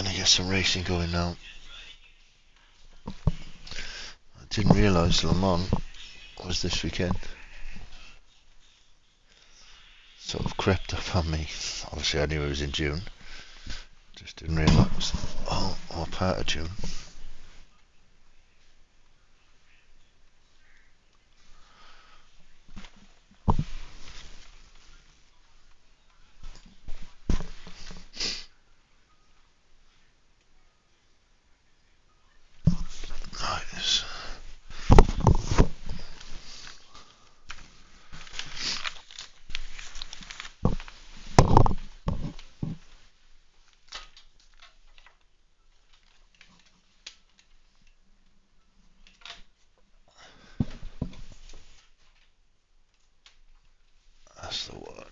gonna get some racing going now. I didn't realise Le Mans was this weekend. Sort of crept up on me. Obviously I knew it was in June. Just didn't realise. Oh, what part of June? Nice. That's the one.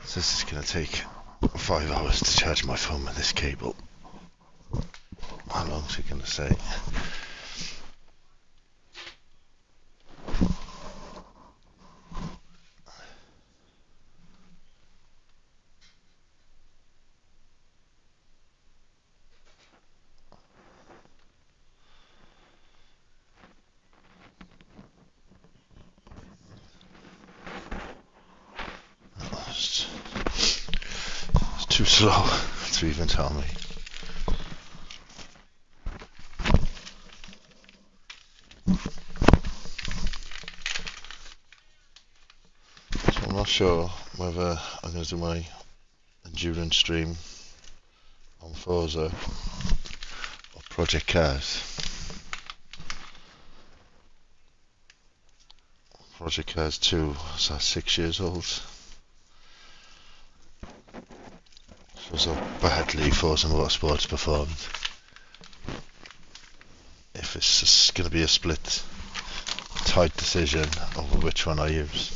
So this is going to take 5 hours to charge my phone with this cable. How long is it going to say? It's too slow to even tell me. So I'm not sure whether I'm going to do my endurance stream on Forza or Project Cars. Project Cars 2 is 6 years old. Shows how badly Forza Motorsport performed. If it's just going to be a split, tight decision over which one I use,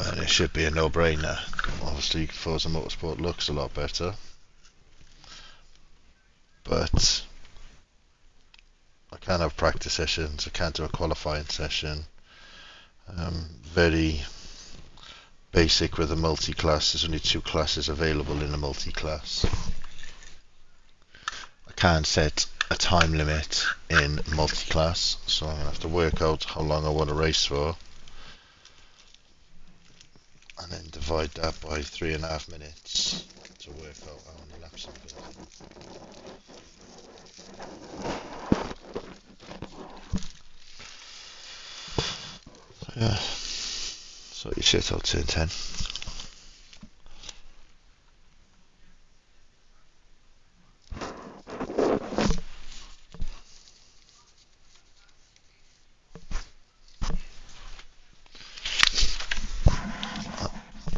and it should be a no-brainer. Obviously, Forza Motorsport looks a lot better, but I can't have practice sessions. I can't do a qualifying session. Very basic with a multi-class. There's only 2 classes available in a multi-class. I can't set a time limit in multi-class, so I'm going to have to work out how long I want to race for, and then divide that by 3.5 minutes to work out how many laps I'm going to do. Yeah, so you shit out turn 10.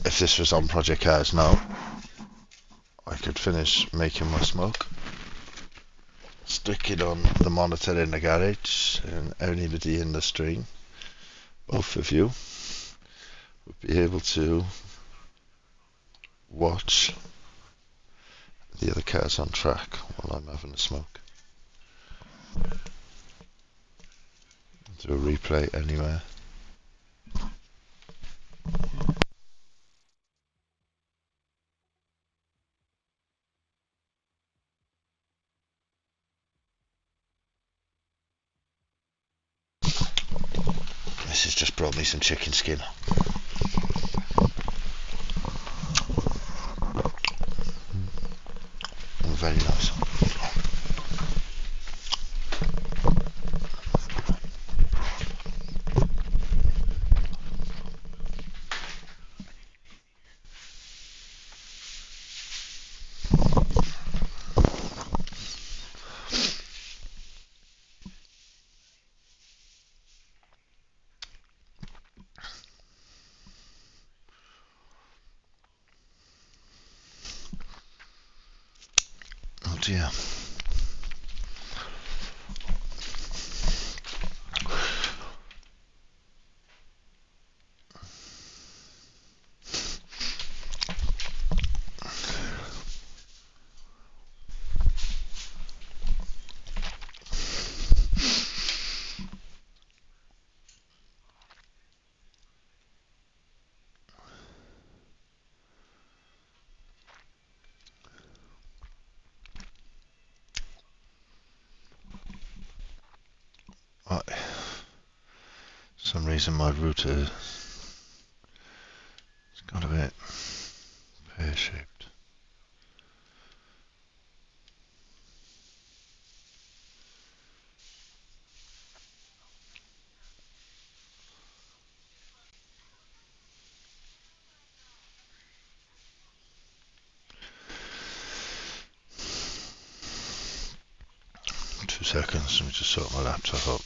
If this was on Project Cars now, I could finish making my smoke, stick it on the monitor in the garage, and anybody in the stream, both of you, would be able to watch the other cars on track while I'm having a smoke. Do a replay anywhere. This has just brought me some chicken skin. Very nice. Oh dear. reason my router has got a bit pear-shaped. Two seconds, let me just sort my laptop up.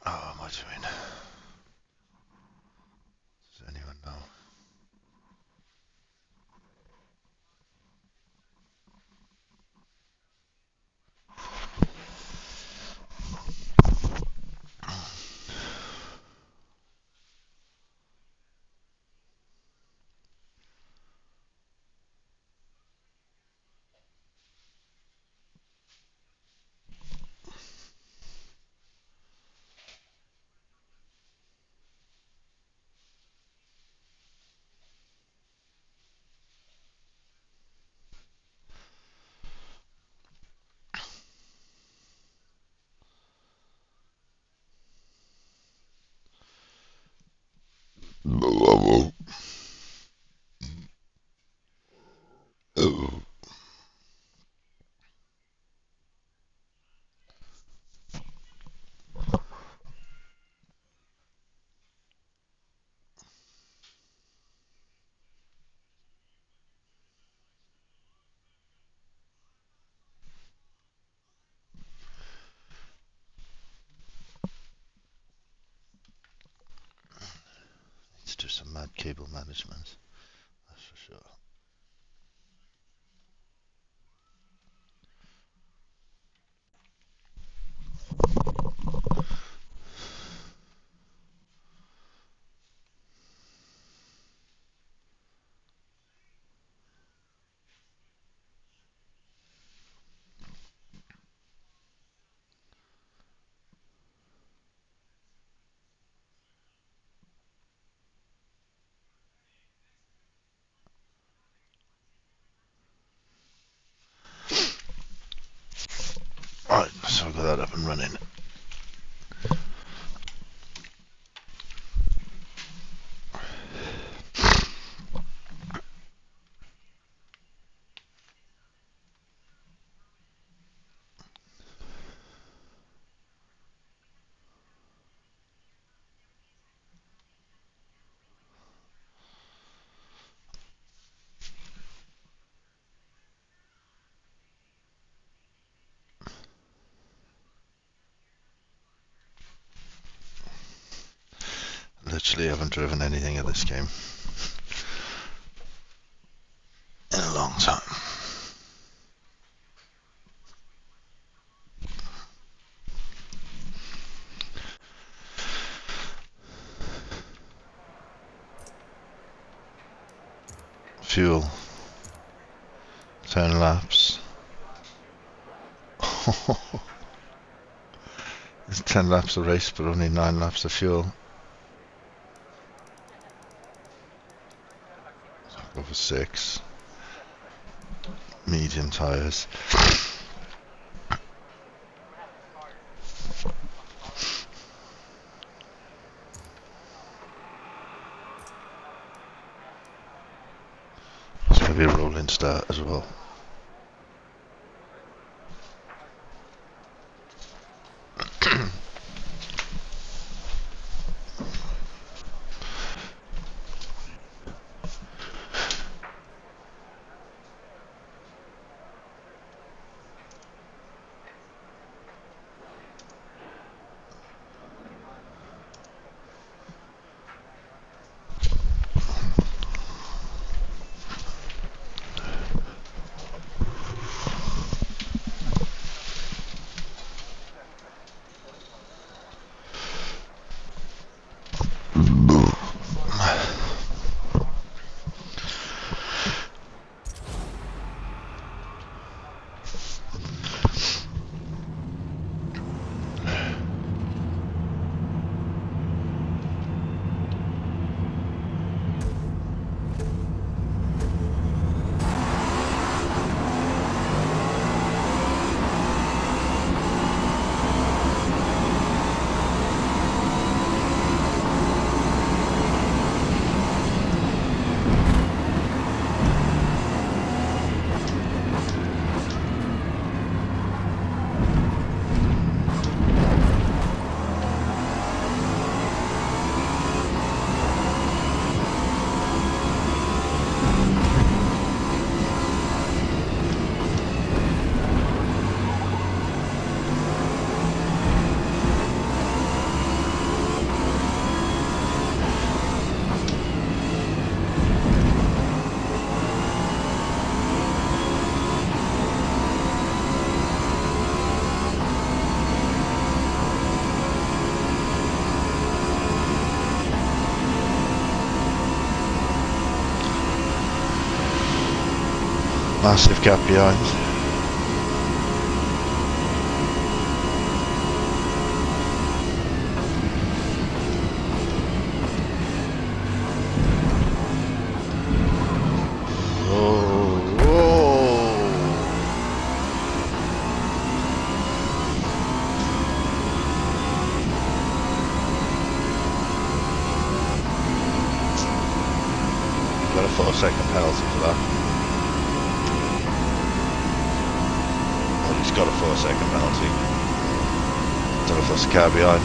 Oh, am I doing? Does anyone know? It's just some mad cable management, that's for sure. Right, so I've got that up and running. Literally haven't driven anything of this game in a long time. Fuel, 10 laps. It's 10 laps of race, but only 9 laps of fuel. So I'll go for 6. Medium tyres. It's going to be a rolling start as well. Massive gap behind. Got a 4-second penalty for that. Well, he's got a 4-second penalty. Don't know if that's the car behind.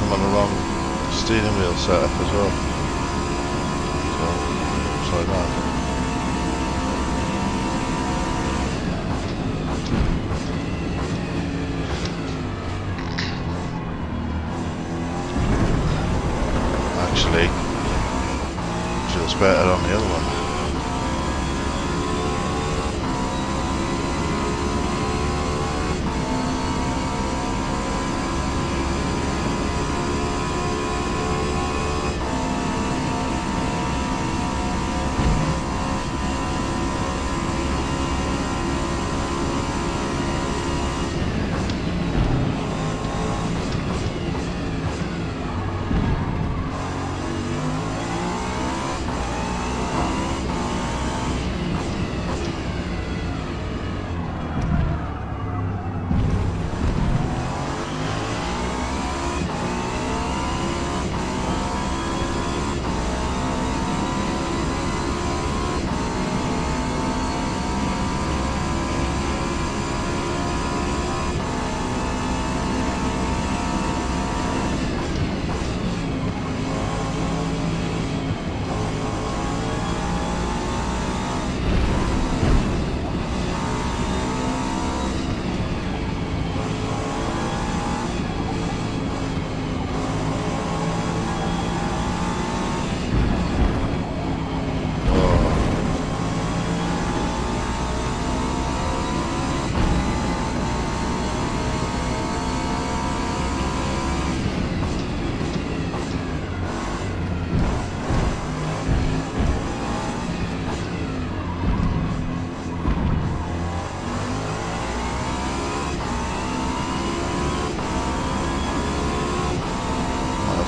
On the wrong steering wheel setup as well. So, try that. Actually, feels better on the other one.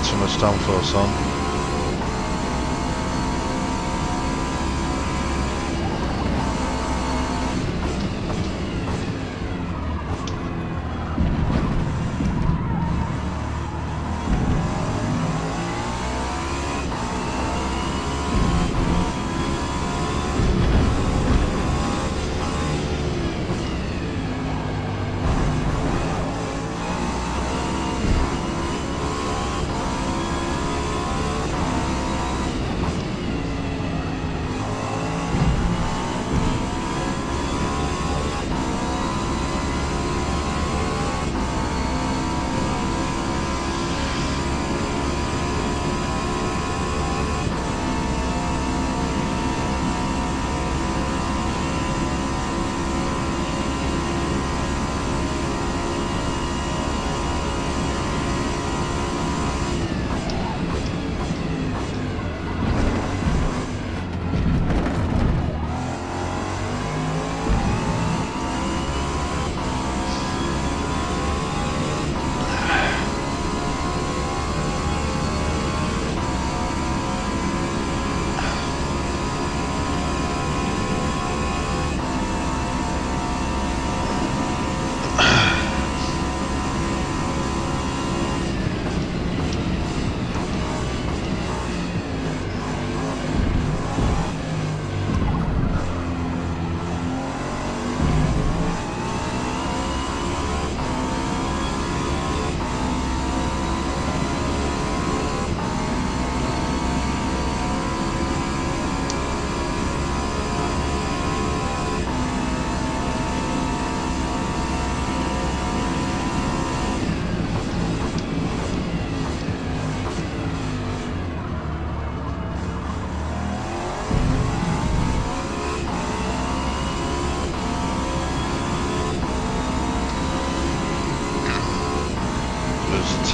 Too much downforce on.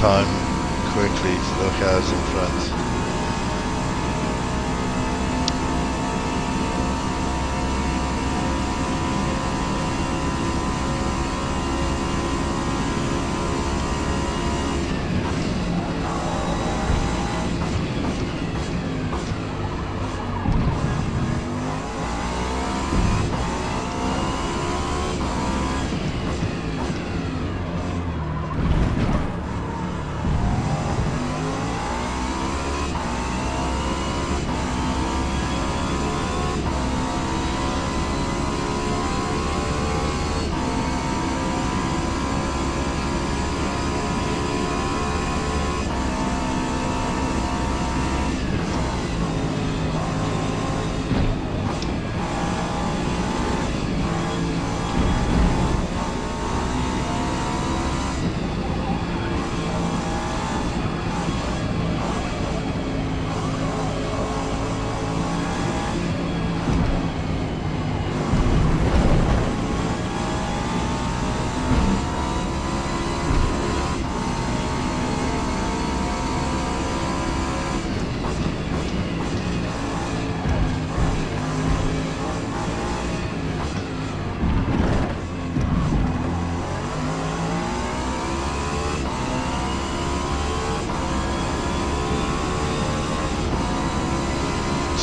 time quickly to the cars in front.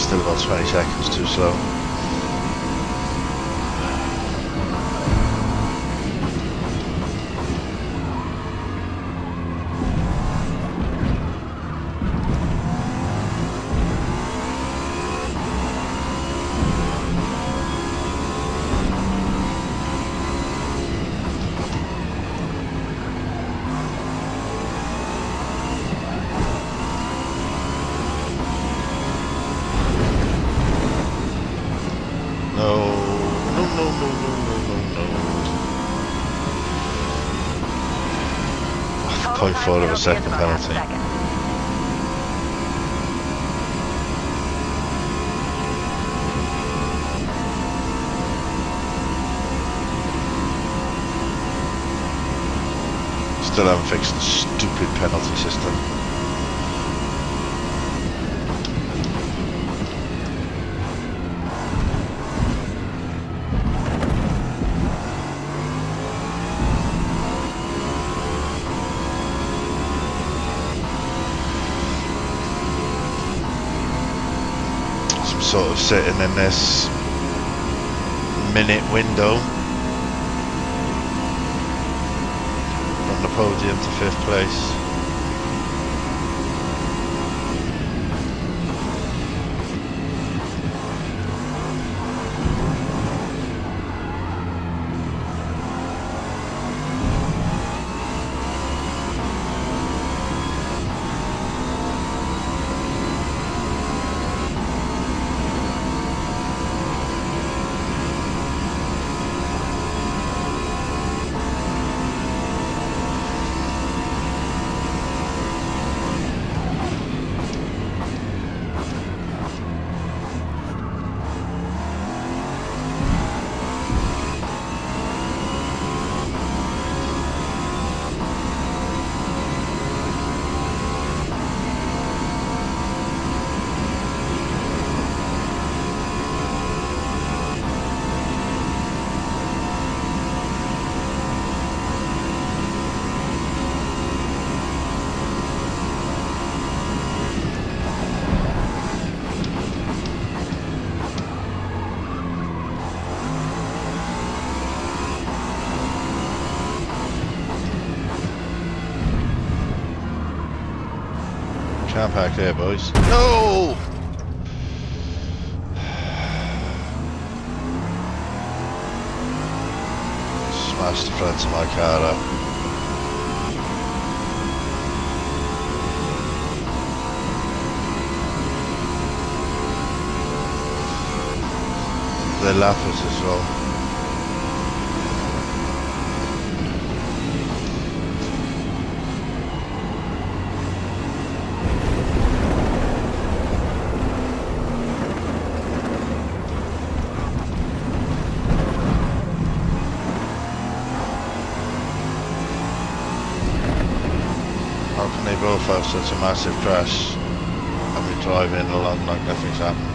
Still about 20 seconds too slow. Point 0.4 of a second penalty. Still haven't fixed the stupid penalty system. Sort of sitting in this minute window from the podium to 5th place. Can't park there, boys. No! Smashed the front of my car up. They're lappers as well. such a massive crash and we drive in along like nothing's happened.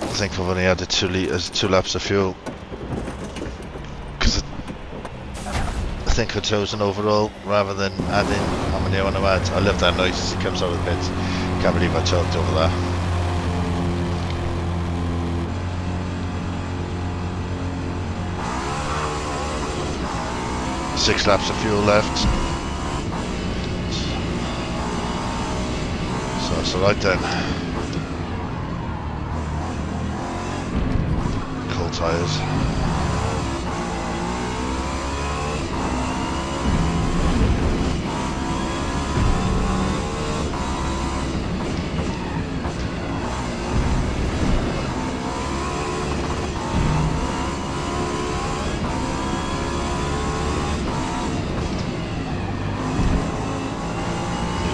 I think I've only added 2 litres, 2 laps of fuel. Because I think I chose an overall rather than adding how many I want to add. I love that noise as it comes out of the pits. Can't believe I choked over that. 6 laps of fuel left. So that's alright then. Cold tyres.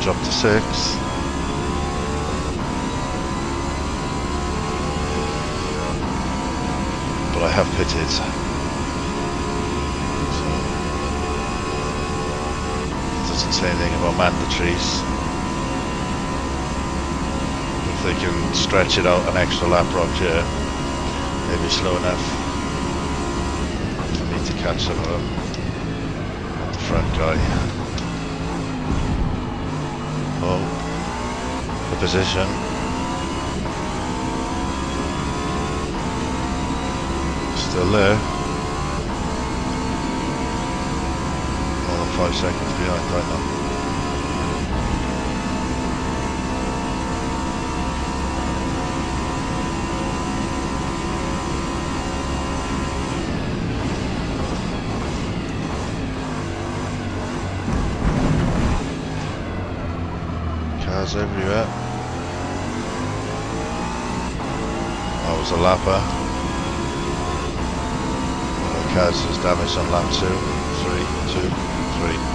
Drop to 6. But I have pitted. So it doesn't say anything about mandatories. If they can stretch it out an extra lap round here, maybe slow enough for me to catch some of them. Not the front guy. Oh, the position. Still there. More than 5 seconds behind right now. Cars everywhere. That was a lapper. Cars was damaged on lap 2, 3, 2, 3.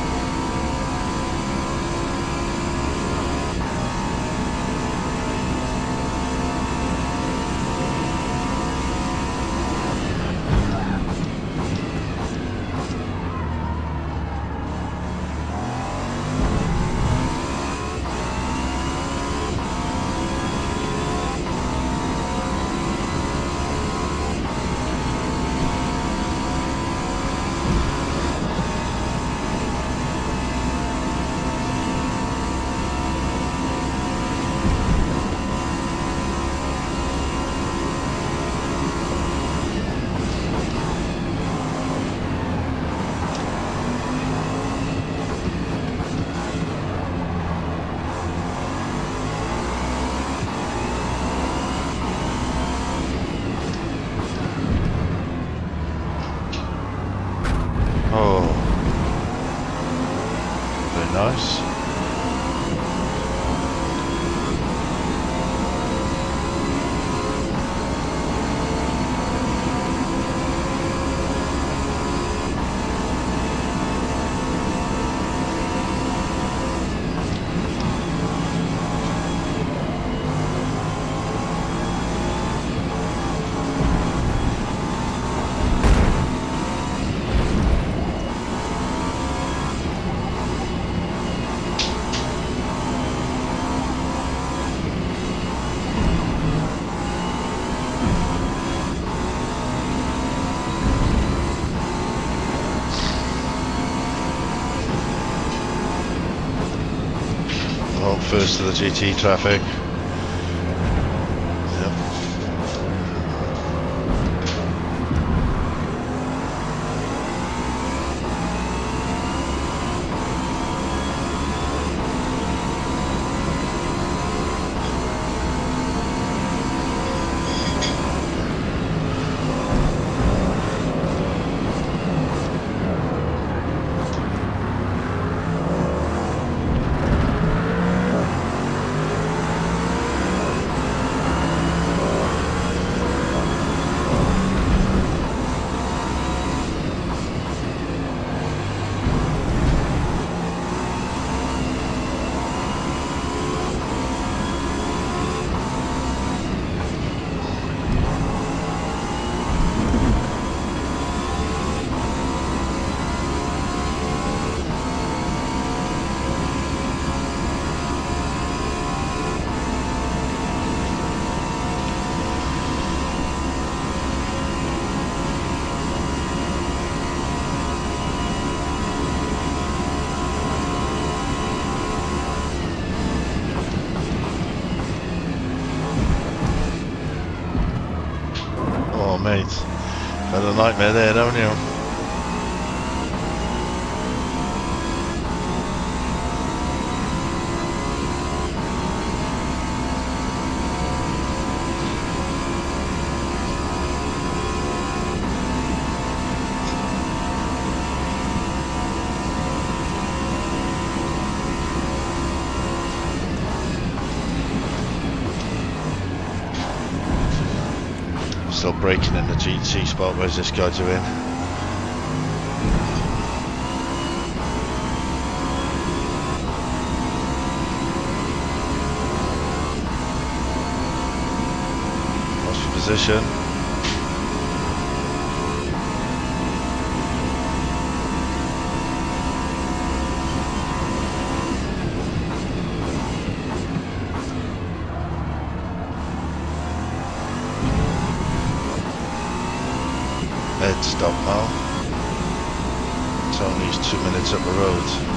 first to the GT traffic. Yep. Oh mate, had a nightmare there, don't you? Still braking in the GT spot. Where's this guy doing? Lost your position. Head stop now. It's only 2 minutes up the road.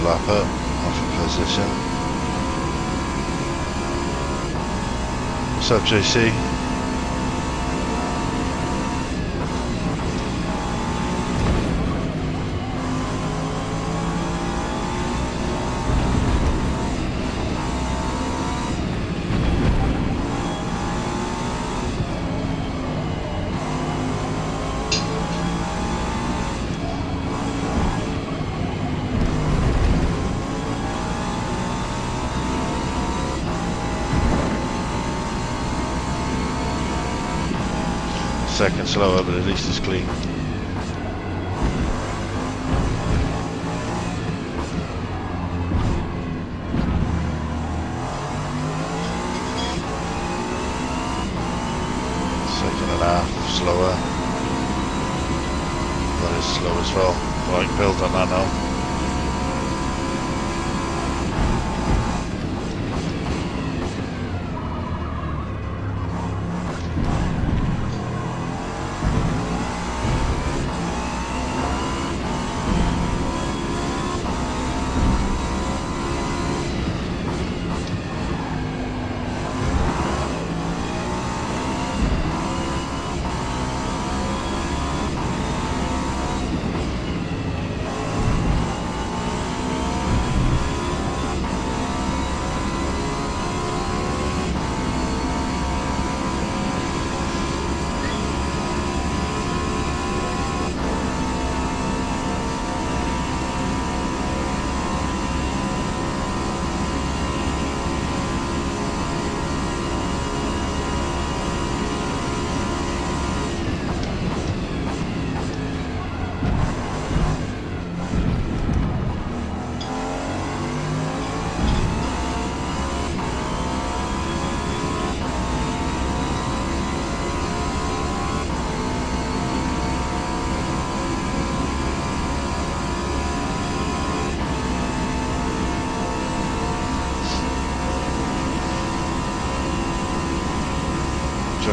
Lap up, off a position. What's up, JC? Second slower, but at least it's clean. Second and a half slower. That is slow as well. Right, build on that now.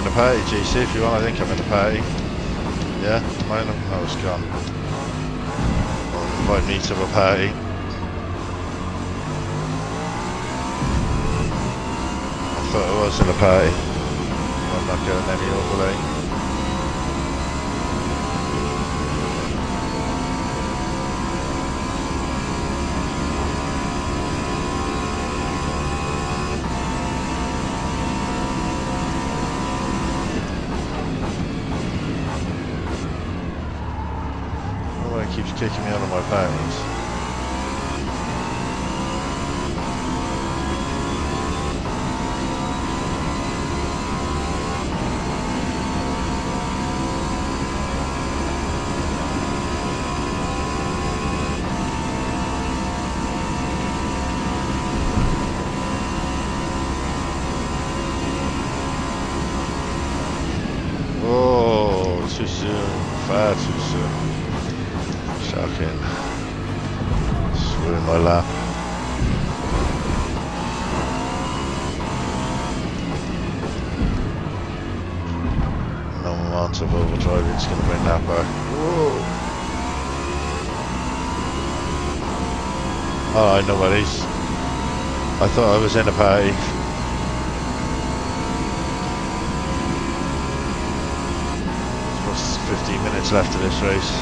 in the party, GC, if you want. I think I'm in the party. Yeah, mine. No, it's gone. Invite me to a party. I thought I was in a party. I'm not getting any overlay. Keeps kicking me out of my parties. Oh, too soon, far too soon. Shocking. Just ruined my lap. No amount of overdriving is going to bring that back. Whoa! Alright, nobody's. I thought I was in a party. There's 15 minutes left of this race.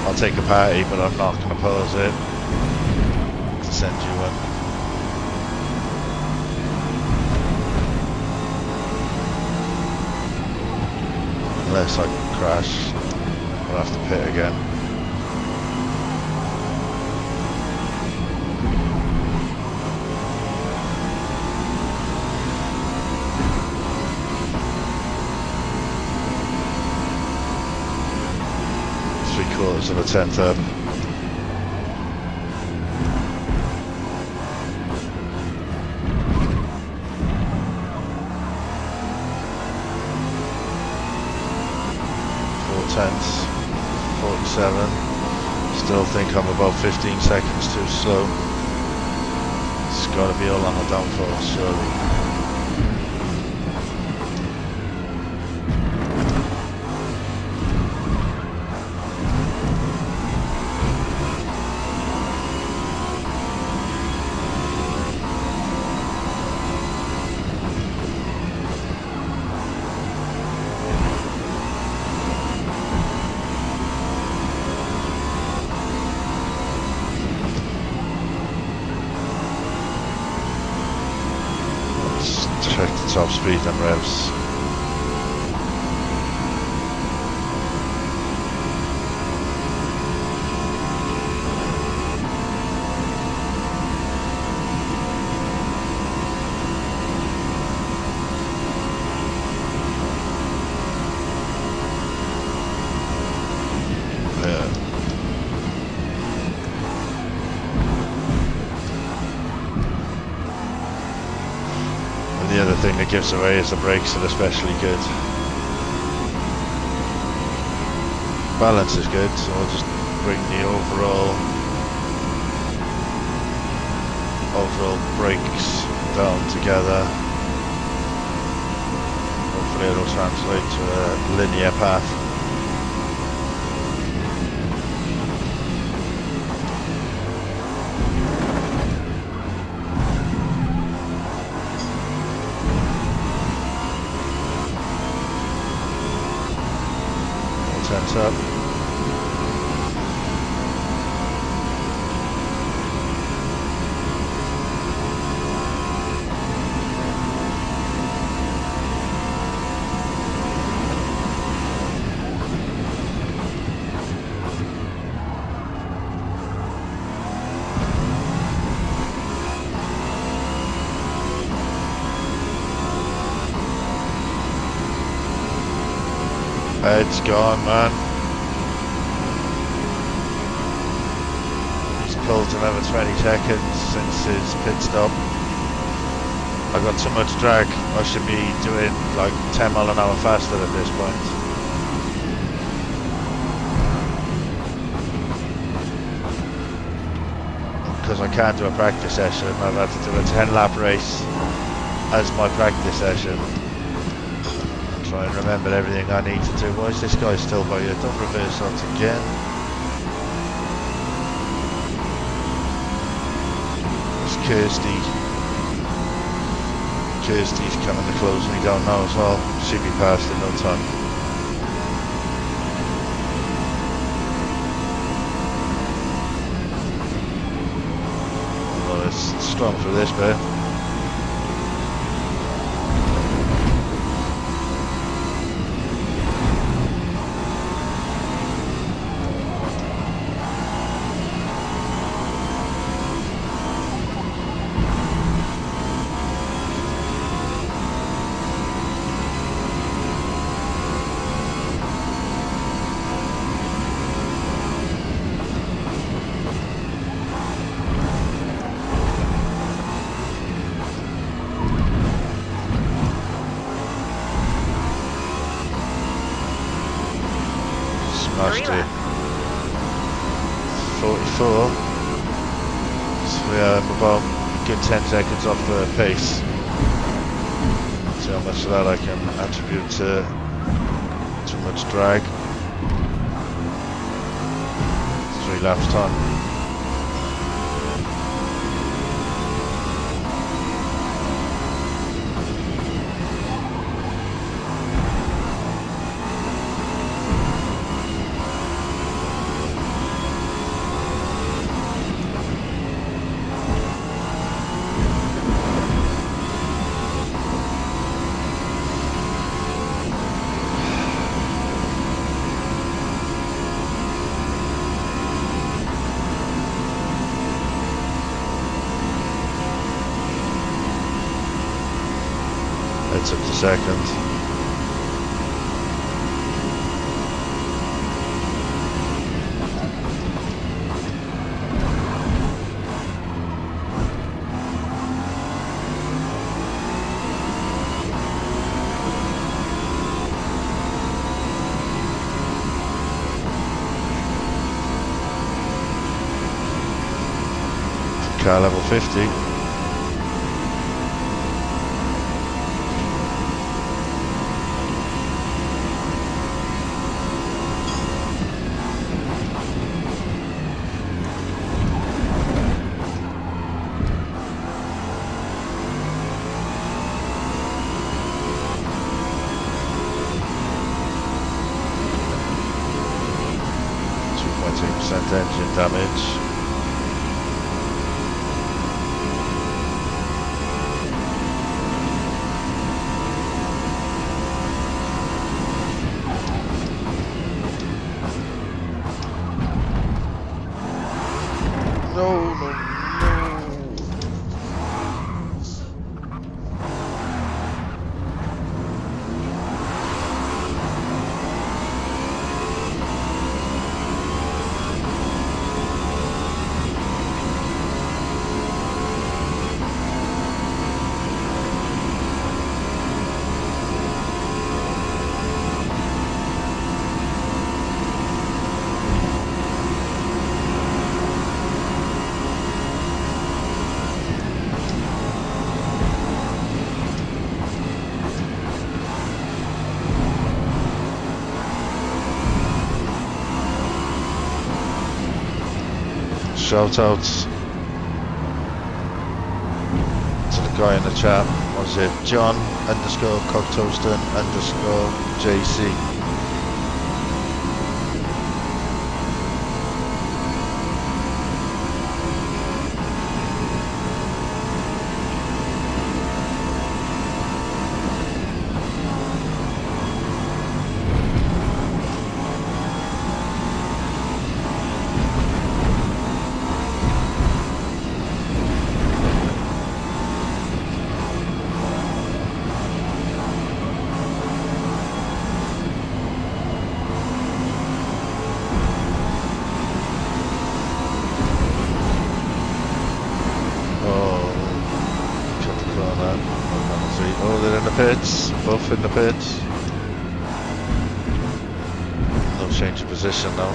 I'll take a party, but I'm not going to pause it to send you one. Unless I crash, I'll have to pit again. Quarters of a tenth up. Four tenths, 47. Still think I'm about 15 seconds too slow. It's got to be all on the downforce, surely. Check the top speed and revs. The other thing that gives away is the brakes are especially good. Balance is good, so I'll just bring the overall brakes down together. Hopefully it'll translate to a linear path. Tense up. Head's gone, man. He's pulled another 20 seconds since his pit stop. I got too much drag. I should be doing like 10 mile an hour faster at this point. Because I can't do a practice session, I've had to do a 10 lap race as my practice session. Try and remember everything I need to do. Why is this guy still by here? Don't reverse out again. It's Kirsty. Kirsty's coming to close me down now as well. She'll be past in no time. Well, it's strong for this bit. Smashed it. 44. So we are about a good 10 seconds off the pace. See how much of that I can attribute to too much drag. 3 laps time. Heads up to second. Car level 50. Engine damage. No. Shout outs to the guy in the chat. What's it? John _ Cocktoaston _ JC. Oh, they're in the pits, both in the pits. No change of position now.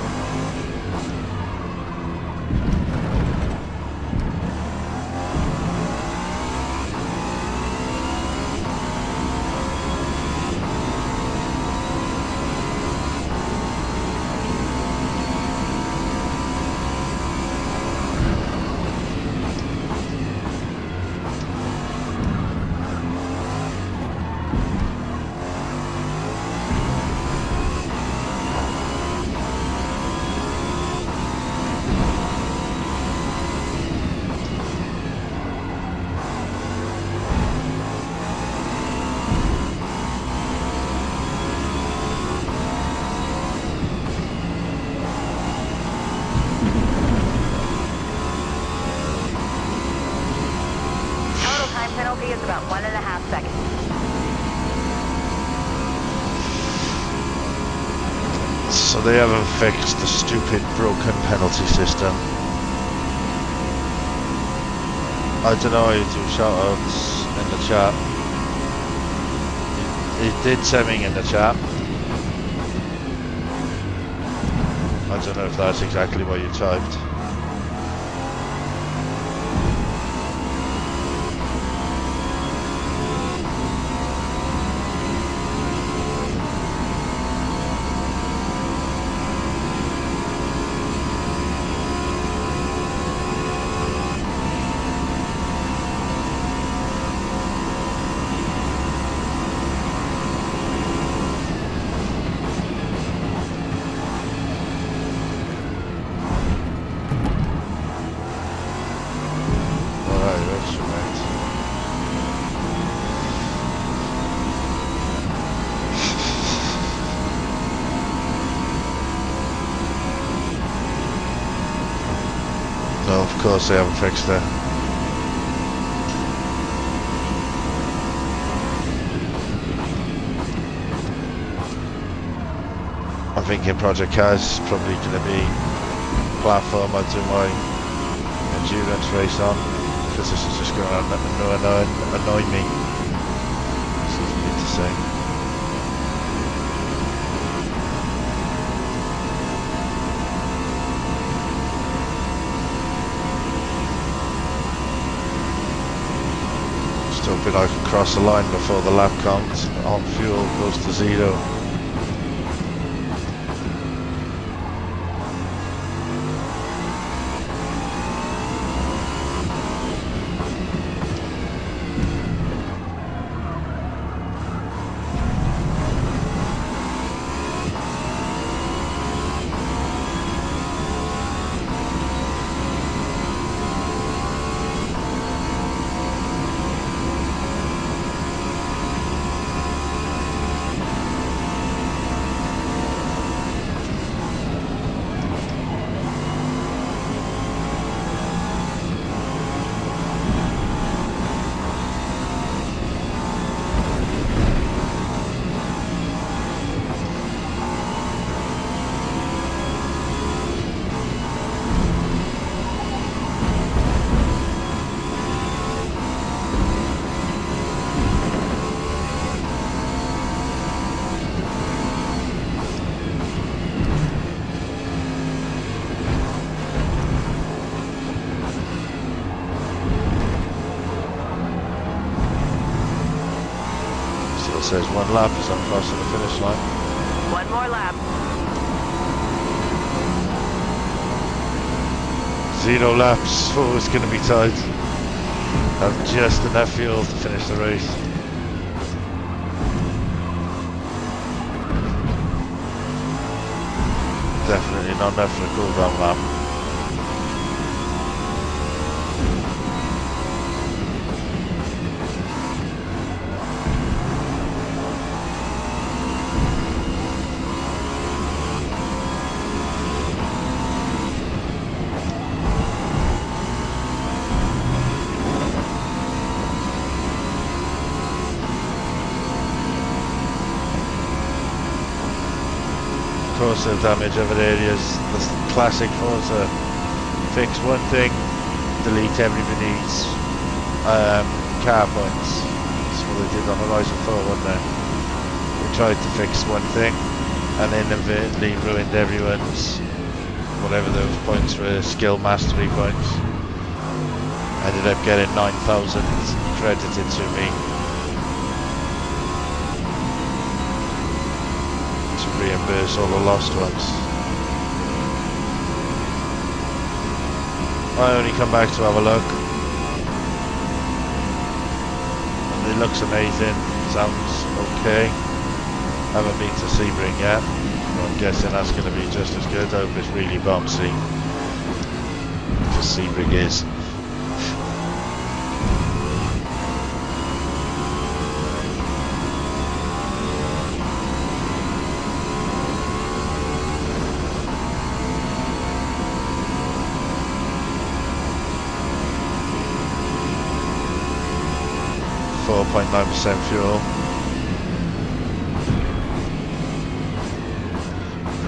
So they haven't fixed the stupid broken penalty system. I don't know how you do shoutouts in the chat. He did something in the chat. I don't know if that's exactly what you typed. No, of course they haven't fixed it. I'm thinking Project Cars is probably going to be platform I'll do my endurance race on, because this is just going to annoy me. It's easy for me to say. Hoping I can cross the line before the lap count on fuel goes to 0. Says 1 lap as I'm crossing the finish line. 1 more lap. 0 laps. Oh, it's going to be tight. I've just enough fuel to finish the race. Definitely not enough for a cool down lap. Corrosive damage other areas. The classic Forza, fix one thing, delete everybody's car points. That's what they did on Horizon 4, wasn't it? They tried to fix one thing and inadvertently ruined everyone's, whatever those points were, skill mastery points. Ended up getting 9,000 credited to me. Reimburse all the lost ones. I only come back to have a look. And it looks amazing, sounds okay. Haven't been to Sebring yet. I'm guessing that's going to be just as good. I hope it's really bouncy. Because Sebring is. 4.9% fuel.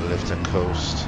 Lifting coast.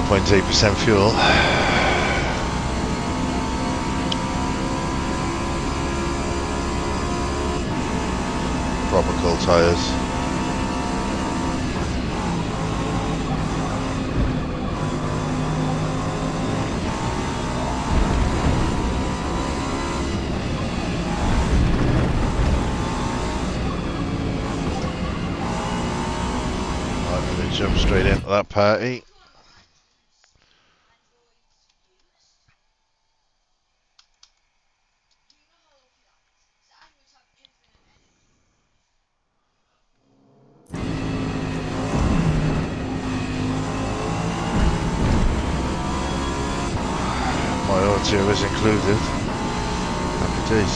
.8% fuel. Proper cold tyres. I'm going to jump straight into that party. My audio is included. Happy days.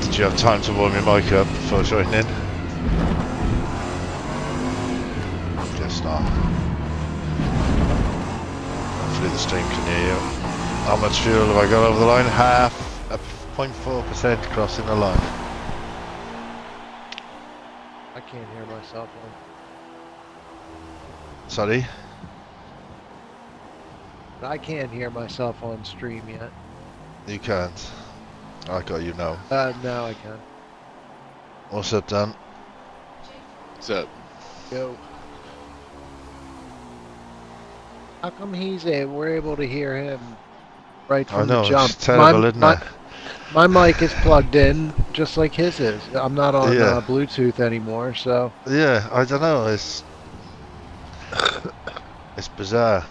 Did you have time to warm your mic up before joining in? Guess not. Hopefully the stream can hear you. How much fuel have I got over the line? Half, 0.4% crossing the line. I can't hear myself on. Sorry? I can't hear myself on stream yet. You can't. I got you now. Now I can. What's up, Dan? What's up? Go. How come we're able to hear him right from the jump? It's terrible, isn't it? My mic is plugged in just like his is. I'm not on Bluetooth anymore, so. Yeah, I don't know. It's bizarre.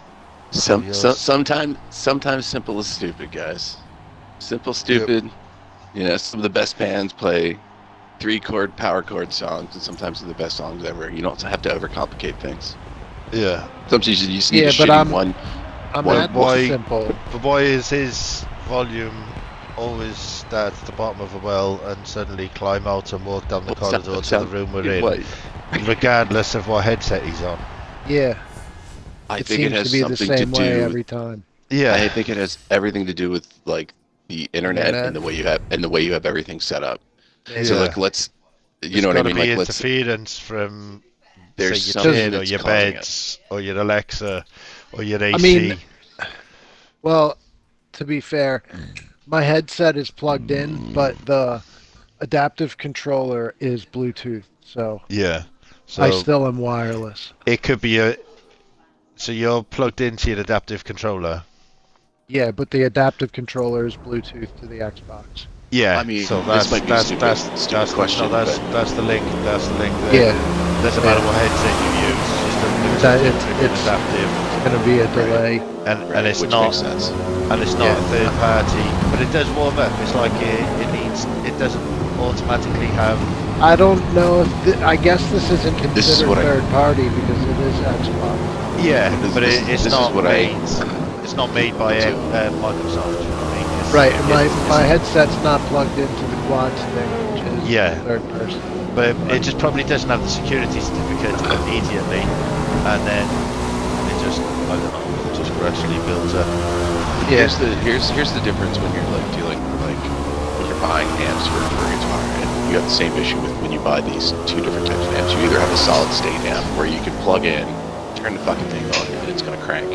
Sometimes simple is stupid, guys. Simple, stupid. Yep. You know, some of the best bands play 3-chord power chord songs, and sometimes they're the best songs ever. You don't have to overcomplicate things. Yeah. Sometimes you just need a shitty one. Simple. But why is his volume always start at the bottom of a well and suddenly climb out and walk down the corridor to the room we're in, regardless of what headset he's on? Yeah. I think it has to be something the same to way do every time. Yeah. I think it has everything to do with like the internet and the way you have everything set up. Yeah. So like you know what I mean? There's Like got to be interference from there's say your kid or your beds or your Alexa or your AC. I mean, well, to be fair, my headset is plugged in, but the adaptive controller is Bluetooth, so yeah. So I still am wireless. It could be so you're plugged into your adaptive controller. Yeah, but the adaptive controller is Bluetooth to the Xbox. Yeah, I mean, so that's the question. That's the link. That's the link. Yeah. Doesn't matter what headset you use. It's adaptive. It's going to be a delay, and it's which not. Makes sense. And it's not a third party, but it does warm up. It's like it doesn't automatically have. I don't know if I guess this isn't considered third party because it is Xbox. Yeah, but it's not made. It's not made by Microsoft. Right, my headset's not plugged into the quad stick, which is third person. But it just probably doesn't have the security certificate immediately, and then it just just gradually builds up. Yeah. Here's the difference when you're like dealing like when you're buying amps for a guitar, and you have the same issue with when you buy these two different types of amps. You either have a solid state amp where you can plug in, turn the fucking thing on, and it's gonna crank,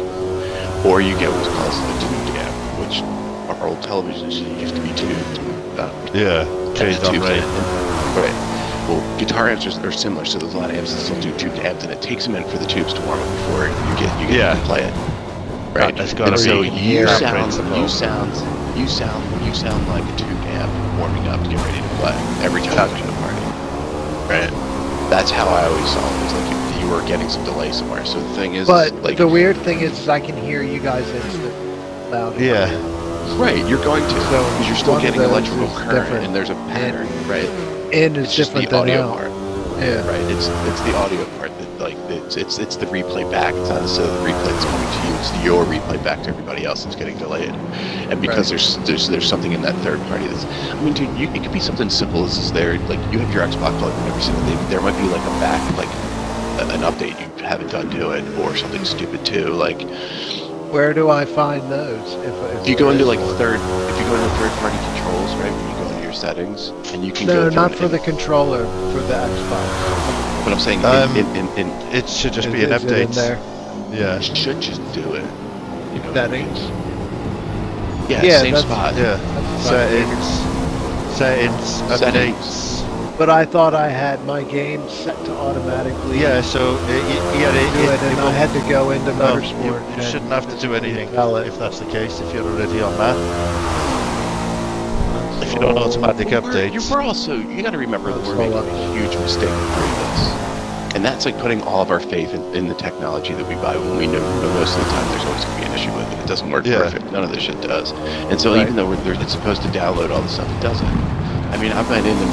or you get what's called a tuned amp, which our old televisions used to be tuned. Changed on right. Well, guitar amps are similar, so there's a lot of amps that still do tuned amps, and it takes a minute for the tubes to warm up before you get to play it. Right. And so you sound like a tuned amp warming up to get ready to play every time you go to the party. Right. That's how I always saw it. Was like you were getting some delay somewhere. So the thing is, But like, the weird thing is I can hear you guys instantly loud. Yeah. right, you're going to, So because you're still one of getting those electrical is current, different. and there's a pattern, right? In is It's just the different than audio out. part. Yeah. Right, it's the audio part that, like, it's the replay back. It's not necessarily the replay that's coming to you. It's your replay back to everybody else that's getting delayed. And because there's something in that third party that's, I mean, dude, it could be something simple as is there, like, you have your Xbox plugged in every single day. There might be like a back, like an update you haven't done to it, or something stupid too. Like, Where do I find those? if you go into like third party controls, right, when you go into your settings, and you can No, go not through for the controller, for the Xbox. But I'm saying in It should just Is- be an is it in update. there? Yeah. you should just do it. You know, Settings. Yeah, Yeah, same that's- spot. Yeah. That's Settings, Settings. updates. But I thought I had my game set to automatically Yeah, so do it, and I had to go into no, Motorsport. you shouldn't have to do anything tell it. if that's the case, if you're already on that. If you don't automatic updates. We're also, you got to remember that we're Hold making on. a huge mistake with this. And that's like putting all of our faith in the technology that we buy when we know most of the time there's always going to be an issue with it. It doesn't work Yeah. perfect. None of this shit does. And so Right. even though it's supposed to download all the stuff, it doesn't. I mean, I went in and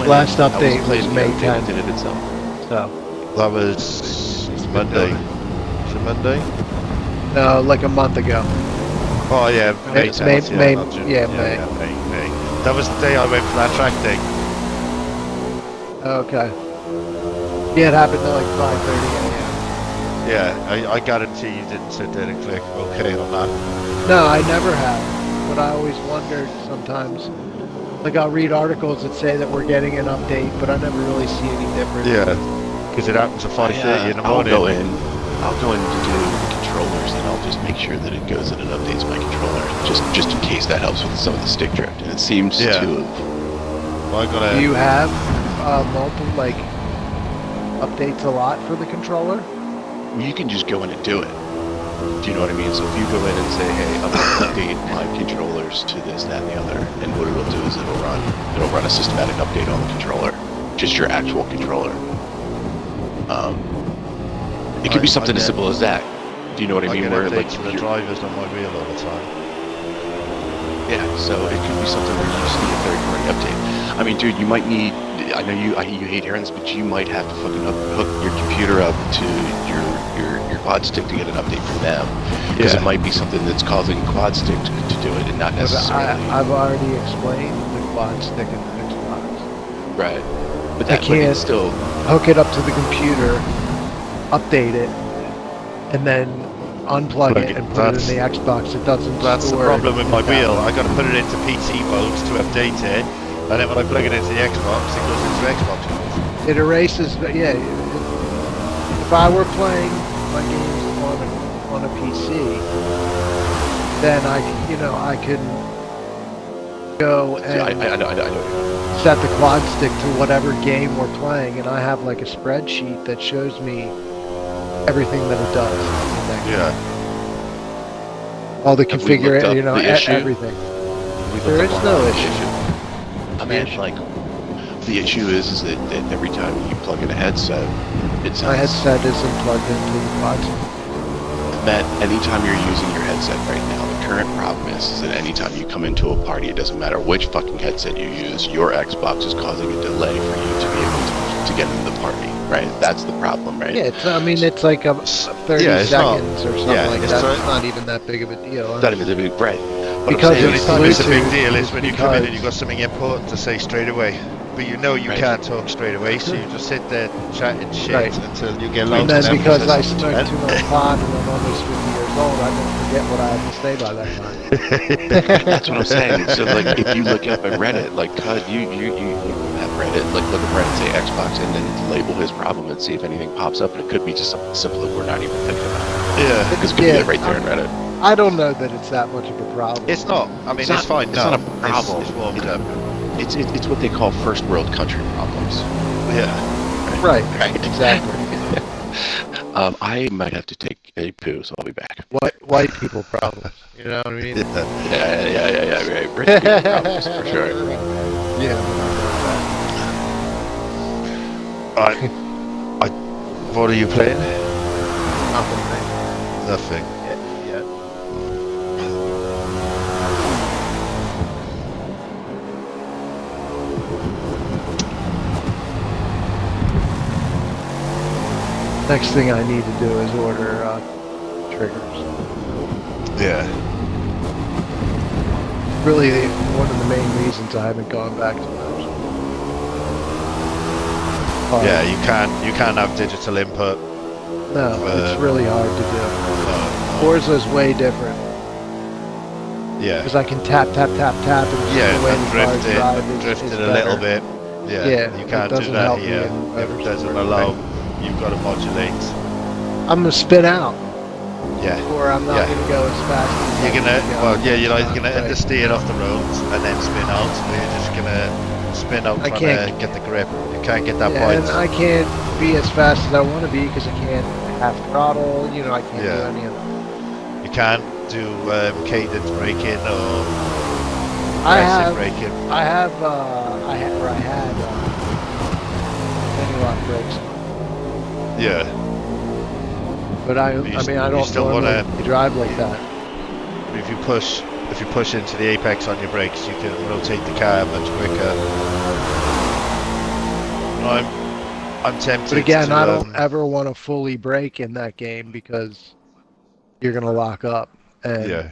Last I update playing was the May other day and 10th. it did it itself. So, That was Monday. Is it Monday? no, like a month ago. Oh yeah, May It's 10th, May- not June. yeah, May. May. That was the day I went for that track day. Okay. Yeah, it happened at like 5:30 a.m. Yeah, I guarantee you didn't sit there and click OK on that. No, I never have. But I always wondered sometimes. Like I'll read articles that say that we're getting an update, but I never really see any difference. Yeah, because it happens at 5:30 in the I'll morning. go in to do the controllers, and I'll just make sure that it goes and it updates my controller, just in case that helps with some of the stick drift. And it seems Yeah. to have. I gotta. Do you have multiple like updates a lot for the controller? You can just go in and do it. Do you know what I mean? So if you go in and say, hey, I'm going to update my controllers to this, that, and the other, and what it'll do is it'll run a systematic update on the controller, just your actual controller. It could be something as simple as that. Do you know what I mean? get Where like updates from the you're- drivers on my wheel all the time. Yeah, so it could be something where you just need a third-party update. I mean, dude, you might need. I know you hate hearing this, but you might have to fucking hook your computer up to your quad stick to get an update from them, because Yeah. it might be something that's causing quad stick to do it, and not Yeah, but necessarily. I've already explained the quad stick and the Xbox. Right, but I that but can't it's still. hook it up to the computer, update it, and then unplug it and put it in the Xbox. It doesn't. That's the store problem with my it. wheel. I got to put it into PT mode to update it, and then when I plug it into the Xbox, it goes into Xbox mode. It erases. Yeah. If I were playing my games on a PC, then I could go Yeah, I and know. set the quad stick to whatever game we're playing, and I have like a spreadsheet that shows me everything that it does. in that game. Yeah. All the Have we looked up configuration, the issue? everything. We There looked is up no the issue. I mean, like, the issue is that every time you plug in a headset, it sounds. My headset isn't plugged into the quad stick. Matt, anytime you're using your headset right now, the current problem is that anytime you come into a party, it doesn't matter which fucking headset you use, your Xbox is causing a delay for you to be able to get into the party, right? That's the problem, right? Yeah, it's like 30 Yeah, it's not- seconds or something yeah, like it's that. not- It's not even that big of a deal. Not even the big right. But Because I'm The only it's saying time it's a big Bluetooth deal is when you come in and because- you've got something important to say straight away. But you know you Right. can't talk straight away, so you just sit there chatting shit Right. until you get And loads then of because I emphasis. smoked too much pot and I'm almost 50 years old, I don't forget what I have to say by that time. that's what I'm saying. So like, if you look up at Reddit, like, Cud, you have Reddit, like, look at Reddit, say Xbox, and then label his problem and see if anything pops up. And it could be just something simple that we're not even thinking about. Yeah. Because it could Yeah, be right there in Reddit. I don't know that it's that much of a problem. It's not. I mean, It's it's, not- fine it's now. not a problem. It's warmed up. It's what they call first world country problems. Yeah. Right, Right. exactly. I might have to take a poo, so I'll be back. White people problems. You know what I mean? Yeah, right. Rich people problems, for sure. Yeah. What are you playing? Nothing, man. Nothing. Yet. Next thing I need to do is order triggers. Yeah. Really, one of the main reasons I haven't gone back to those. Yeah, you can't have digital input. No, it's really hard to do. No. Forza's way different Yeah. because I can tap, and just the way the cars drive drift is it a little better. bit. Yeah, Yeah, you it can't do doesn't that help me here. in If it doesn't motorsport. allow, you've got to modulate. I'm gonna spin out, Yeah. or I'm not Yeah. gonna go as fast. As You're gonna, I well, yeah, you're want. gonna understeer off the roads and then spin out, or you're just gonna spin out I trying can't- to get the grip. You can't get that Yeah, point. and I can't be as fast as I want to be because I can't half throttle. You know, I can't do Yeah. any of that. You can't do cadence braking or I aggressive have, braking. I had anti-lock brakes, Yeah. but I you mean, st- I you don't still normally wanna- drive like that. If you push into the apex on your brakes, you can rotate the car much quicker. I'm tempted. But again, to, I don't ever want to fully brake in that game because you're gonna lock up, and Yeah.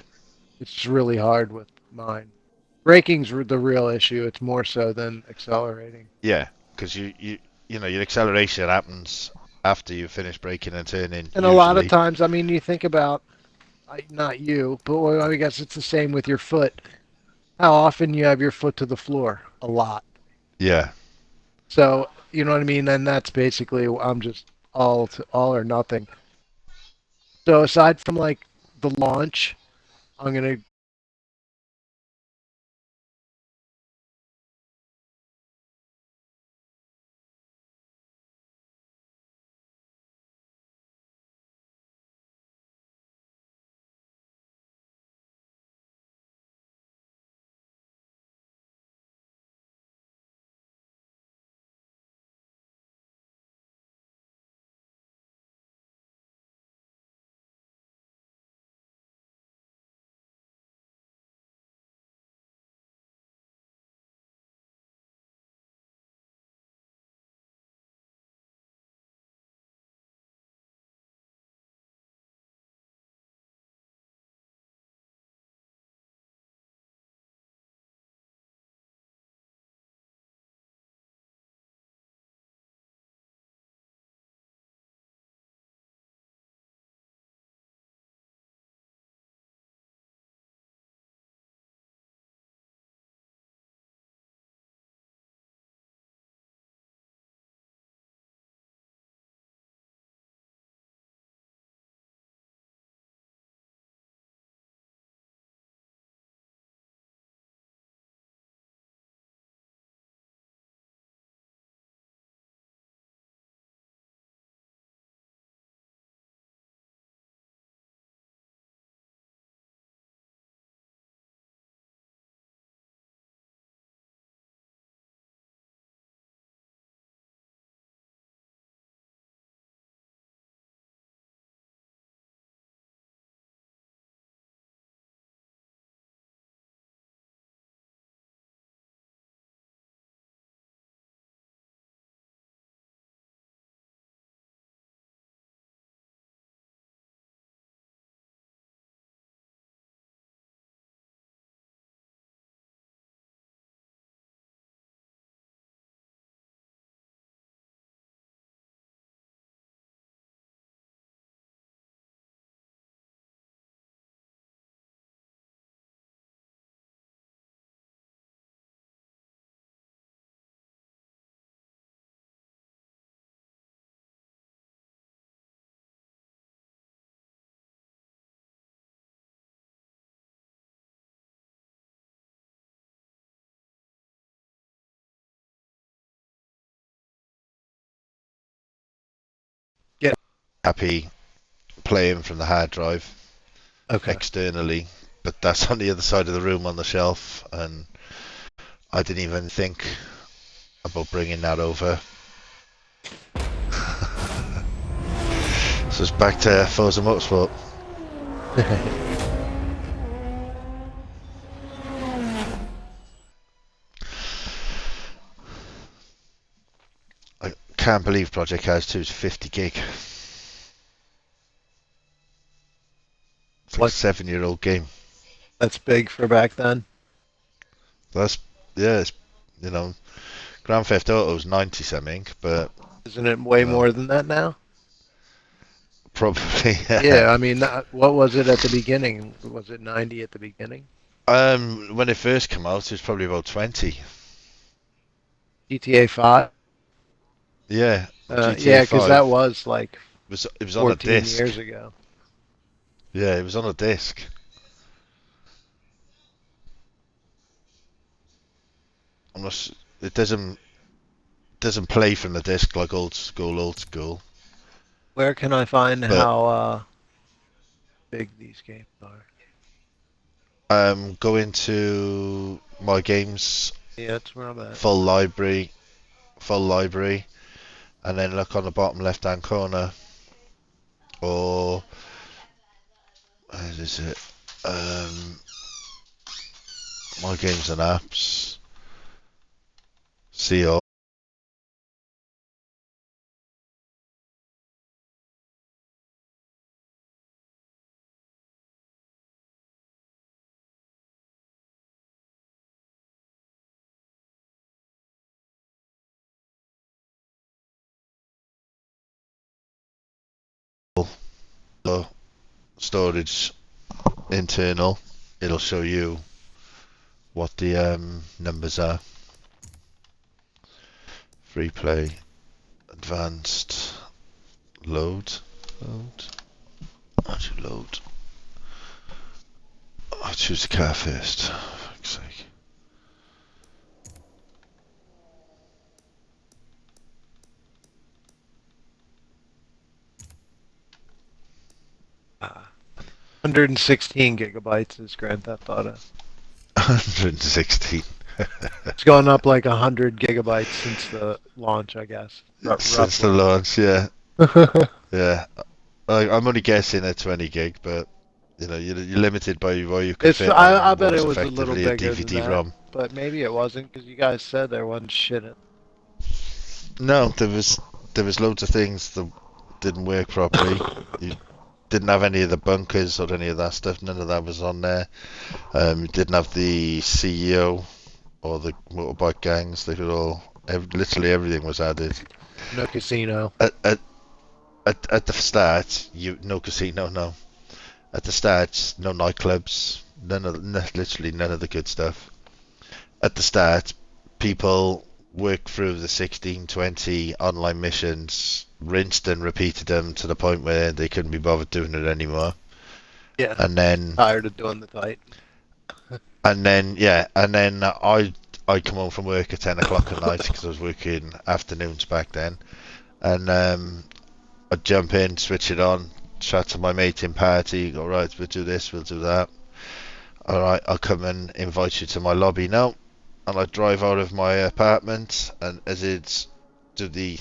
it's really hard with mine. Braking's the real issue. It's more so than accelerating. Yeah, because you know your acceleration happens after you finish braking and turning. And a lot of usually. times, I mean, you think about, not you, but well, I guess it's the same with your foot. How often you have your foot to the floor? A lot. Yeah. So, you know what I mean? And that's basically, I'm just all or nothing. So aside from like the launch, I'm gonna get Happy playing from the hard drive okay. externally, but that's on the other side of the room on the shelf, and I didn't even think about bringing that over. So it's back to Forza Motorsport. I can't believe Project Cars 2 is 50 gig. It's like What? a 7-year-old game. That's big for back then. That's, yeah, it's, you know, Grand Theft Auto's 90 something, but Isn't it way you know, more than that now? probably. Yeah, I mean, what was it at the beginning? Was it 90 at the beginning? When it first came out, it was probably about 20. GTA 5? Yeah, Yeah, GTA because that 5 was like it was on a 14 disc. years ago. Yeah, it was on a disc. I'm not. It doesn't play from the disc like old school, old school. Where can I find But how big these games are? go into my games Yeah, that's where I'm at. full library, and then look on the bottom left-hand corner, or where is it? My games and apps. See all the storage internal. It'll show you what the numbers are. Free play, advanced, load. How'd you load? I'll choose the car first. For fuck's sake. Uh, 116 gigabytes is Grand Theft Auto. 116. It's gone up like 100 gigabytes since the launch, I guess. Since the Roughly. launch, yeah. Yeah. I'm only guessing at 20 gig, but you know, you're limited by what you can fit I on bet it what's was a little effectively a bigger than that, DVD-ROM. but maybe it wasn't because you guys said there wasn't shit in it. No, there was loads of things that didn't work properly. You didn't have any of the bunkers or any of that stuff. None of that was on there. You didn't have the CEO or the motorbike gangs. They could all, literally everything was added. No casino. At the start, no casino, no. At the start, no nightclubs, literally none of the good stuff. At the start, people worked through the 16, 20 online missions, rinsed and repeated them to the point where they couldn't be bothered doing it anymore. Yeah. And then, Tired of doing the tight. and then I'd come home from work at 10 o'clock at night because I was working afternoons back then, and I'd jump in, switch it on, chat to my mate in party, go, right, we'll do this, we'll do that. Alright, I'll come and invite you to my lobby now. And I'd drive out of my apartment, and as it's to the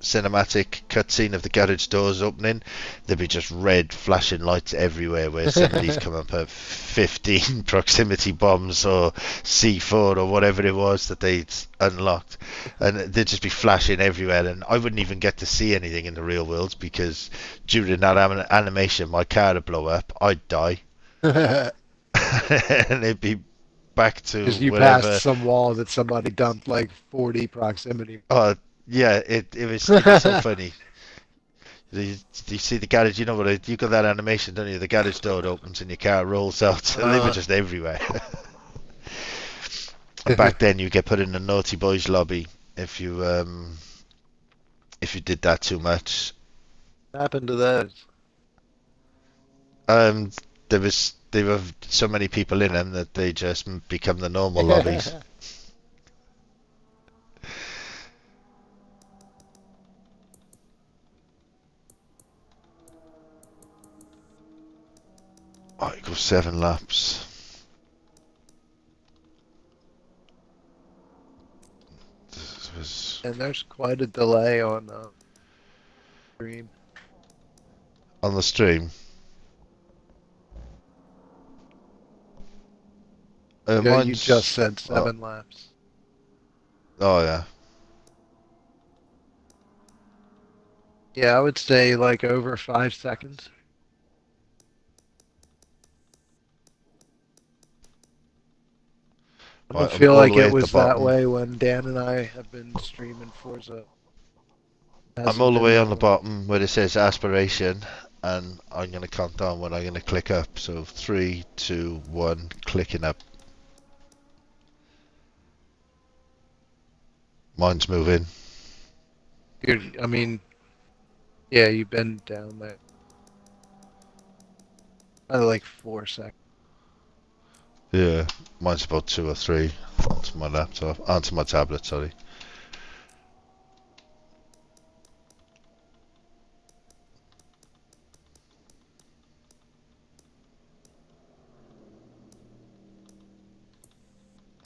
cinematic cutscene of the garage doors opening, there'd be just red flashing lights everywhere where somebody's come up at 15 proximity bombs or C4 or whatever it was that they'd unlocked, and they'd just be flashing everywhere, and I wouldn't even get to see anything in the real world because during that animation my car would blow up, I'd die, Because and it'd be back to you passed whatever. some wall that somebody dumped like 40 proximity. Oh yeah, it was so funny. You see the garage, you know what? You got that animation, don't you? The garage door opens and your car rolls out. They were just everywhere. And back then, you get put in a naughty boys lobby if you did that too much. What happened to those? Um, there were so many people in them that they just become the normal lobbies. I go 7 laps. This was And there's quite a delay on stream. on the stream. Yeah, you Mine's... just said 7 laps. Oh, yeah. Yeah, I would say like over 5 seconds. I don't Right, I'm feel all the like way it at the was that bottom. way when Dan and I have been streaming Forza. I'm all the way on the bottom where it says aspiration, and I'm going to count down when I'm going to click up. So 3, 2, 1, clicking up. Mine's moving. I mean, yeah, you've been down there. Like 4 seconds. Yeah, mine's about 2 or 3 onto my laptop, onto my tablet, sorry.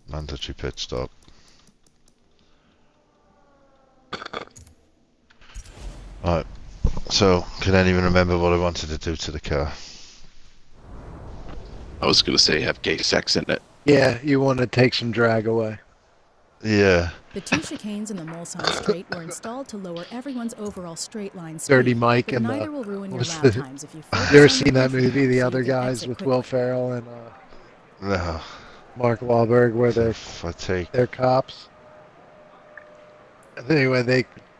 Mandatory pit stop. Right, so can anyone remember what I wanted to do to the car? I was gonna say have gay sex in it. Yeah, you want to take some drag away. Yeah. The 2 chicanes in the Mulsanne Straight were installed to lower everyone's overall straight line speed. Dirty Mike but and neither will ruin your what's lap the- times if you You focus ever on seen your that movie, The so you Other can Guys, exit with quickly. Will Ferrell and No. Mark Wahlberg, where If I take... they're cops? Anyway,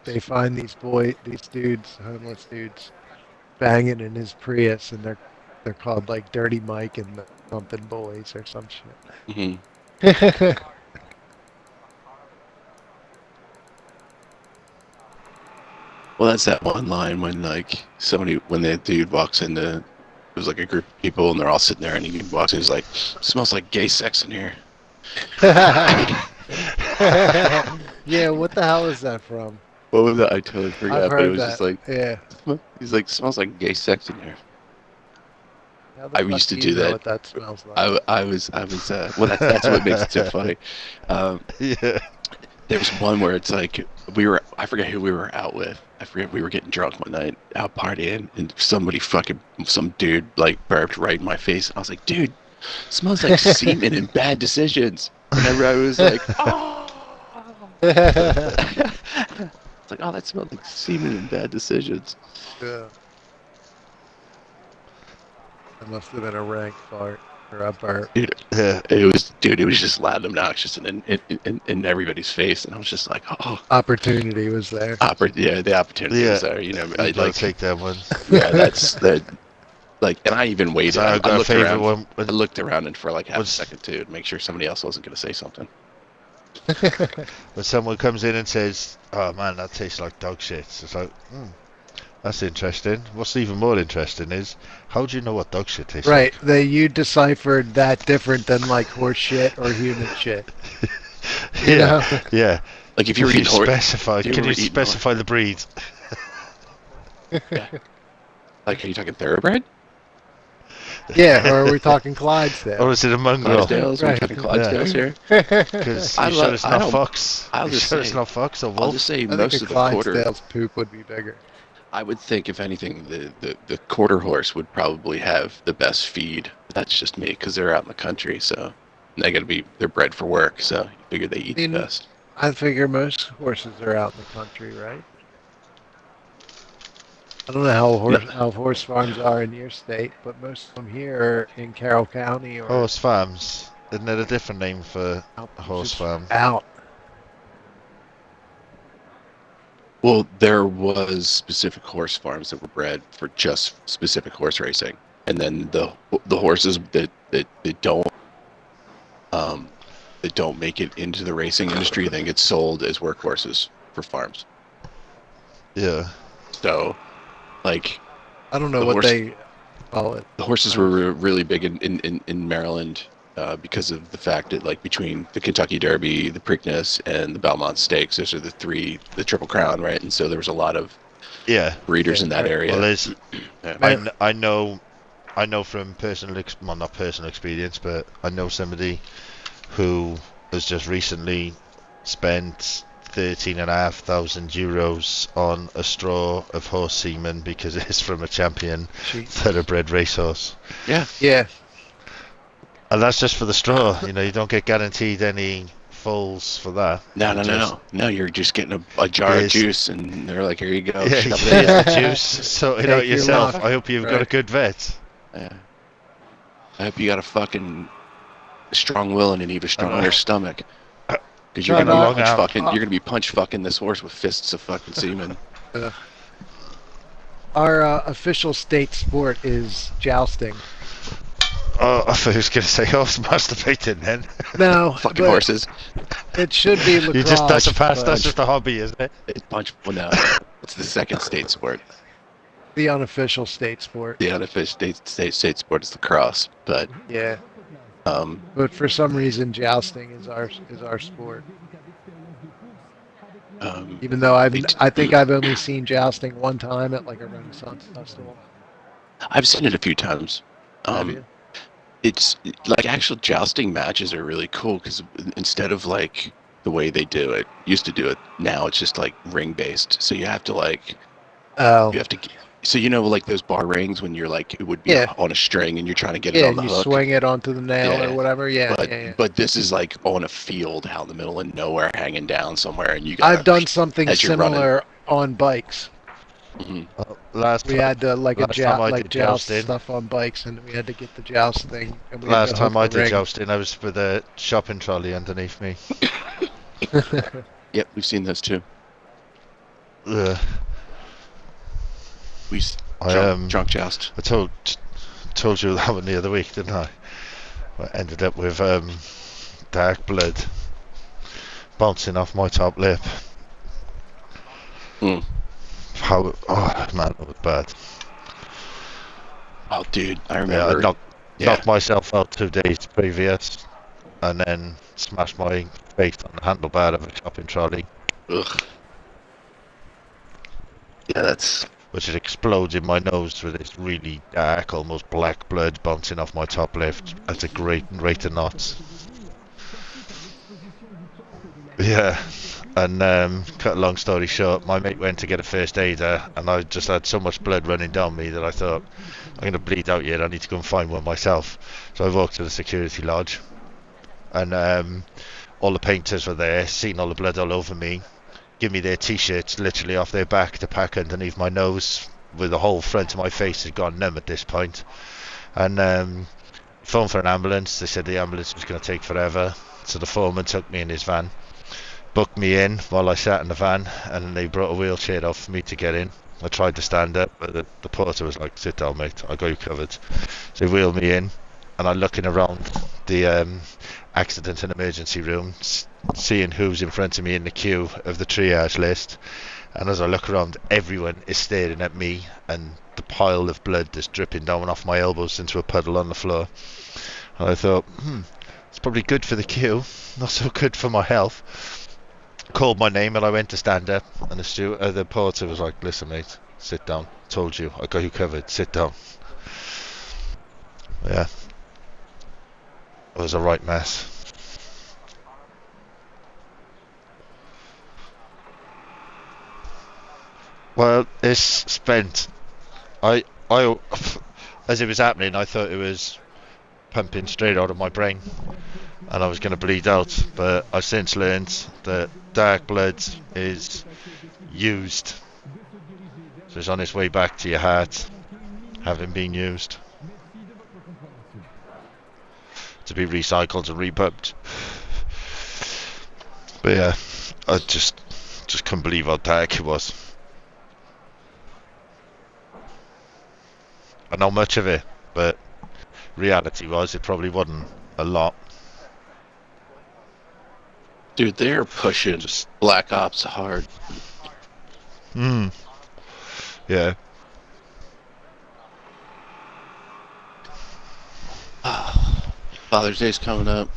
they find these dudes, homeless dudes, banging in his Prius, and they're called like Dirty Mike and the something boys or some hmm shit. Well, that's that one line when when the dude walks into, there's like a group of people and they're all sitting there and he walks in, he's like, smells like gay sex in here. Yeah, what the hell is that from? What was that? I totally I've forgot, but it heard was that. just like, Yeah. he's like, smells like gay sex in here. How the I fuck used to do do you know that. what that smells like? I was, well, that's what makes it so funny. Yeah. There's one where it's like I forget who we were out with. I forget, we were getting drunk one night, out partying, and some dude like burped right in my face. I was like, dude, smells like semen and bad decisions. And everybody was like, oh. It's like, oh, that smelled like semen and bad decisions. Yeah. That must have been a rank fart or a burp. Dude, Yeah. it was just loud and obnoxious and in everybody's face, and I was just like, oh. Opportunity was there. The opportunity Yeah. was there. You know, You I gotta like take that one. yeah, that's the like, and I even waited. So I I've got a looked favourite around. one. I looked around and for like half a What's- second too, to make sure somebody else wasn't going to say something. When someone comes in and says, "Oh man, that tastes like dog shit," it's like, that's interesting. What's even more interesting is, how do you know what dog shit tastes Right. like? You deciphered that different than like horse shit or human shit. You Yeah, know? yeah. Like if you were Can you eating horse, specify? if you Can were you eating specify the breed? like, are you talking thoroughbred? Yeah, or are we talking Clydesdale? Or is it a mongrel? Clydesdales? Are we talking Clydesdales here? Because I you lo- sure it's I not don't- fox? I'll You just sure it's say- not fox or I'll wolf? just say I think most a of the quarter. Clydesdale's poop would be bigger. I would think, if anything, the quarter horse would probably have the best feed. That's just me, because they're out in the country, so they're bred for work, so you figure they eat the mean, best. I figure most horses are out in the country, right? I don't know how horse farms are in your state, but most of them here are in Carroll County or Horse farms. Isn't there a different name for out, a horse just farm? out. Well, there was specific horse farms that were bred for just specific horse racing, and then the horses that don't make it into the racing industry then get sold as workhorses for farms. Yeah. So, like, I don't know The what horse- they call it. the horses were really big in Maryland because of the fact that, like, between the Kentucky Derby, the Preakness, and the Belmont Stakes, those are the Triple Crown, right? And so there was a lot of Yeah. breeders Yeah, in that right. area. Well, there's. Yeah. I know from not personal experience, but I know somebody who has just recently spent €13,500 on a straw of horse semen because it's from a champion Cheat. thoroughbred racehorse. Yeah. Yeah. And that's just for the straw. You don't get guaranteed any foals for that. No. You're just getting a jar of There's- juice, and they're like, "Here you go." Yeah, shove it in here's there. the juice. Sort it Take out your yourself. luck. I hope you've got a Right. good vet. Yeah. I hope you got a fucking strong will and an even stronger stomach. Because you're Try gonna not- punch out. fucking. You're gonna be punch fucking this horse with fists of fucking semen. Our official state sport is jousting. Oh, I thought he was going to say horse masturbating then. No, Fucking but horses. it should be lacrosse. You just that's a pass. but That's just a hobby, isn't it? It's punch. Well, no, it's the second state sport. the unofficial state sport. The unofficial state sport is lacrosse, but Yeah, um, but for some reason, jousting is our sport. Even though I think I've only seen jousting one time at like a Renaissance festival. I've seen it a few times. Have you? It's like actual jousting matches are really cool because instead of like the way they used to do it, now it's just like ring based. So you have to Oh, so like those bar rings when you're like it would be Yeah. on a string and you're trying to get it yeah, on the and you hook. swing it onto the nail Yeah, or whatever. Yeah, But yeah. but this is like on a field out in the middle of nowhere, hanging down somewhere, and you got. I've done something as you're running. similar on bikes. Last We had to like last time I did joust jousting. stuff on bikes, and we had to get the joust thing. And we had Last to time hook I the did ring. jousting, I was with a shopping trolley underneath me. Yep, we've seen those too. Ugh. I Drunk joust. I told you that one the other week, didn't I? I ended up with dark blood bouncing off my top lip. Mm. Oh man, that was bad. Oh, dude, I Yeah, remember. I knocked myself out 2 days previous, and then smashed my face on the handlebar of a shopping trolley, Ugh. Yeah, that's. which had exploded in my nose with this really dark, almost black blood bouncing off my top lip at a great rate of knots. Yeah, and cut a long story short, my mate went to get a first aider, and I just had so much blood running down me that I thought, I'm going to bleed out here, I need to go and find one myself. So I walked to the security lodge, and all the painters were there, seen all the blood all over me, give me their t-shirts literally off their back to pack underneath my nose, with the whole front of my face had gone numb at this point. And phoned for an ambulance. They said the ambulance was going to take forever, so the foreman took me in his van, booked me in while I sat in the van, and they brought a wheelchair out for me to get in. I tried to stand up, but the porter was like, sit down mate, I got you covered. So they wheeled me in, and I'm looking around the accident and emergency room, seeing who's in front of me in the queue of the triage list. And as I look around, everyone is staring at me and the pile of blood that's dripping down off my elbows into a puddle on the floor. And I thought, it's probably good for the queue, not so good for my health. Called my name and I went to stand up, and the porter was like, listen mate, sit down, told you, I got you covered, sit down. Yeah, it was a right mess. Well, it's spent. I as it was happening, I thought it was pumping straight out of my brain, and I was going to bleed out. But I've since learned that dark blood is used, so it's on its way back to your heart, having been used to be recycled and repumped. But yeah, I just couldn't believe how dark it was. I know much of it, but reality was it probably wasn't a lot. Dude, they're pushing Just Black Ops hard. Yeah. Father's Day's coming up.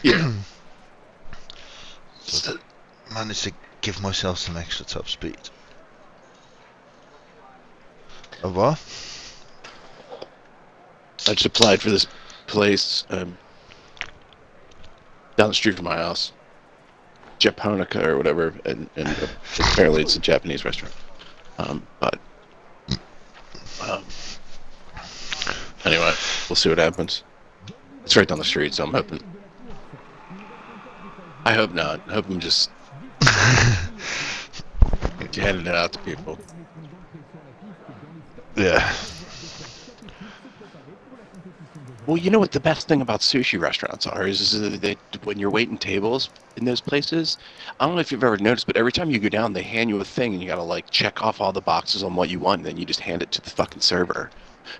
Yeah. Managed to give myself some extra top speed. A what? I just applied for this place down the street from my house, Japonica or whatever, and apparently it's a Japanese restaurant. But anyway, we'll see what happens. It's right down the street, so I'm hoping. I hope not. I hope I'm just handing it out to people. Yeah. Well, you know what the best thing about sushi restaurants are is that when you're waiting tables in those places, I don't know if you've ever noticed, but every time you go down, they hand you a thing and you gotta like check off all the boxes on what you want, and then you just hand it to the fucking server.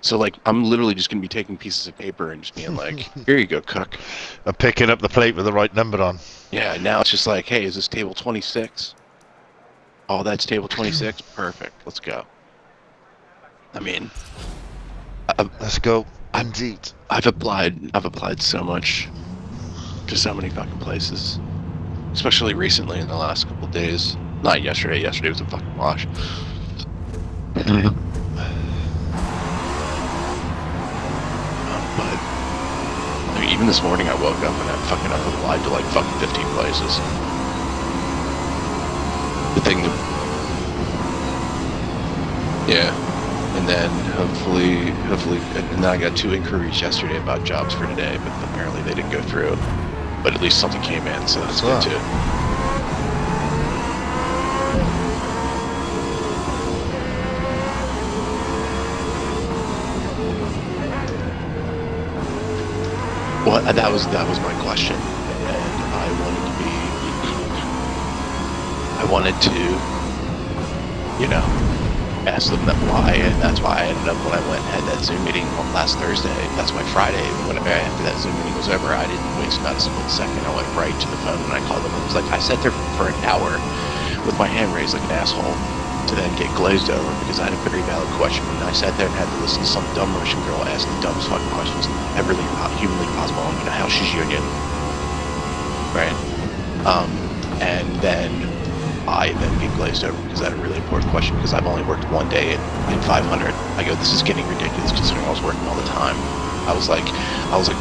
So like, I'm literally just gonna be taking pieces of paper and just being like, "Here you go, cook." I'm picking up the plate with the right number on. Yeah. Now it's just like, "Hey, is this table 26? Oh, that's table 26. Perfect. Let's go." I mean, Let's go. Indeed. I've applied so much to so many fucking places, especially recently in the last couple of days. Not yesterday. Yesterday was a fucking wash. But I mean, even this morning I woke up and I fucking applied to like fucking 15 places. The thing that, yeah. And then hopefully, and then I got 2 inquiries yesterday about jobs for today, but apparently they didn't go through. But at least something came in, so that's good too. Well, that was my question, and I wanted to, you know, ask them that why, and that's why I ended up, when I went and had that Zoom meeting on last Thursday, that's why Friday, after that Zoom meeting was over, I didn't waste not a split second. I went right to the phone and I called them. It was like, I sat there for an hour with my hand raised like an asshole to then get glazed over because I had a very valid question, and I sat there and had to listen to some dumb Russian girl ask the dumbest fucking questions ever humanly possible, and you know how she's union, right? And then I then get glazed over because I had a really important question, because I've only worked one day in 500. I go, this is getting ridiculous considering I was working all the time. I was like,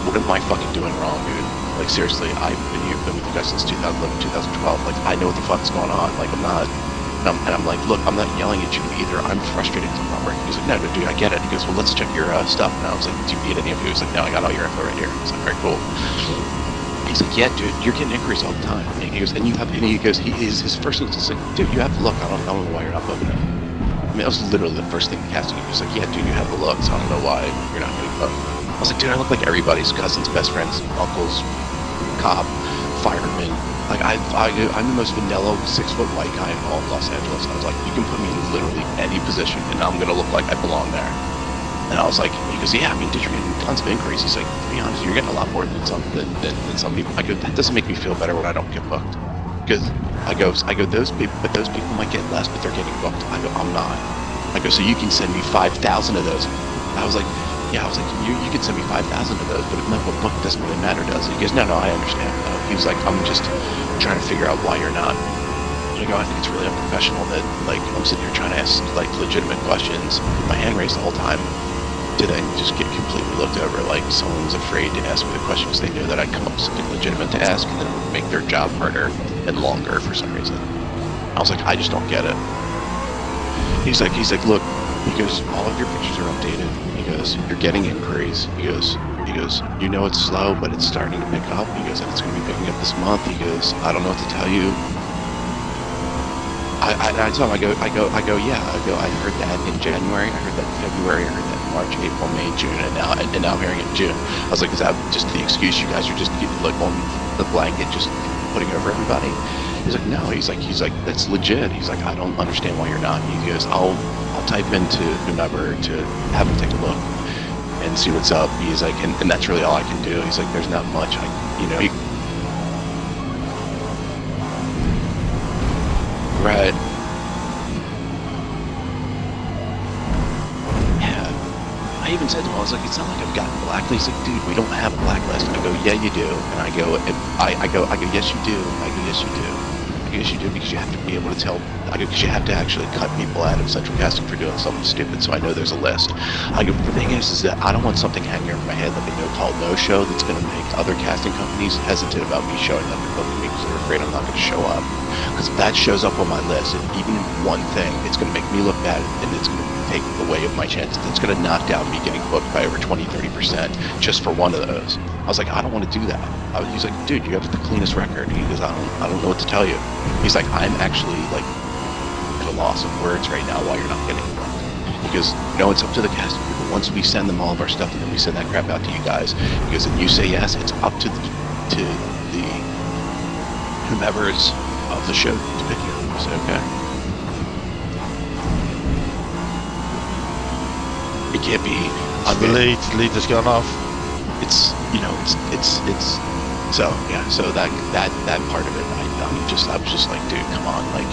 what am I fucking doing wrong, dude? Like, seriously, I've been with you guys since 2011, 2012. Like, I know what the fuck's going on. Like, I'm not, and I'm like, look, I'm not yelling at you either. I'm frustrated because I'm not working. He's like, no, dude, I get it. He goes, well, let's check your stuff. And I was like, do you need any of you? He's like, no, I got all your info right here. I was like, all right, cool. He's like, yeah, dude, you're getting inquiries all the time. And he goes, and you have, and he goes, his first thing was like, dude, you have to look. I don't know why you're not booking it. I mean, that was literally the first thing he asked me. He was like, yeah, dude, you have to look, so I don't know why you're not getting booked. I was like, dude, I look like everybody's cousins, best friends, uncles, cop, fireman. Like, I'm the most vanilla 6-foot white guy in all of Los Angeles. I was like, you can put me in literally any position, and I'm gonna look like I belong there. And I was like, he goes, yeah, I mean, dude, you're getting tons of inquiries. He's like, to be honest, you're getting a lot more than some people. I go, that doesn't make me feel better when I don't get booked. Because I go, those people might get less, but they're getting booked. I go, I'm not. I go, so you can send me 5,000 of those. I was like, yeah, you can send me 5,000 of those, but if I'm not booked, it doesn't really matter, does it? He goes, no, I understand. He was like, I'm just trying to figure out why you're not. And I go, I think it's really unprofessional that, like, I'm sitting here trying to ask, like, legitimate questions with my hand raised the whole time, to then just get completely looked over, like someone's afraid to ask me the question because they know that I come up with something legitimate to ask, and then it would make their job harder and longer for some reason. I was like, I just don't get it. He's like, look, he goes, all of your pictures are updated. He goes, you're getting inquiries. He goes, you know it's slow, but it's starting to pick up. He goes, and it's going to be picking up this month. He goes, I don't know what to tell you. I tell him, I go, yeah. I heard that in January. I heard that in February. I heard that in March, April, May, June, and now I'm hearing it in June. I was like, is that just the excuse you guys are just like on the blanket, just putting over everybody? He's like, no. He's like, that's legit. He's like, I don't understand why you're not. He goes, I'll type into whomever to have him take a look and see what's up. He's like, and that's really all I can do. He's like, there's not much right. Yeah. I even said to him, I was like, it's not like I've gotten blacklisted. He's like, dude, we don't have a blacklist. I go, yeah, you do. And I go, yes, you do. I go, yes, you do. issue, dude, because you have to be able to tell, because you have to actually cut people out of central casting for doing something stupid, so I know there's a list. I go, the thing is that I don't want something hanging over my head like a no-call, no-show that's going to make other casting companies hesitant about me showing up and booking me because they're afraid I'm not going to show up. Because if that shows up on my list, and even one thing, it's going to make me look bad, and it's going to take away of my chances. It's going to knock down me getting booked by over 20-30% just for one of those. I was like, I don't want to do that. He's like, dude, you have the cleanest record. He goes, I don't know what to tell you. He's like, I'm actually like at a loss of words right now why you're not getting booked. He goes, it's up to the casting people. Once we send them all of our stuff and then we send that crap out to you guys, he goes, and you say yes, it's up to the whomever's of the show to pick you. I said, okay. It can't be. The lead has gone off. It's so yeah. So that part of it, I was just like, dude, come on, like.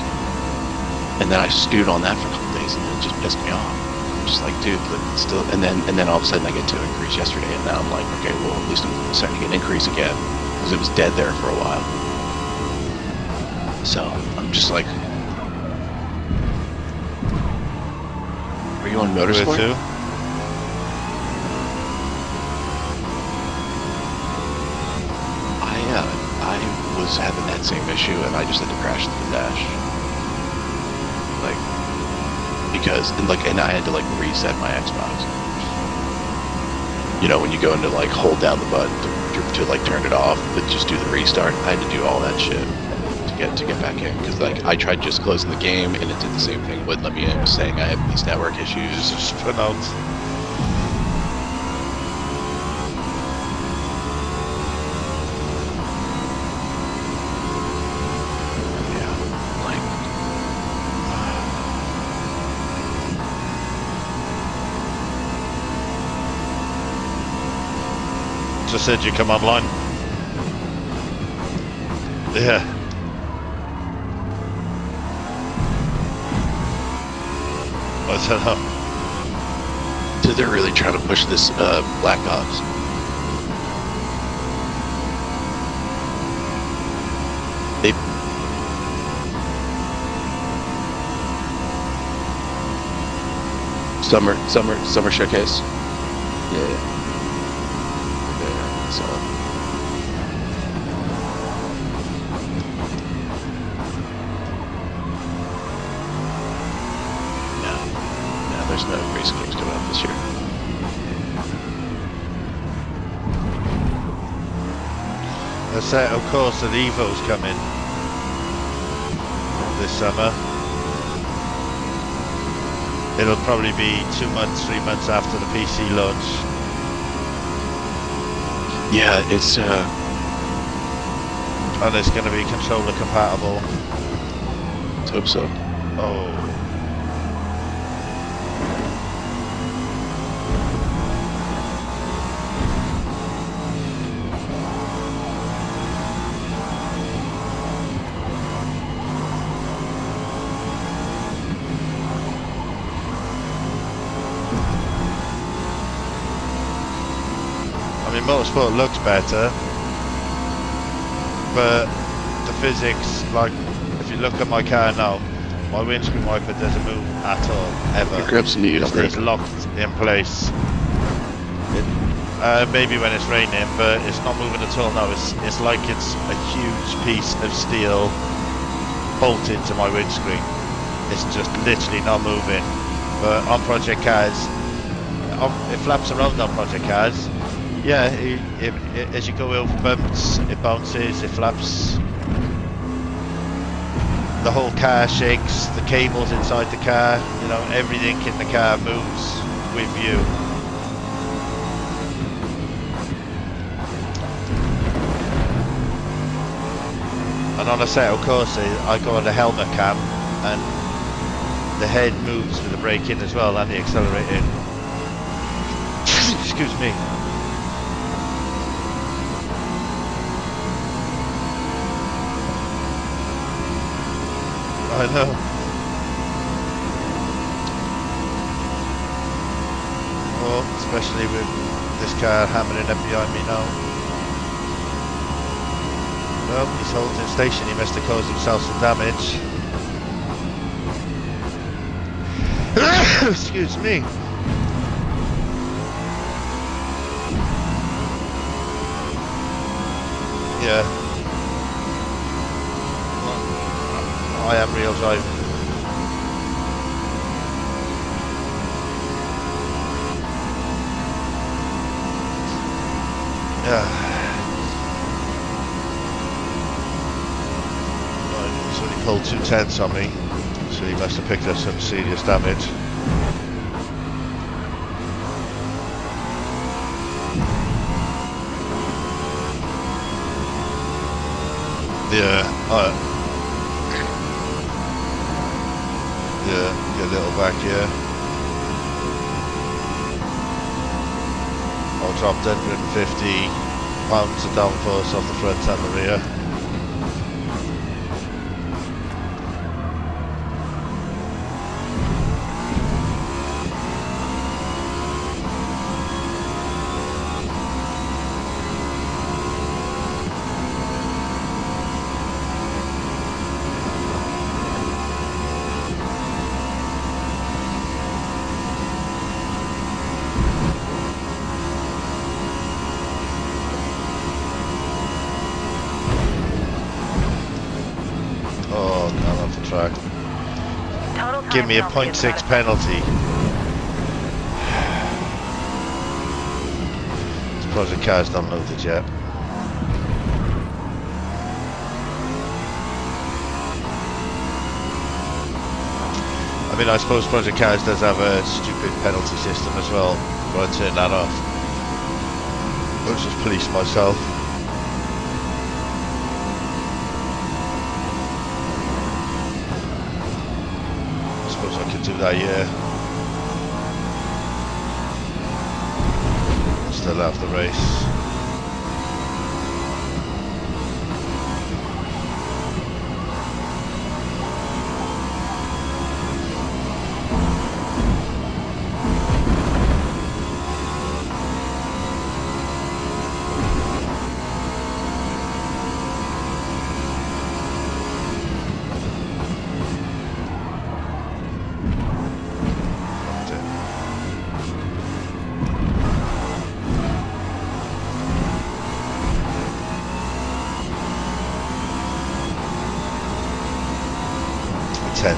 And then I stewed on that for a couple days, and it just pissed me off. I'm just like, dude, still. And then all of a sudden I get to increase yesterday, and now I'm like, okay, well at least I'm starting to get an increase again because it was dead there for a while. So I'm just like, are you on Motorsport? Too. I was having that same issue, and I just had to crash the dash, like, because and I had to like reset my Xbox. When you go into like hold down the button to like turn it off, but just do the restart. I had to do all that shit to get back in, because like I tried just closing the game and it did the same thing, wouldn't let me in. It was saying I have these network issues. Just put out. Just said you come online. Yeah. I don't know. So they're really trying to push this Black Ops. Summer showcase. Yeah. So no, there's no race games coming out this year. They say, of course, that Evo's coming this summer. It'll probably be 2 months, 3 months after the PC launch. Yeah, it's and it's going to be controller compatible. Let's hope so. Oh. I mean, Motorsport looks better, but the physics, like, if you look at my car now, my windscreen wiper doesn't move at all, ever. Your grips need It stays locked in place. Maybe when it's raining, but it's not moving at all now. It's like it's a huge piece of steel bolted to my windscreen. It's just literally not moving. But on Project Cars, it flaps around on Project Cars. Yeah, as you go over bumps, it bounces, it flaps. The whole car shakes, the cables inside the car, everything in the car moves with you. And on a Assetto Corsa, I go on the helmet cam, and the head moves with the braking as well, and the accelerating. Excuse me. I know. Oh, especially with this car hammering up behind me now. Well, he's holding station. He must have caused himself some damage. Excuse me. Yeah. I am real driving. Yeah. He's only pulled 2/10 on me, so he must have picked up some serious damage. Yeah, yeah, get a little back here. I'll drop 150 pounds of downforce off the front and the rear. Track. Give me a 0.6 penalty. This project car's not loaded yet. I mean, I suppose Project Cars does have a stupid penalty system as well, but I turn that off. I'll just police myself. Do that, yeah. Still have the race.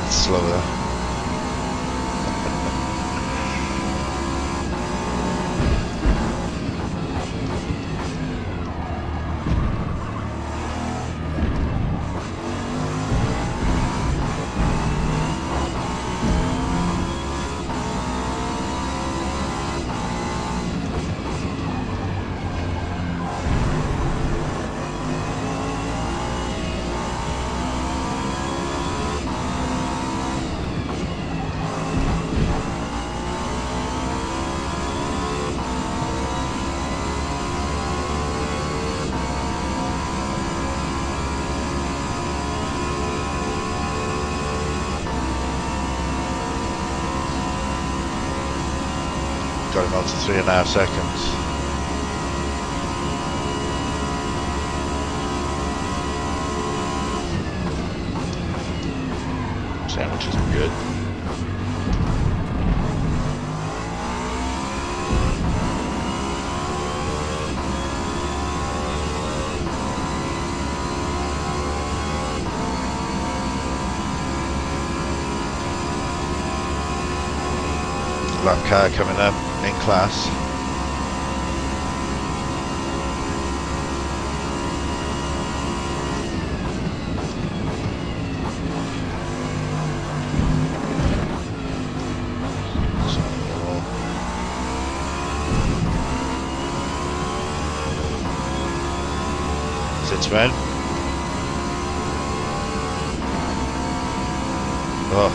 Slower. Going on to 3.5 seconds. Sandwiches are good. Black car coming up in class. Sits red. Oh.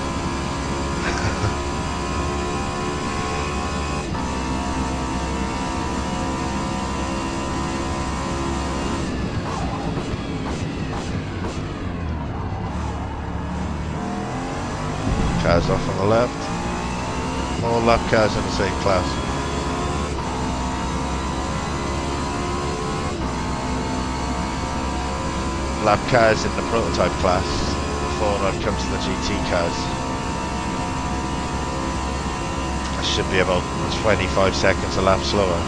Cars off on the left. More lap cars in the same class. lap cars in the prototype class before I come to the GT cars. I should be about 25 seconds a lap slower.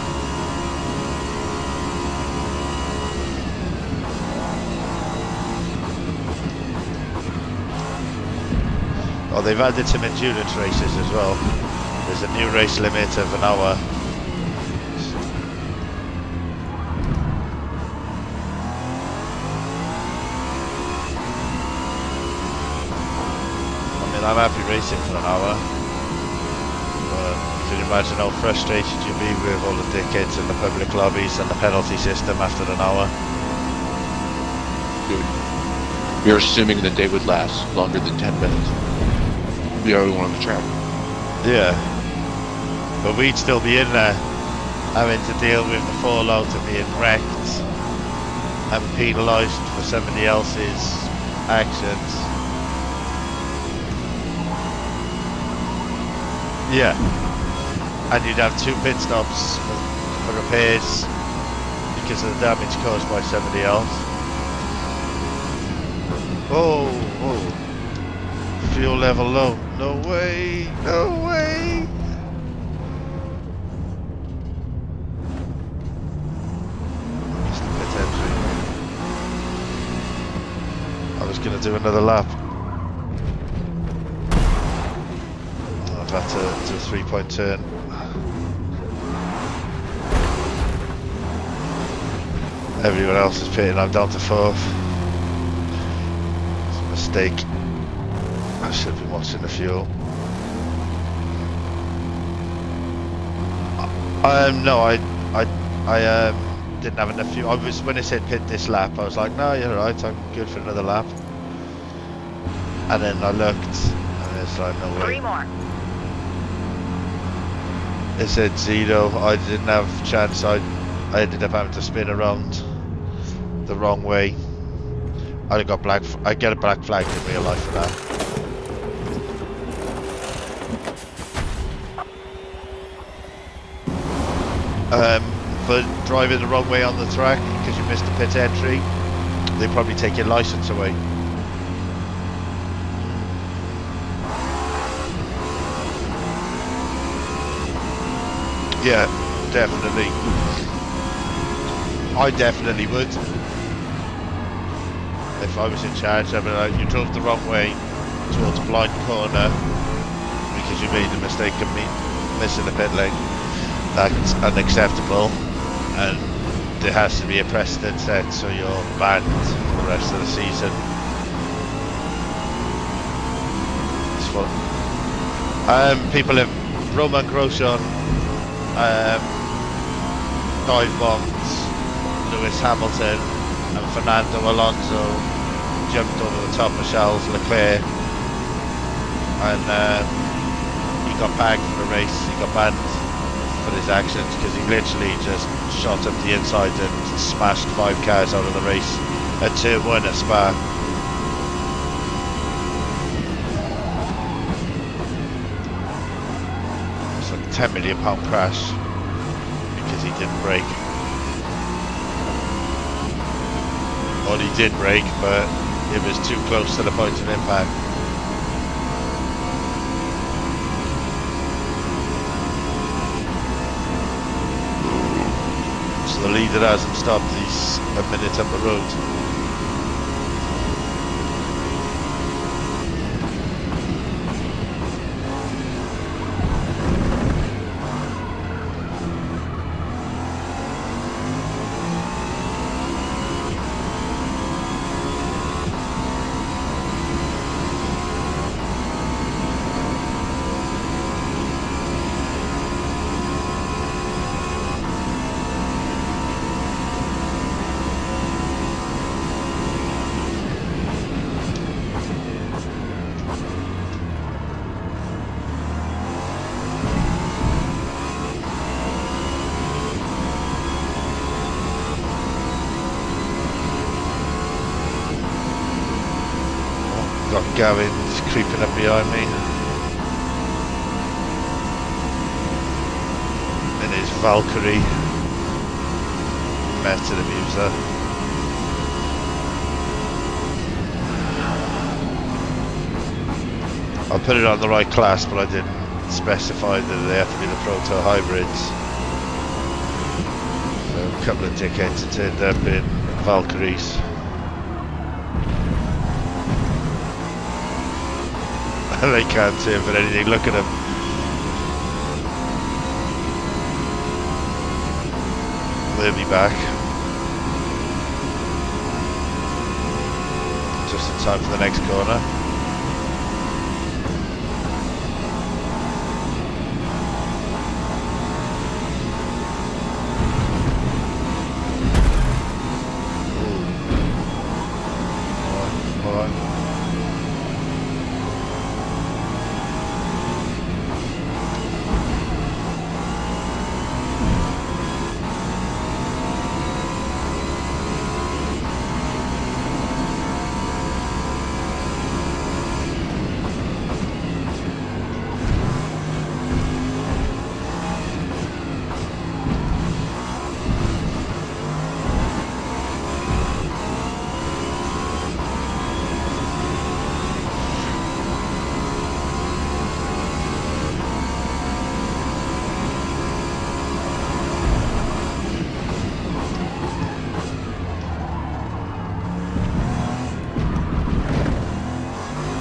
Oh, they've added some endurance races as well. There's a new race limit of an hour. I'm happy racing for an hour. You can imagine how frustrated you'd be with all the dickheads in the public lobbies and the penalty system after an hour. Dude, you're assuming the day would last longer than 10 minutes. The only one on the track. Yeah. But we'd still be in there having to deal with the fallout of being wrecked and penalised for somebody else's actions. Yeah, and you'd have 2 pit stops for repairs because of the damage caused by somebody else. Oh, fuel level low. No way, no way. Missed the pit entry. I was going to do another lap. I've had to do a 3-point turn. Everyone else is pitting, I'm down to 4th. It's a mistake. I should be watching the fuel. No, I didn't have enough fuel. When it said pit this lap, I was like, no, you're right, I'm good for another lap. And then I looked, and it's like, no way. 3 more. It said 0. I didn't have a chance. I ended up having to spin around the wrong way. I got I get a black flag in real life for that. For driving the wrong way on the track because you missed the pit entry, they probably take your license away. Yeah, definitely. I definitely would. If I was in charge, I'd be like, you drove the wrong way towards a blind corner because you made the mistake of missing the pit lane. That's unacceptable, and there has to be a precedent set so you're banned for the rest of the season. It's fun. People have Roman Grosjean dive bombed Lewis Hamilton, and Fernando Alonso jumped over the top of Charles Leclerc, and he got bagged for the race. He got banned for his actions because he literally just shot up the inside and smashed 5 cars out of the race at Turn 1 at Spa. It's like a £10 million crash because he didn't brake. Or he did brake, but it was too close to the point of impact. So the leader hasn't stopped, he's a minute up the road. Got Gavin creeping up behind me in his Valkyrie method abuser. I put it on the right class, but I didn't specify that they have to be the proto hybrids. So a couple of dickheads that turned up in Valkyries. They can't turn for anything, look at them. They'll be back. Just in time for the next corner.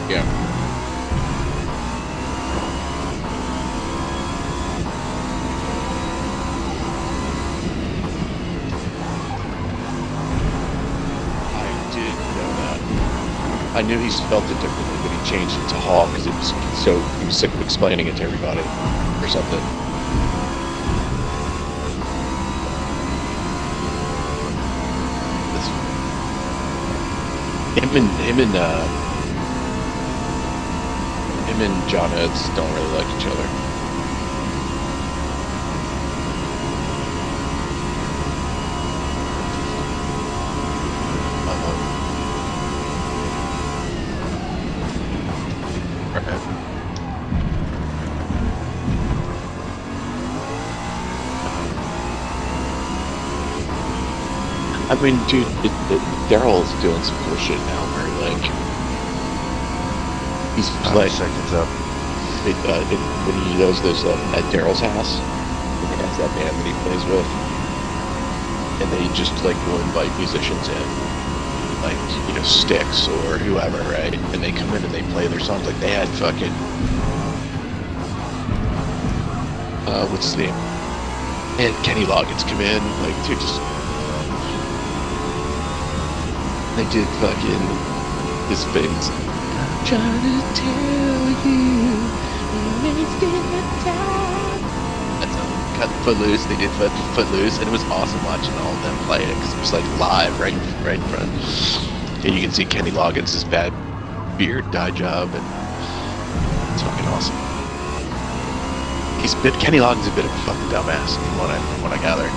Yeah. I did know that. I knew he spelled it differently, but he changed it to Hall because it was so he was sick of explaining it to everybody or something. Him and John Eds don't really like each other. I mean, dude, Daryl's doing some cool shit now where, like, he's playing seconds up. when he does this at Daryl's house, and he has that band that he plays with, and they just, like, will invite musicians in, like, you know, Styx or whoever, right? And they come in and they play their songs. Like, they had fucking, what's his name? And Kenny Loggins come in, like, dude, just... They did fucking his famous I'm trying to tell you that song, cut Footloose. They did Footloose, and it was awesome watching all of them play it because it was like live right in front. And you can see Kenny Loggins' bad beard dye job, and it's fucking awesome. Kenny Loggins is a bit of a fucking dumbass from what I gather.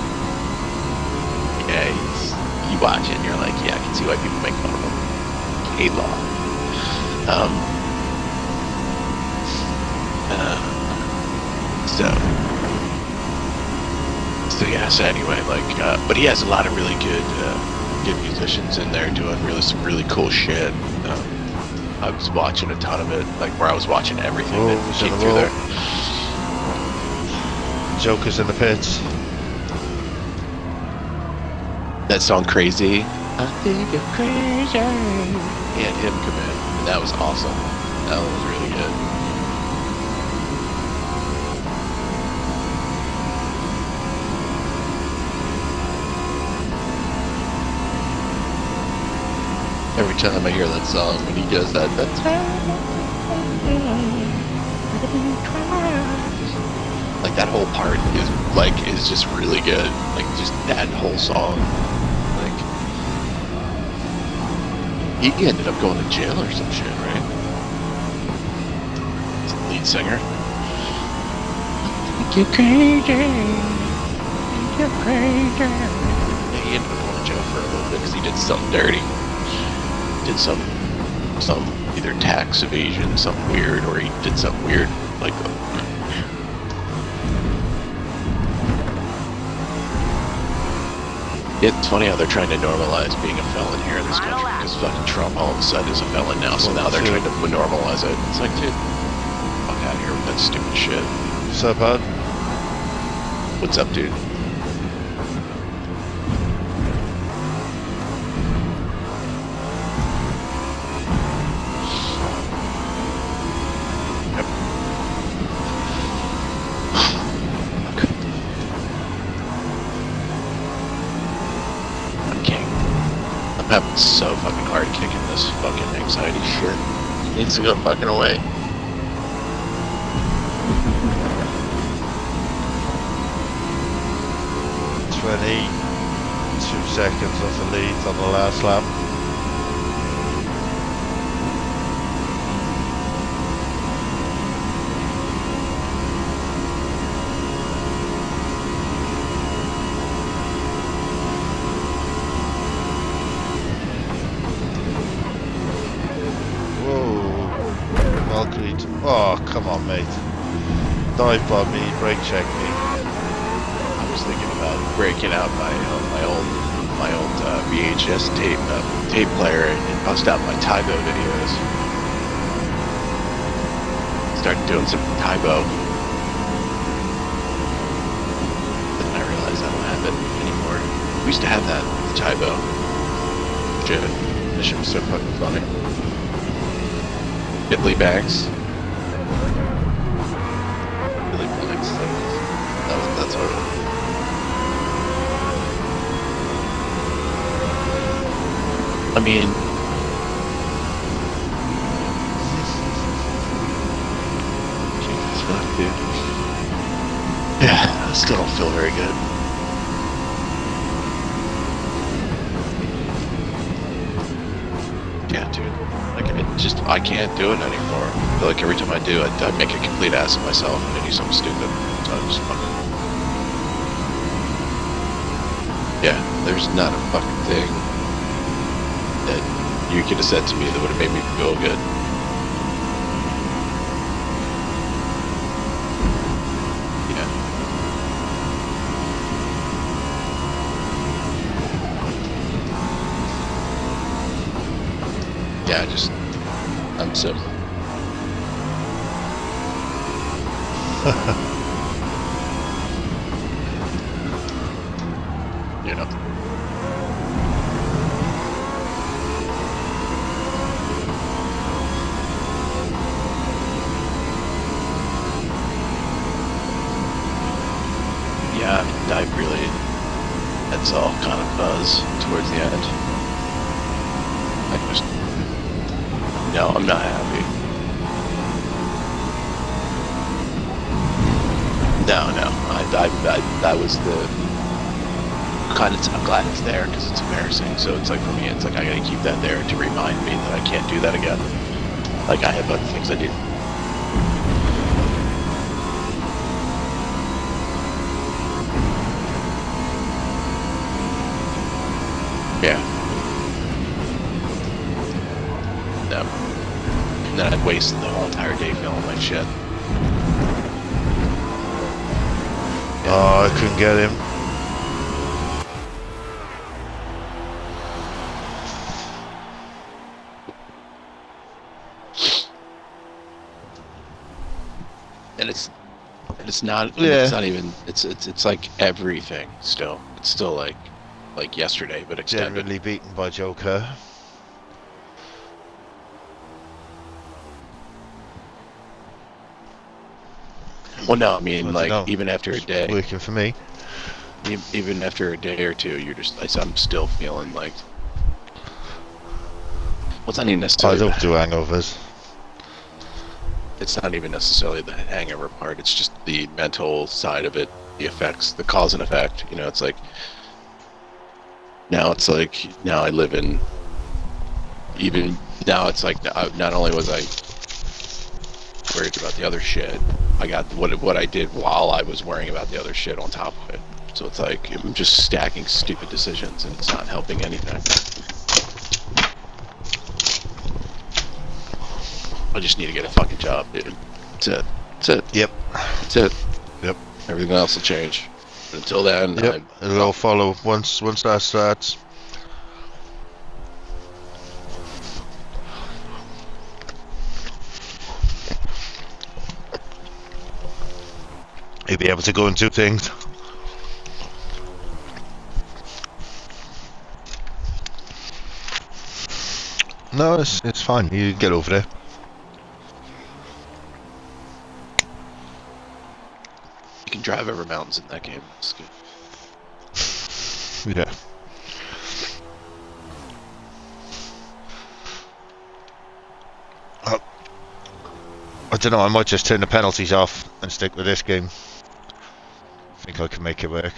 Yeah, you watch it and you're like, yeah, I can see why people make fun of him. K-Law. So yeah, so anyway, like, but he has a lot of really good musicians in there doing some really cool shit. I was watching a ton of it, like where I was watching everything that came through there. Joker's in the pits. That song Crazy. I think I'm crazy. And him come in. And that was awesome. That was really good. Every time I hear that song when he does that, like that whole part is just really good. Like just that whole song. He ended up going to jail or some shit, right? He's the lead singer. You're crazy. You're crazy. Yeah, he ended up going to jail for a little bit because he did something dirty. Did some either tax evasion, something weird, or he did something weird like. It's funny how they're trying to normalize being a felon here in this country because fucking Trump all of a sudden is a felon now, so now they're trying to normalize it. It's like, dude, that stupid shit. What's up, bud? What's up, dude? Yep. I'm king. I'm having so fucking hard kicking this fucking anxiety shit. It needs to go fucking away. 22 seconds off the lead on the last lap. Whoa, Valkyrie. Oh, come on, mate. Dive bomb me, brake check me. I was thinking about breaking out my old VHS tape player and bust out my Tybo videos. Start doing some Tybo. Then I realized I don't have it anymore. We used to have that with Tybo. Shit, this shit was so fucking funny. Italy bags. Italy bags. That's what it was. I mean, Jesus fuck, dude. Yeah, I still don't feel very good. Yeah, dude. Like, I can't do it anymore. I feel like every time I do, I make a complete ass of myself and I do something stupid. So I just fucking... Yeah, there's not a fucking thing that you could have said to me that would have made me feel good. Yeah. Yeah, I'm so... you know. Yeah, I really, that's all kind of buzz towards the end. I just, no, I'm not happy. No, that was the kind of, I'm glad it's there because it's embarrassing. So it's like, for me, it's like I gotta keep that there to remind me that I can't do that again. Like, I have other things I do. Yeah. No. And then I'd wasted the whole entire day filming my shit. Oh, I couldn't get him. And it's not. Yeah. It's not even. It's like everything. Still, it's still like yesterday, but extended. Generally beaten by Joker. Well, no, I mean, I like, don't know. even after a It's day, working for me. even after a day or two, I'm still feeling like. Well, it's not even I necessarily. don't do hangovers. It's not even necessarily the hangover part. It's just the mental side of it, the effects, the cause and effect. You know, it's like. Now I live in. Even now, it's like not only was I worried about the other shit, I got what I did while I was worrying about the other shit on top of it. So it's like I'm just stacking stupid decisions, and it's not helping anything. I just need to get a fucking job, dude. That's it. That's it. Yep. That's it. Yep. Everything else will change. But until then, Yep. It'll all follow once that starts. You'll be able to go and do things. No, it's fine. You get over there. You can drive over mountains in that game. It's good. Yeah. I don't know, I might just turn the penalties off and stick with this game. I think I can make it work.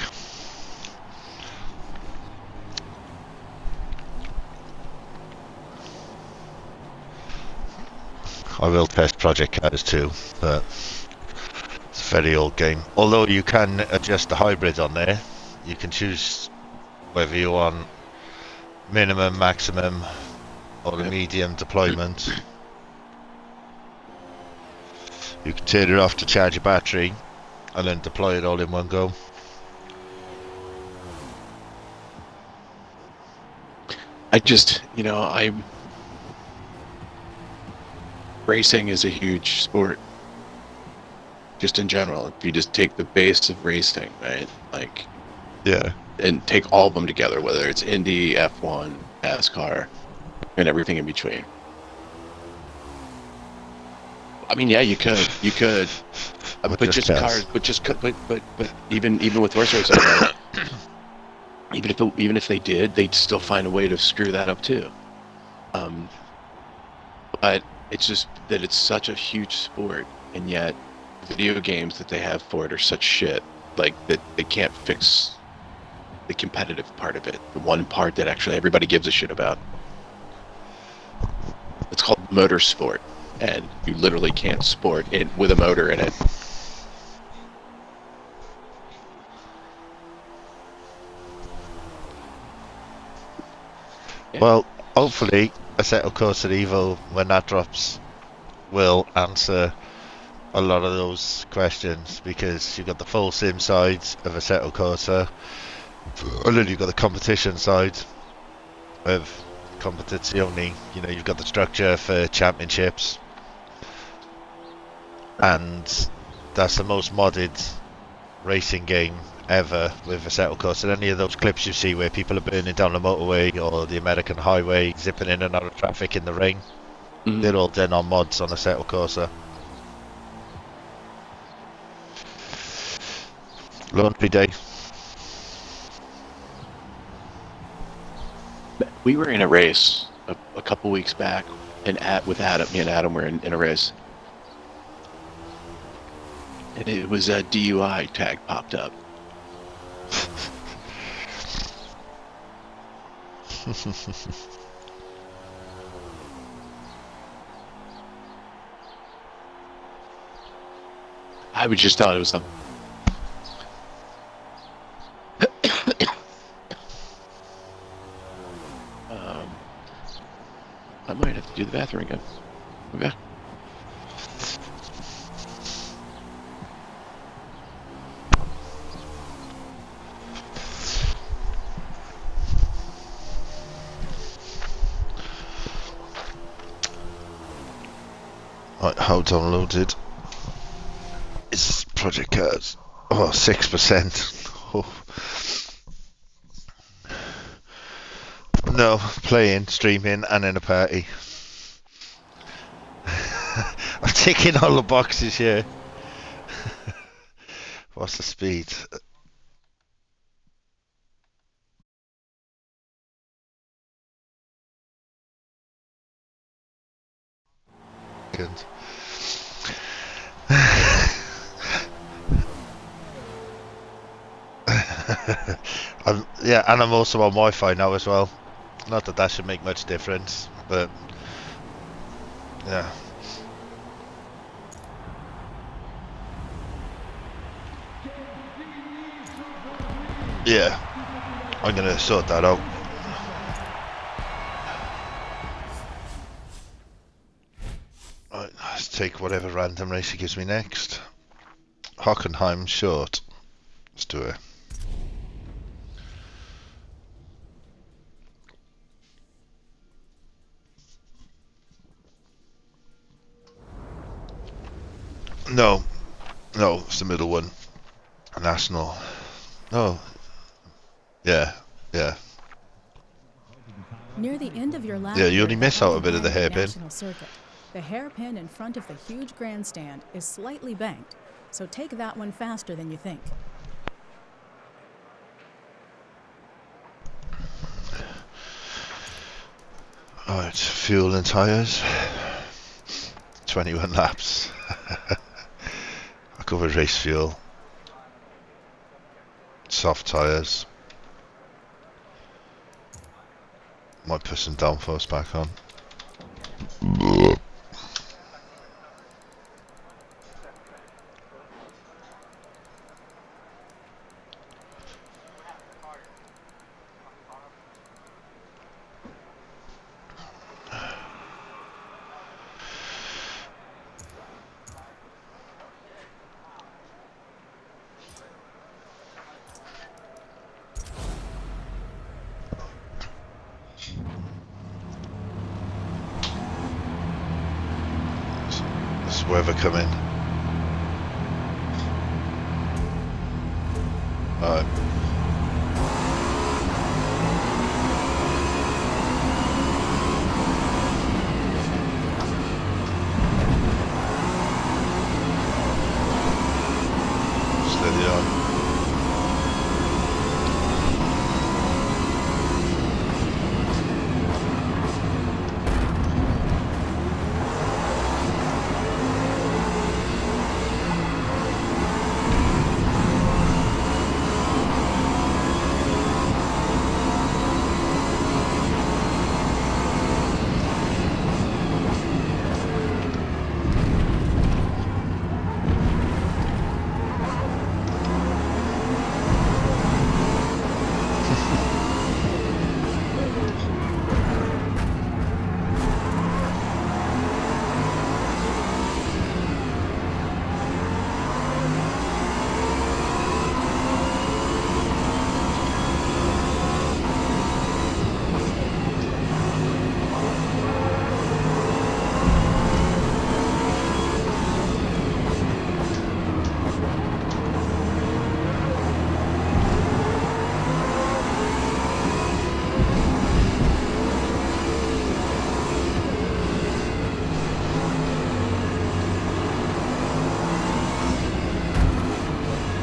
I will test Project Cars too, but it's a very old game. Although you can adjust the hybrid on there, you can choose whether you want minimum, maximum, or the medium deployment. You can turn it off to charge your battery and then deploy it all in one go. Racing is a huge sport. Just in general, if you just take the base of racing, right? Like, Yeah. and take all of them together, whether it's Indy, F1, NASCAR, and everything in between. I mean, yeah, you could, With but just just cars. cars, but even with horse racing, right? even if they did, they'd still find a way to screw that up too. But it's just that it's such a huge sport, and yet video games that they have for it are such shit, like that they can't fix the competitive part of it, the one part that actually everybody gives a shit about. It's called motorsport, and you literally can't sport it with a motor in it. Yeah. Well, hopefully, Assetto Corsa Evo, when that drops, will answer a lot of those questions, because you've got the full sim side of Assetto Corsa, and then you've got the competition side of Competizione. You know, you've got the structure for championships, and that's the most modded racing game ever with Assetto Corsa. Any of those clips you see where people are burning down the motorway or the American highway, zipping in and out of traffic in the rain, they're all done on mods on Assetto Corsa. Laundry day. We were in a race a couple weeks back, and with Adam, me and Adam were in a race, and it was a DUI tag popped up. I would just thought it was something. I might have to do the bathroom again. Okay. Right, how downloaded is Project Cars? Oh, 6%. Oh. No, playing, streaming, and in a party. I'm ticking all the boxes here. What's the speed? Yeah, and I'm also on Wi-Fi now as well. Not that that should make much difference, but yeah. Yeah, I'm gonna sort that out. Right, let's take whatever random race he gives me next. Hockenheim short. Let's do it. No, it's the middle one. National. Oh, yeah, yeah. Near the end of your lap Yeah, you here only at miss the out a bit of the All-Environment hairpin. National Circuit, the hairpin in front of the huge grandstand is slightly banked, so take that one faster than you think. Alright, fuel and tyres. 21 laps. I covered race fuel. Soft tyres. Might put some downforce back on. There's weather coming. Alright. Steady on.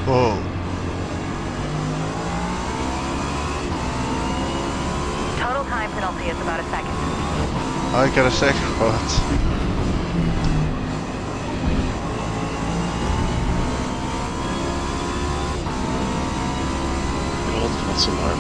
Whoa. Total time penalty is about a second. I got a second. What? False alarm.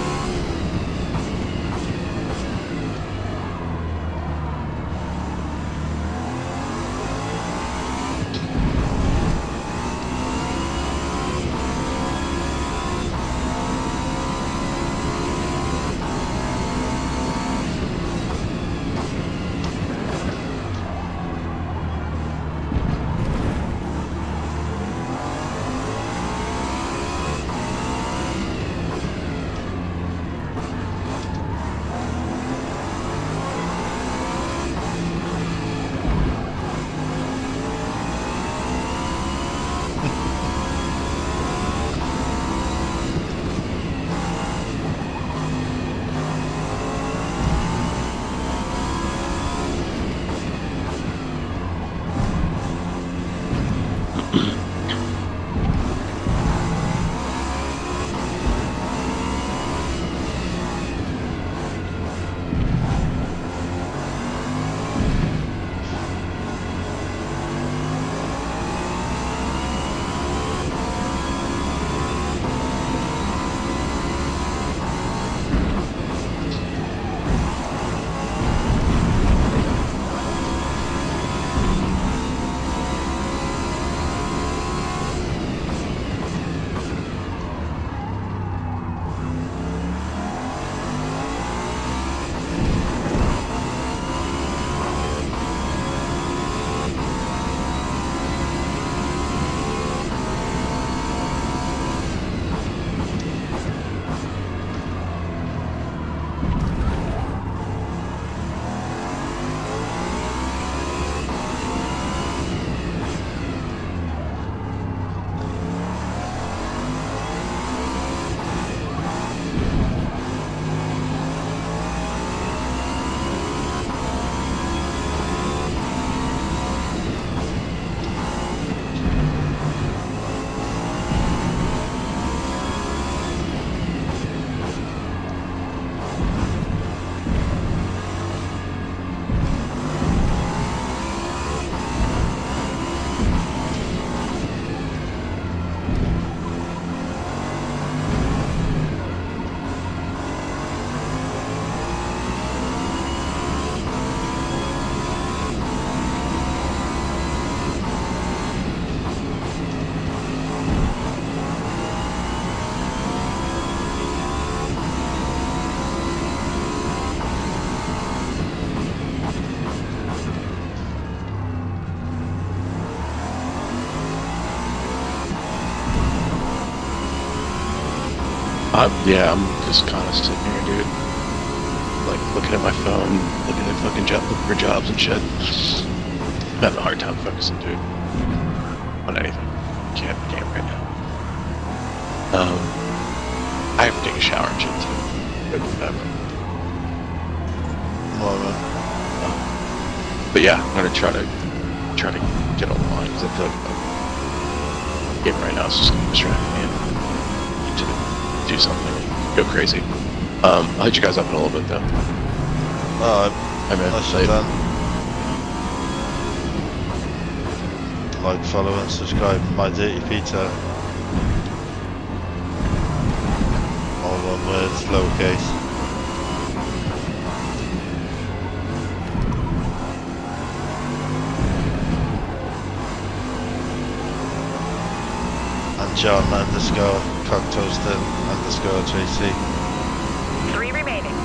Yeah, I'm just kind of sitting here, dude. Like, looking at my phone, looking at fucking looking for jobs and shit. I'm having a hard time focusing, dude. On anything. Can't right now. I have to take a shower and shit, too. Well, man. But yeah, I'm gonna try to get online, because I feel like game right now is just gonna distract me and need to do something, go crazy. I'll hit you guys up in a little bit though. Alright. I'm in. Nice Later. done. Like, follow and subscribe My Dirty Peter. All one word, lowercase. And John _ Cocktoaston _ JC. 3 remaining.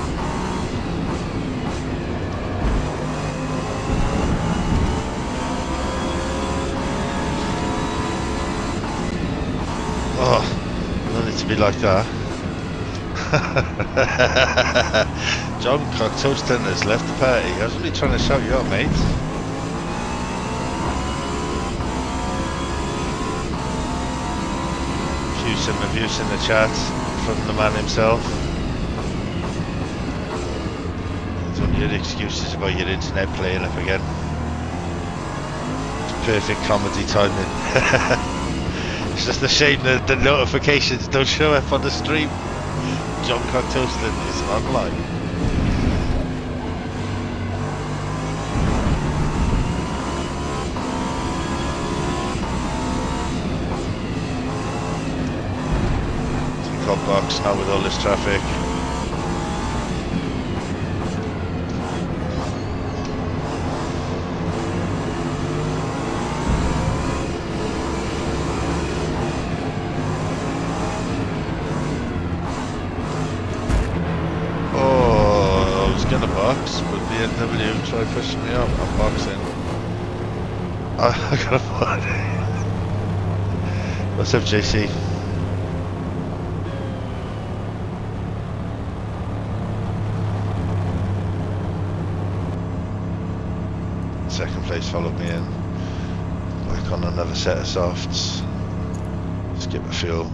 Oh, no need to be like that. John Cocktoaston has left the party. I was only trying to shout you out, mate. Some abuse in the chat from the man himself. Don't hear excuses about your internet playing up again. It's perfect comedy timing. It's just a shame that the notifications don't show up on the stream. John Cocktoaston is online. Box now with all this traffic. Oh, I was gonna box, but BMW tried pushing me up. I'm boxing. I got a body. What's up, JC? Second place followed me in, like on another set of softs. Skip a fuel.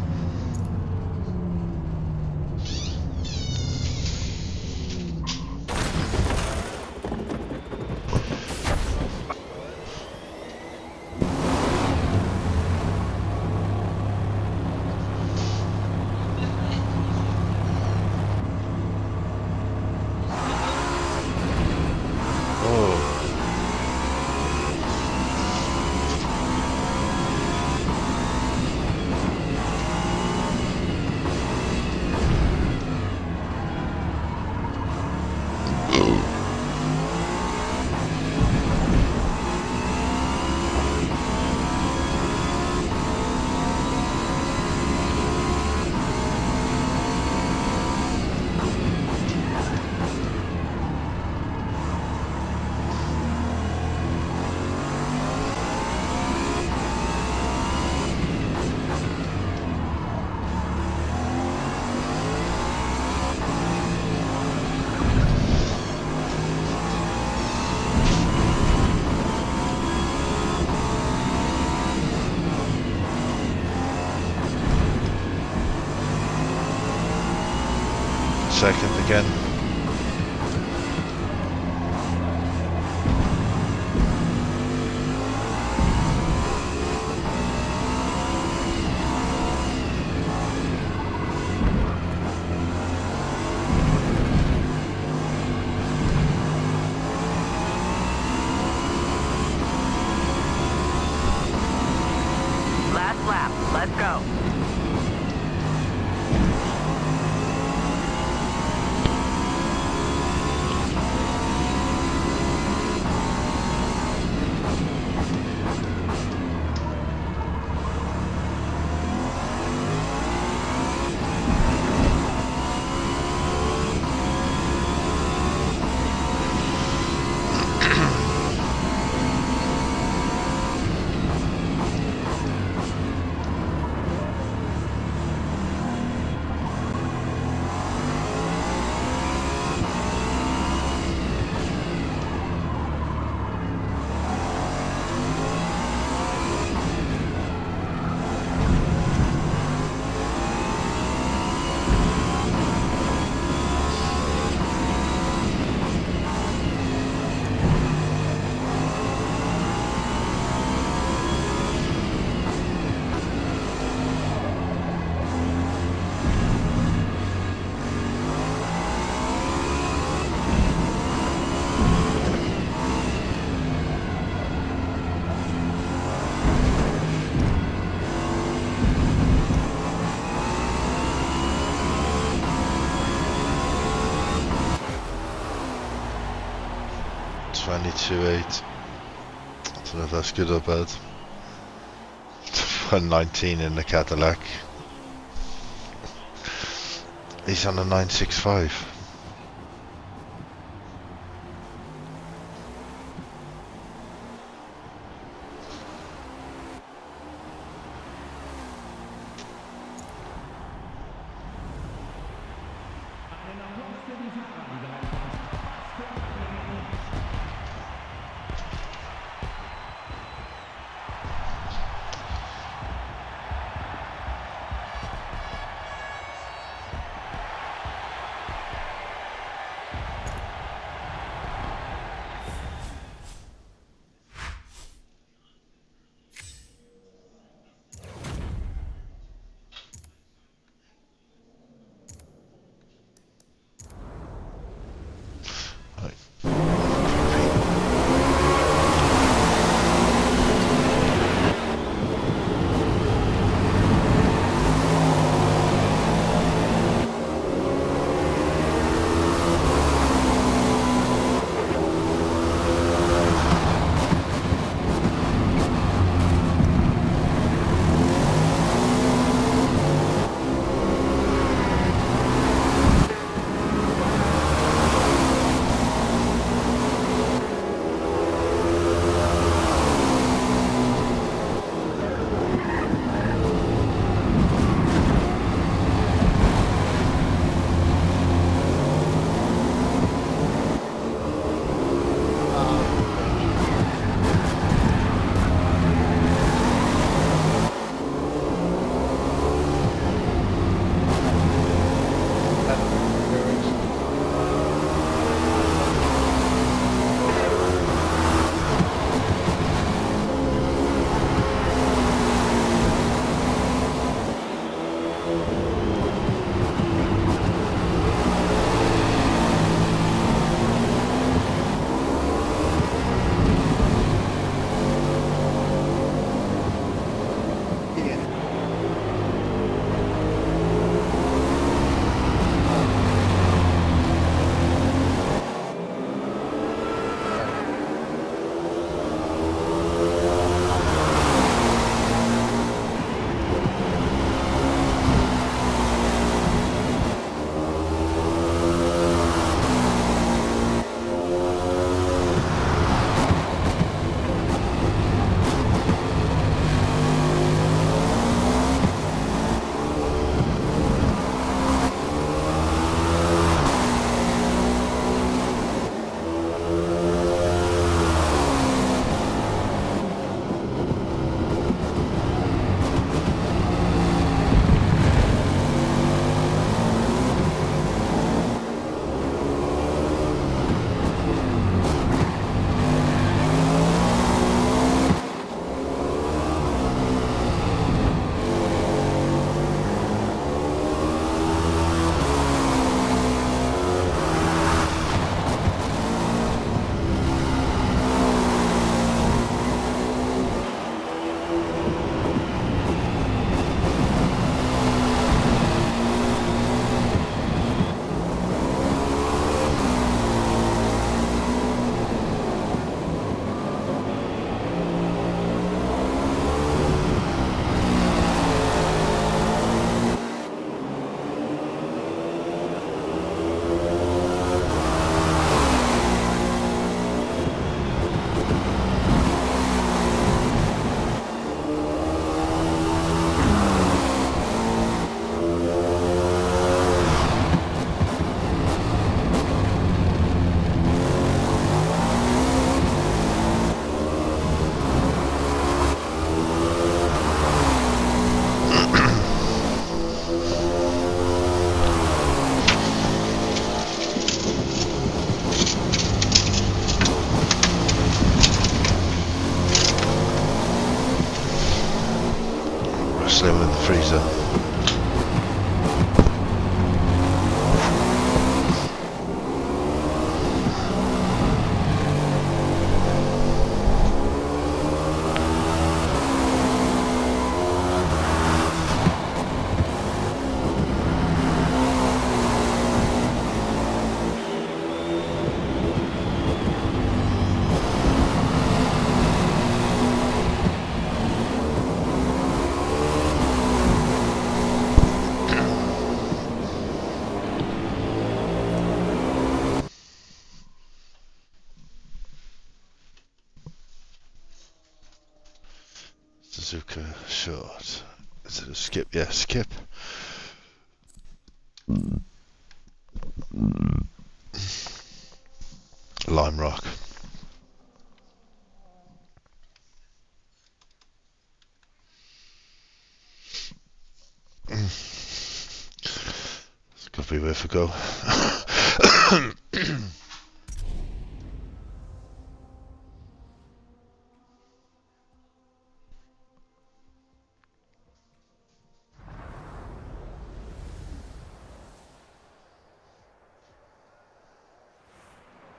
Second again. Last lap. Let's go. 22.8. I don't know if that's good or bad. 119 in the Cadillac. He's on a 965. Slim in the freezer. short. Is it a skip? Yeah, skip. Lime rock. It's got to be worth a go.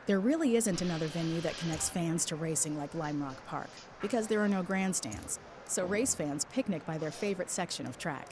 There really isn't another venue that connects fans to racing like Lime Rock Park, because there are no grandstands. So race fans picnic by their favorite section of track.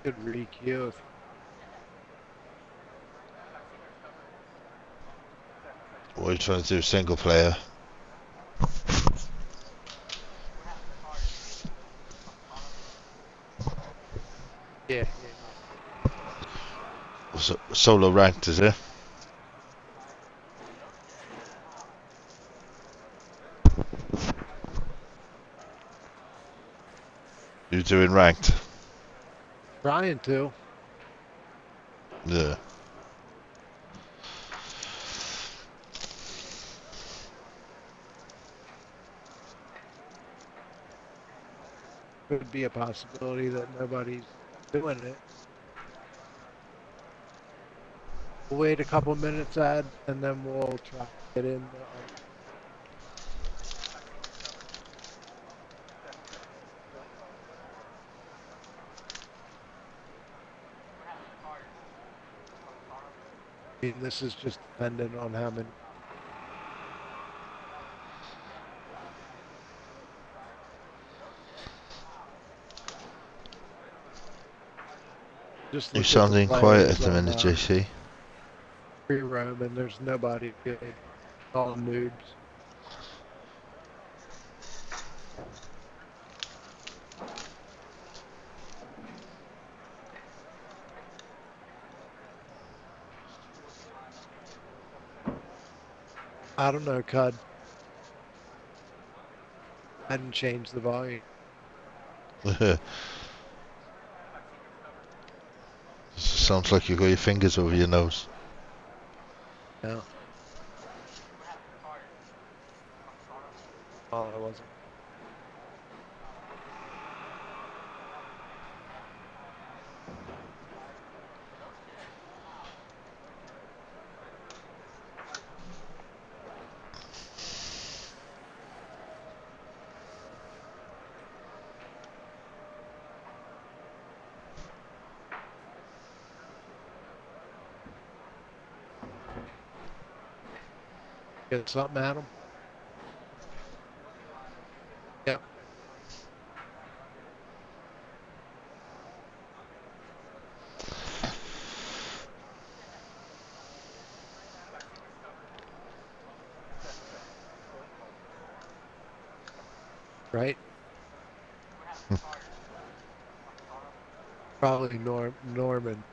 Good re-queue. What are you trying to do? Single player? Yeah. Solo ranked, is it? You doing ranked? Trying to. Yeah. Could be a possibility that nobody's doing it. We'll wait a couple minutes, Ed, and then we'll try to get in. I mean, this is just dependent on how many. Just You're look at the sounding quiet at players the on minute, JC. free roam, and there's nobody good. All noobs. I don't know, Cud. I didn't change the volume. Sounds like you got your fingers over your nose. No. Oh, I wasn't. Get something at him? Yep. Right? Probably Norman.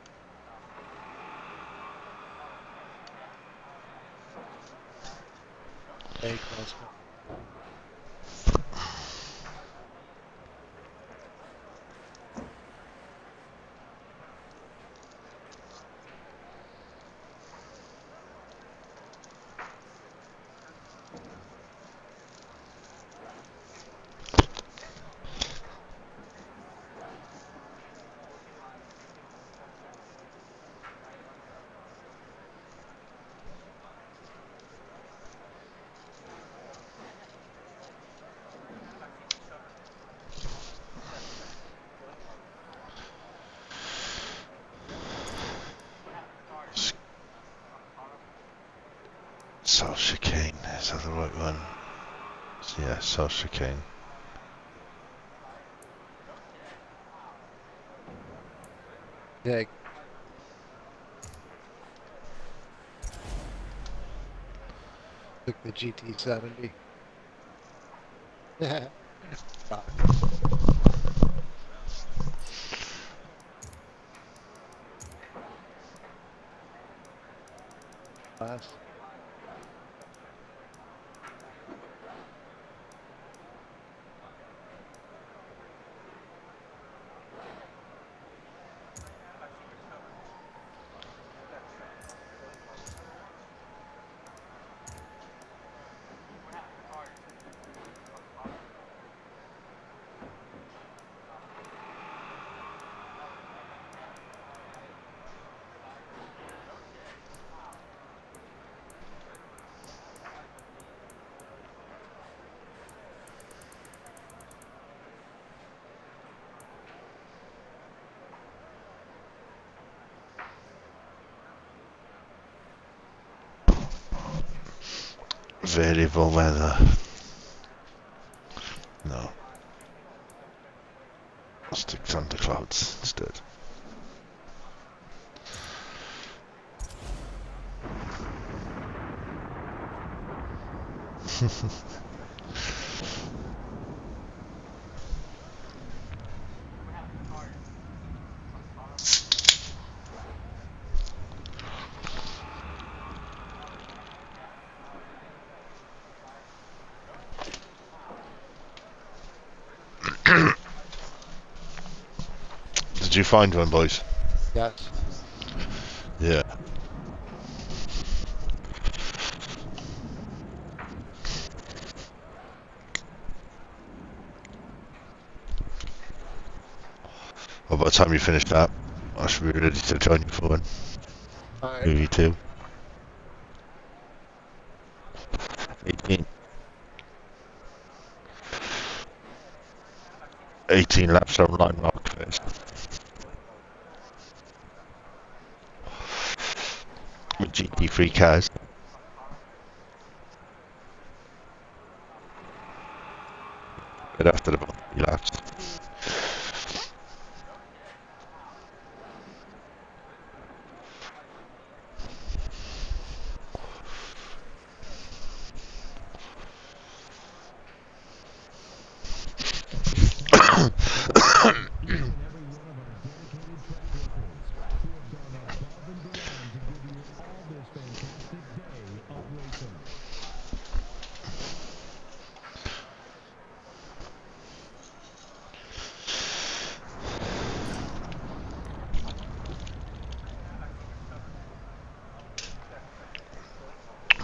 Hey, Cosmo. South Chicane. Is that the right one? Yeah, South Chicane. Yeah. Took the GT70. Yeah. Class. Variable weather. No. Stick thunderclouds instead. Did you find one, boys? Yes. Yeah. Well, by the time you finish that, I should be ready to join you for one. Alright. Maybe two. 18. 18 laps on line mark first. With GT3 cars. But after about 3 laps.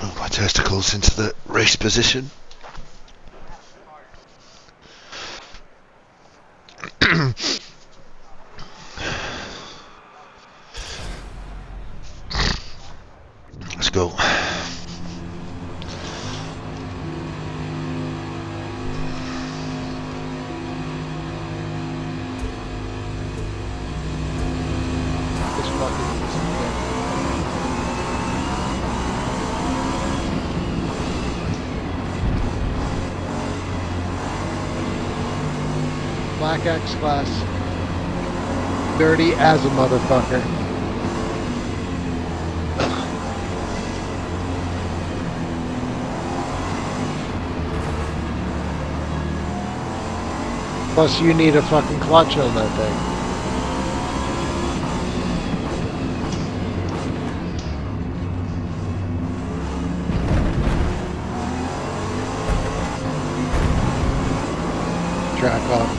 Move my testicles into the race position. Let's go. This fucking Black X class. Dirty as a motherfucker. Plus you need a fucking clutch on that thing. Track off.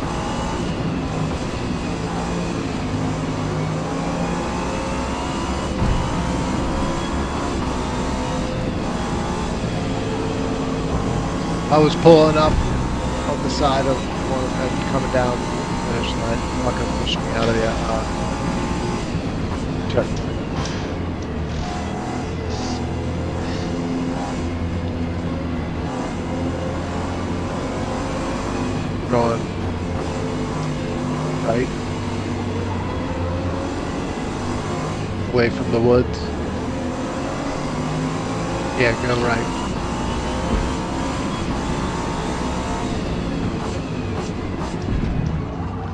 I was pulling up on the side of one and coming down the finish line. Not gonna push me out of the checkpoint. Going right away from the woods. Yeah, go right.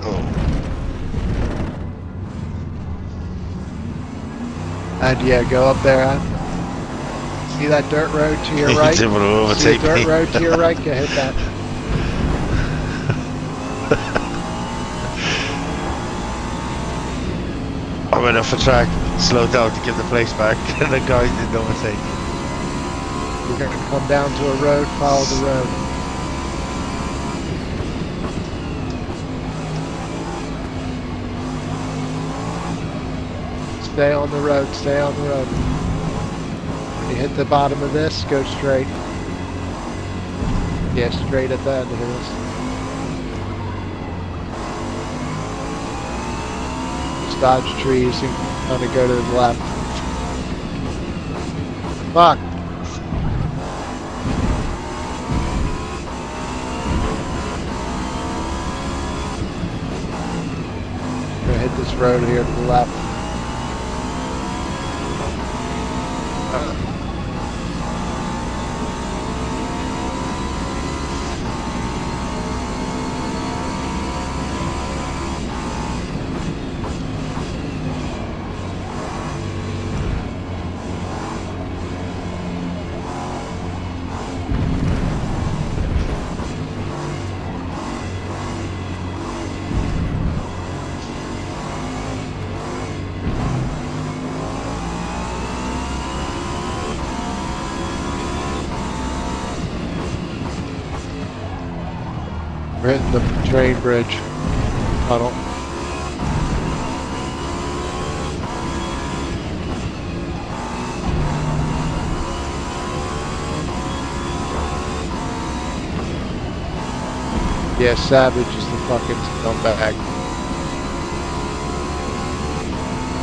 Oh. And yeah, go up there. See that dirt road to your He's right? able to See a overtake dirt me. road to your right? Go hit that. I went off the track, slowed down to give the place back, and the guy didn't overtake me. You're going to come down to a road, follow the road. Stay on the road, stay on the road. When you hit the bottom of this, go straight. Yeah, straight at the end of this. Just dodge trees and kind of go to the left. Fuck. Gonna hit this road here to the left. We're hitting the train bridge tunnel. Yeah, Savage is the fucking scumbag.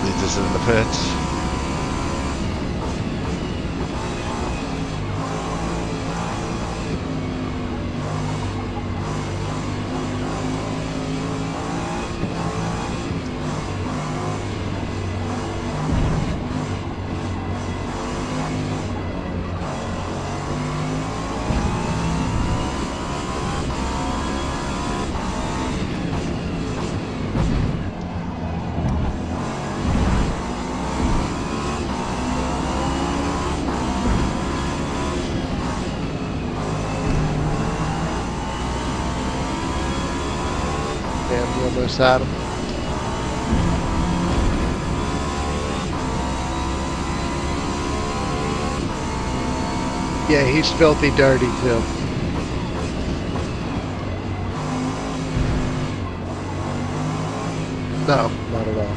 Leads us in the pits. Damn, we almost had him. Yeah, he's filthy dirty too. No, not at all.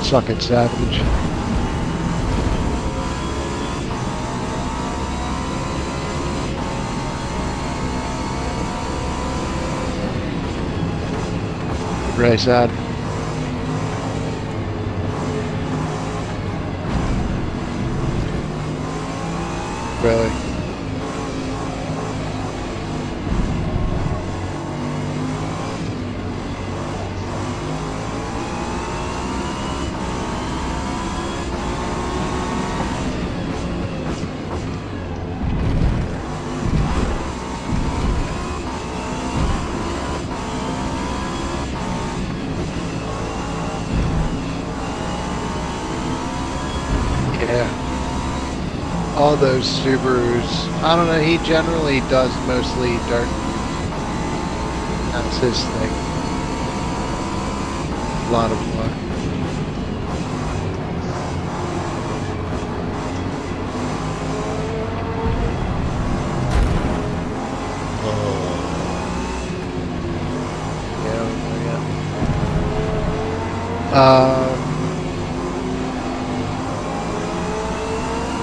Suck it, Savage. Really sad. Really. Yeah. All those Subarus. I don't know, he generally does mostly dirt. That's his thing. A lot of luck.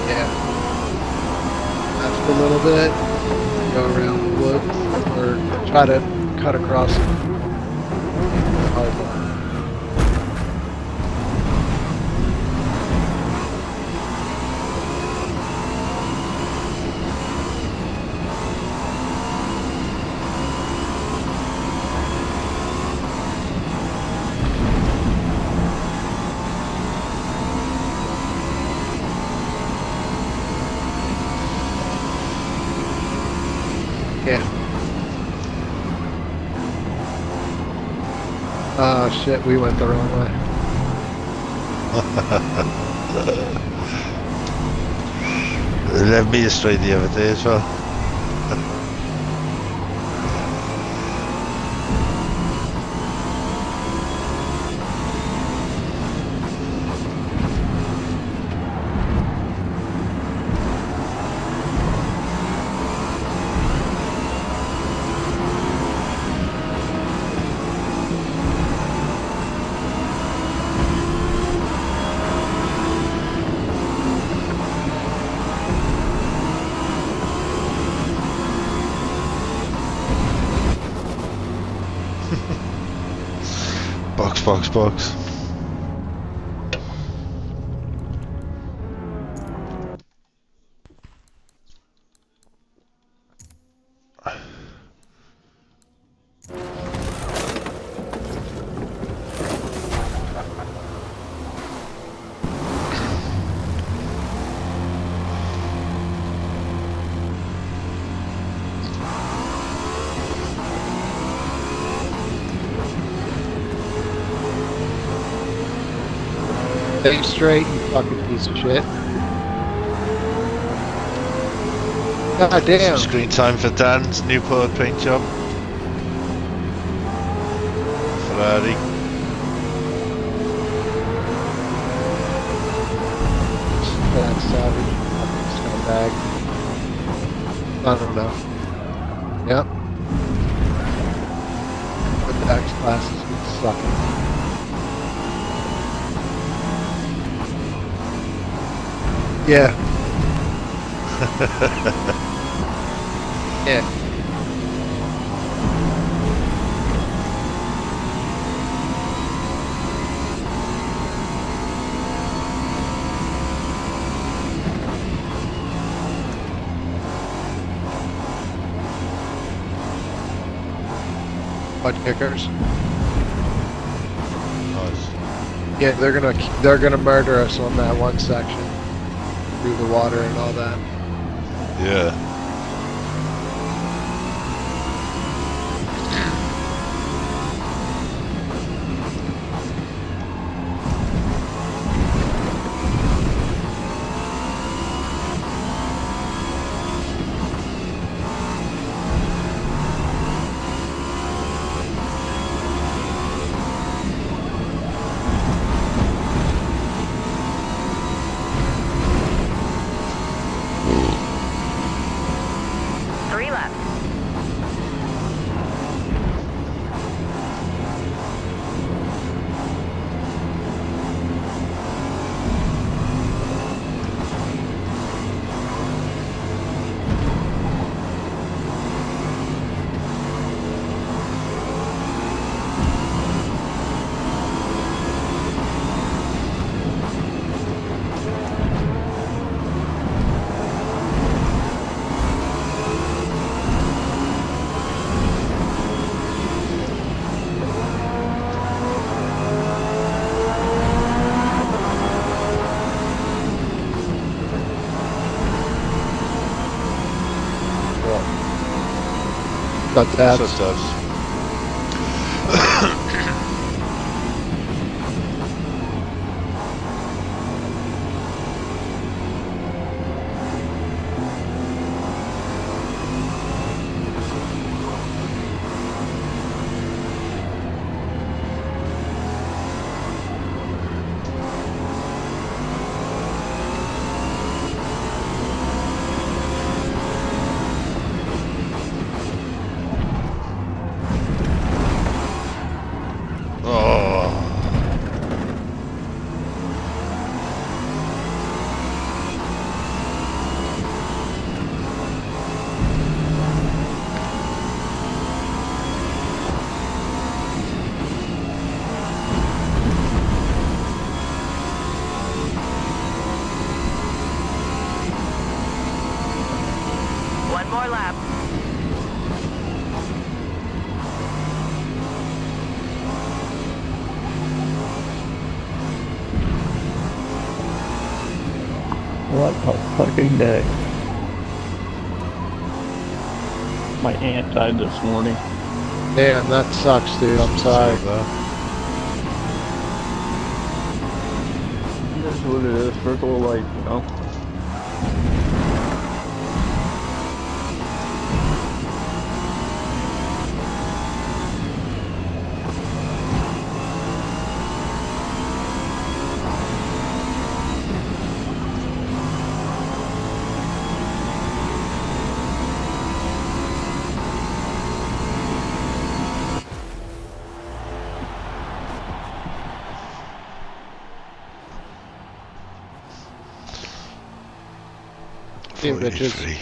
Yeah. Left a little bit. Go around the woods. Or try to cut across it. Yeah. Oh shit, we went the wrong way. They led me astray the other day as well. Box. Stay straight, you fucking piece of shit. God damn. Some screen time for Dan's Newport paint job. Ferrari. That's savage. Scumbag. I don't know. Yep. The X classes would suck. Yeah. Yeah. Butt kickers. Nice. Yeah, they're gonna murder us on that one section. Through the water and all that. Yeah. But that's So it does. Oh. One more lap. What a fucking day. My aunt died this morning. damn, that sucks, dude. I'm sorry. That's what it is. Circle of life, you know? You bitches. 43.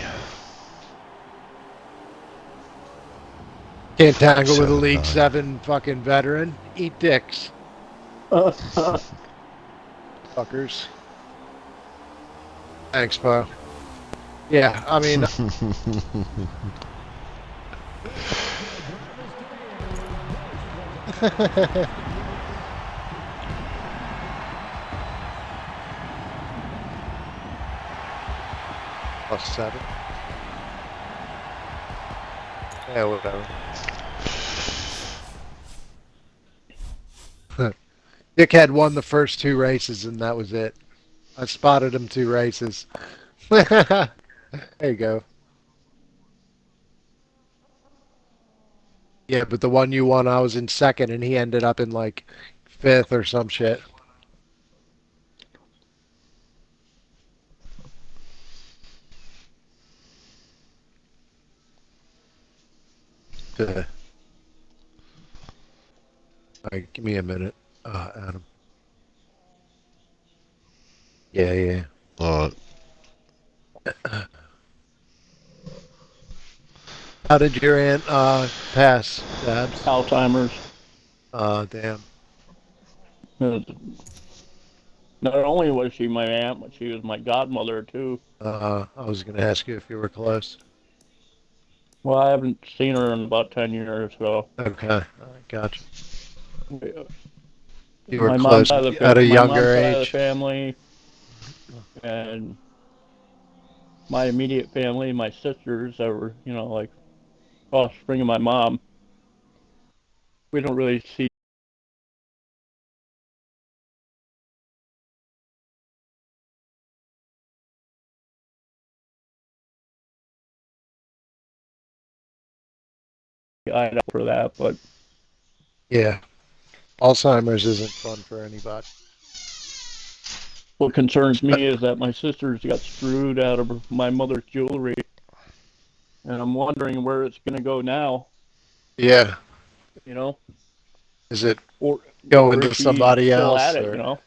Can't tangle with a 7, League 9. 7 fucking veteran. Eat dicks, fuckers. Thanks, Bo. Yeah, I mean, +7. Yeah, whatever. Dickhead won the first 2 races, and that was it. I spotted him 2 races. There you go. Yeah, but the one you won, I was in second, and he ended up in like 5th or some shit. All right, give me a minute, Adam. Yeah, yeah. Alright. How did your aunt pass, Dabs? Alzheimer's. Damn. Not only was she my aunt, but she was my godmother, too. I was gonna ask you if you were close. Well, I haven't seen her in about 10 years, so. Okay, all right, gotcha. You were My mom's close side of at a my mom's younger side of the age. family, and my immediate family, my sisters that were, you know, like offspring of my mom. We don't really see eye for that, but Yeah, Alzheimer's isn't fun for anybody. what concerns me is that my sisters got screwed out of my mother's jewelry, and I'm wondering where it's going to go now, Yeah, you know, is it or going is to she somebody still at else it, or? you know?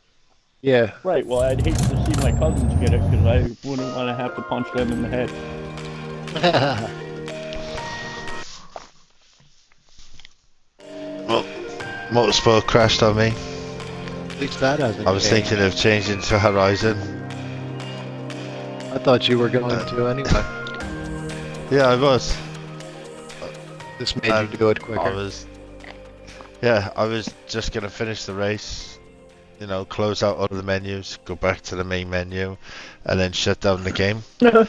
Yeah. Right. Well, I'd hate to see my cousins get it because I wouldn't want to have to punch them in the head. Well, Motorsport crashed on me. At least that hasn't I was changed. thinking of changing to Horizon. I thought you were going to anyway. Yeah, I was. This made you do it quicker. I was just gonna finish the race, you know, close out all of the menus, go back to the main menu, and then shut down the game. And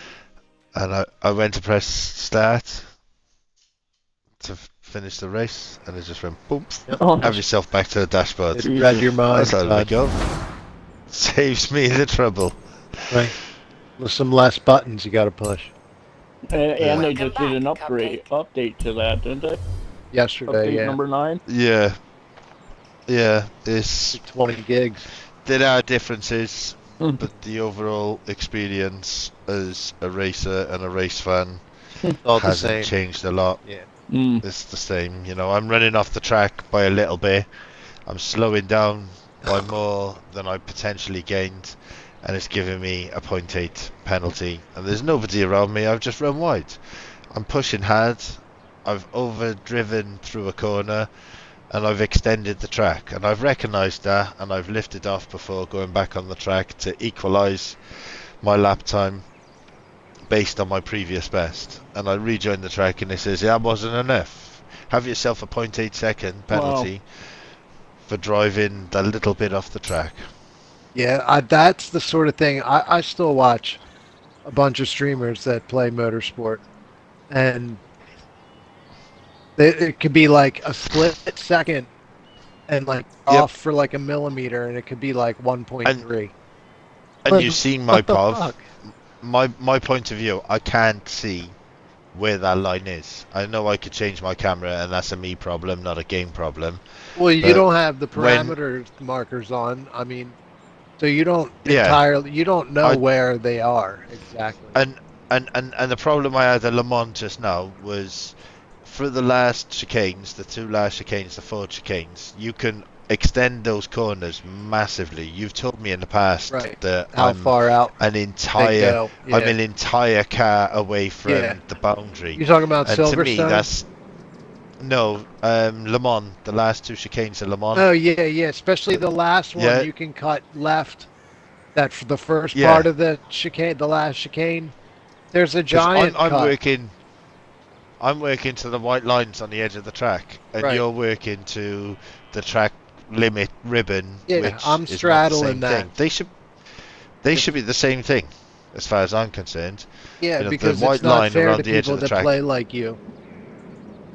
I went to press start, to finish the race, and it just went boom. Oh, Have yourself back to the dashboard. It read your mind, That's how we Todd. go. Saves me the trouble. Right. With some less buttons you got to push. and they Welcome just did an back, update to that, didn't they? Yesterday, Update yeah. number 9. Yeah. Yeah, it's 20 gigs. there are differences, Hmm. but the overall experience as a racer and a race fan All the hasn't same. changed a lot. Yeah. Mm. It's the same. You know, I'm running off the track by a little bit. I'm slowing down by more than I potentially gained, and it's giving me a 0.8 penalty. And there's nobody around me. I've just run wide. I'm pushing hard. I've overdriven through a corner, and I've extended the track. And I've recognised that, and I've lifted off before going back on the track to equalise my lap time based on my previous best. And I rejoined the track, and it says, "Yeah, that wasn't enough. Have yourself a 0.8 second penalty for driving that little bit off the track." Yeah, that's the sort of thing. I still watch a bunch of streamers that play motorsport, and it could be like a split second and like Yep. off for like a millimeter, and it could be like 1.3. And you've seen my What the POV. fuck? My point of view, I can't see where that line is. I know I could change my camera, and that's a me problem, not a game problem. Well, you But don't have the when- parameter markers on. I mean, so you don't Yeah. you don't know I- where they are exactly. And the problem I had at Le Mans just now was for the last chicanes, the two last chicanes, the Ford chicanes, you can extend those corners massively. You've told me in the past Right. that How I'm far out an they entire go. I'm Yeah. an entire car away from Yeah. the boundary. You're talking about And to Silverstone? me, that's no Le Mans. The last two chicanes at Le Mans. Oh yeah, yeah. Especially the last one, Yeah. you can cut left. That for the first Yeah. part of the chicane, the last chicane, there's a 'Cause giant I'm cut. working to the white lines on the edge of the track, and Right. you're working to the track limit ribbon, Yeah, which I'm is not the straddling same that. thing. They should be the same thing, as far as I'm concerned. Yeah, You know, the because white it's not line fair around to the edge of people the that track. play like you.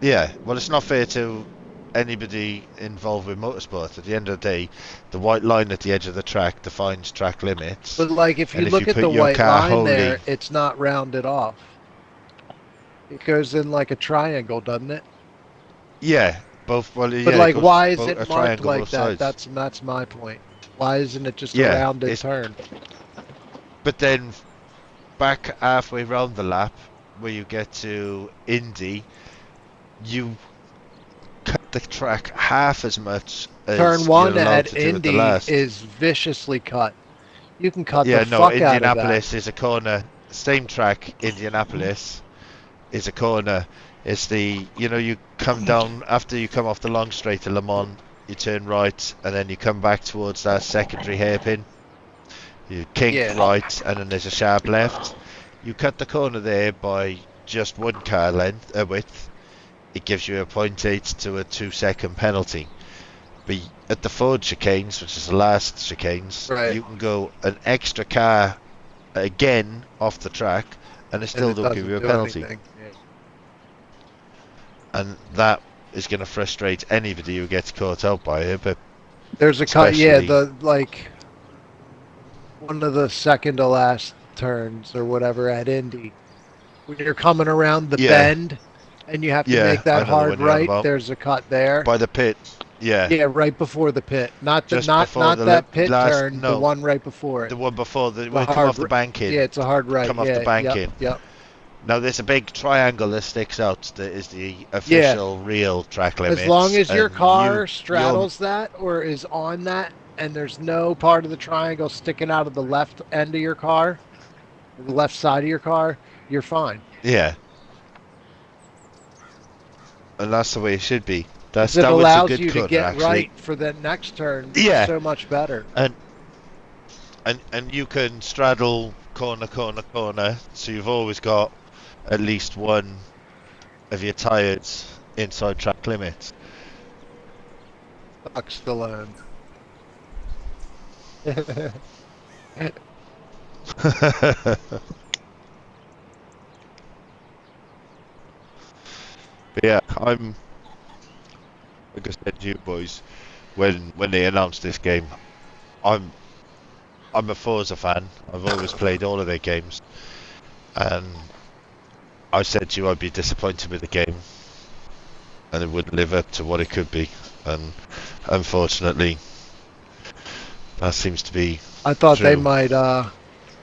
Yeah, well, it's not fair to anybody involved with motorsport. At the end of the day, the white line at the edge of the track defines track limits. But like, if you And if look you at put the your white car line wholly- there, it's not rounded off. It goes in like a triangle, doesn't it? Yeah, both. Well, But yeah, like, it goes why is both- it a marked triangle like both that? sides. That's my point. Why isn't it just Yeah, a rounded it's- turn? But then back halfway round the lap, where you get to Indy, you cut the track half as much as Turn one you're allowed at to do at the Indy last. is viciously cut. You can cut Yeah, the no, fuck out of that. Indianapolis is a corner. Same track, Indianapolis is a corner. It's the, you come down, after you come off the long straight to Le Mans, you turn right, and then you come back towards that secondary hairpin. You kink Yeah. right, and then there's a sharp left. You cut the corner there by just one car width. It gives you a 0.8 to a 2-second penalty. But at the Ford chicanes, which is the last chicanes, Right. you can go an extra car again off the track, and it still and it don't give you a doesn't do penalty. anything. Yeah. And that is going to frustrate anybody who gets caught out by it. But There's a cut. Yeah, Especially- one of the second to last turns or whatever at Indy, when you're coming around the Yeah. bend, and you have to Yeah, make I that know the hard one you're on right. about. There's a cut there. by the pit, yeah, Yeah, right before the pit. Not Just not before the that le- pit last- turn. The no. one right before it. the one before when you come hard off the bank in. Yeah, it's a hard right. Come off yeah, the bank yep, in. Yep. Now there's a big triangle that sticks out that is the official real track limit. As long as your car straddles that or is on that, and there's no part of the triangle sticking out of the left end of your car, or the left side of your car, you're fine. Yeah. And that's the way it should be. That 'Cause it was a allows good you to corner, get actually. right for the next turn. Yeah. So much better. And you can straddle corner, so you've always got at least one of your tyres inside track limits. Fuck Stallone. But yeah, I'm like I said to you boys when they announced this game. I'm I'm a Forza fan. I've always played all of their games, and I said to you I'd be disappointed with the game, and it wouldn't live up to what it could be. And unfortunately, that seems to be I thought they true. might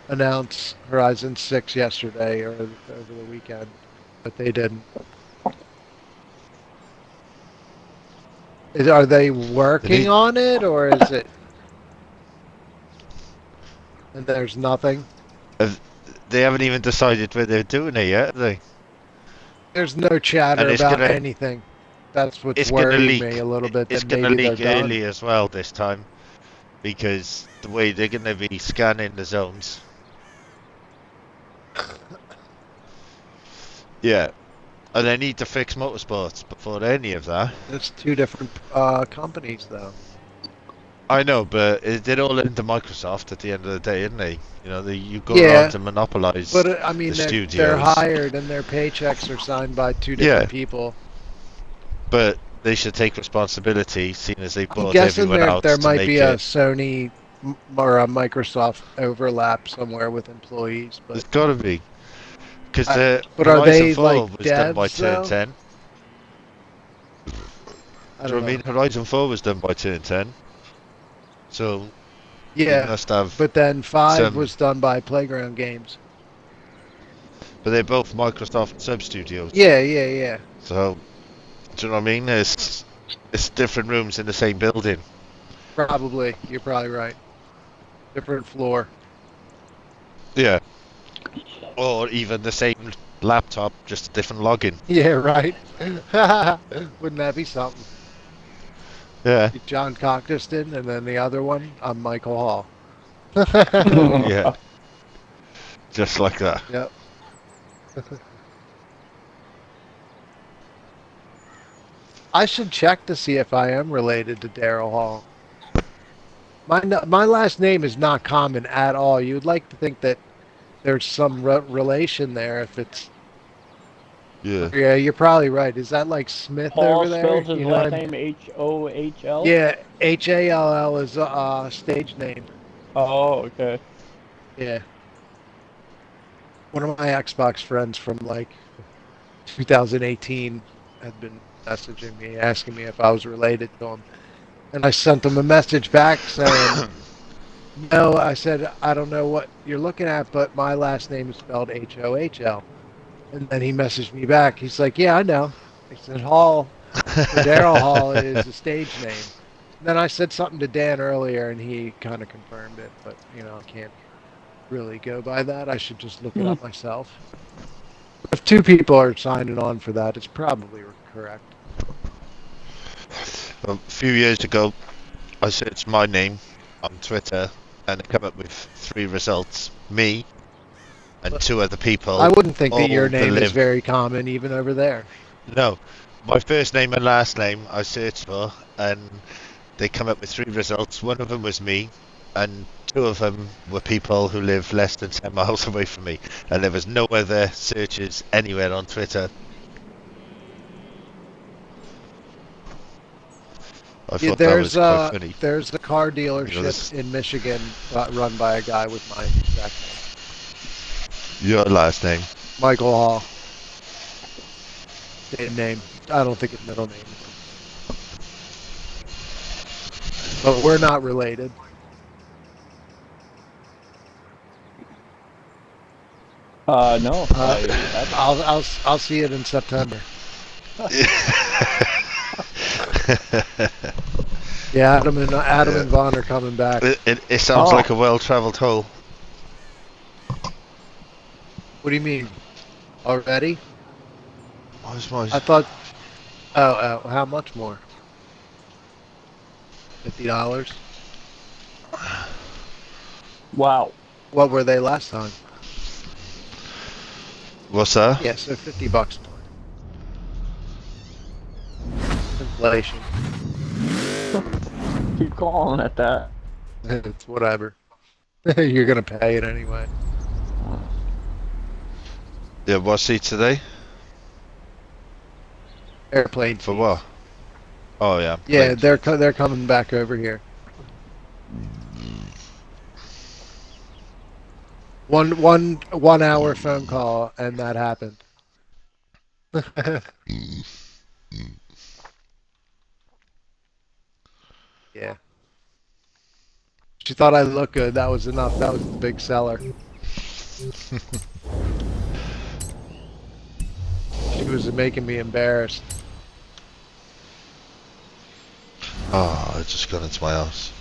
announce Horizon 6 yesterday or over the weekend, but they didn't. Are they They working need. on it, or is it? And there's nothing. have- They haven't even decided where they're doing it yet, have they? There's no chatter And about anything. That's what's it's gonna worried me leak. a little bit. It's That gonna maybe they're leak done. early as well this time, because the way they're gonna be scanning the zones. Yeah, and they need to fix motorsports before any of that. It's two different companies, though. I know, but they're all into Microsoft at the end of the day, isn't they? You know, you go around Yeah, to monopolize but I the mean, they're studios. hired and their paychecks are signed by two Yeah, different people. but they should take responsibility, seeing as they I'm bought guessing everyone out there to might be make a it. Sony or a Microsoft overlap somewhere with employees, but There's got to be, because I, the but are Horizon they like 4 was done by devs Turn though? 10. I Do you don't know what I know. mean? Horizon 4 was done by Turn 10, so they Yeah, must have but then 5 some. was done by Playground Games. But they're both Microsoft sub studios, Yeah, yeah, yeah. so do you know what I mean? It's different rooms in the same building. Probably. You're probably right. Different floor. Yeah, or even the same laptop, just a different login. Yeah, right. Wouldn't that be something? Yeah, John Cockiston, and then the other one, I'm Michael Hall. yeah, just like that. Yep. I should check to see if I am related to Daryl Hall. My last name is not common at all. You would like to think that there's some relation there. If it's Yeah. yeah, you're probably right. Is that like Smith Paul over there? spells his You know what I last mean? name Hohl. Yeah, Hall is a stage name. Oh, okay. Yeah. One of my Xbox friends from like 2018 had been messaging me, asking me if I was related to him. And I sent him a message back saying, no, I said, I don't know what you're looking at, but my last name is spelled Hohl. And then he messaged me back. He's like, yeah, I know. He said, Hall, for Daryl Hall is a stage name. And then I said something to Dan earlier, and he kind of confirmed it, but, I can't really go by that. I should just look it up myself. If two people are signing on for that, it's probably correct. A few years ago, I searched my name on Twitter, and it came up with 3 results: me and 2 other I people, wouldn't think that your all that name is live. very common even over there. No, my first name and last name I searched for, and they come up with 3 results. One of them was me, and 2 of them were people who live less than 10 miles away from me, and there was no other searches anywhere on Twitter. I Yeah, thought that was quite funny. there's a car You know, dealership in Michigan run by a guy with my exact name. your last name. Michael Hall. Same name. I don't think his middle name. But we're not related. No, I haven't. I'll see it in September. Yeah, Adam Yeah. and Vaughn are coming back. It sounds Oh, like a well-traveled hole. What do you mean? Already? Where's my... I thought. Oh, how much more? $50. wow. What were they last time? What's that? Yeah, so $50 more. Inflation. Keep calling it that. It's whatever. You're gonna pay it anyway. Yeah, what's he today? Airplane For seats. what? Oh yeah. Yeah, plane they're seats. they're coming back over here. One hour phone call, and that happened. Yeah. She thought I looked good. That was enough. That was the big seller. She was making me embarrassed. Oh, I just got into my house.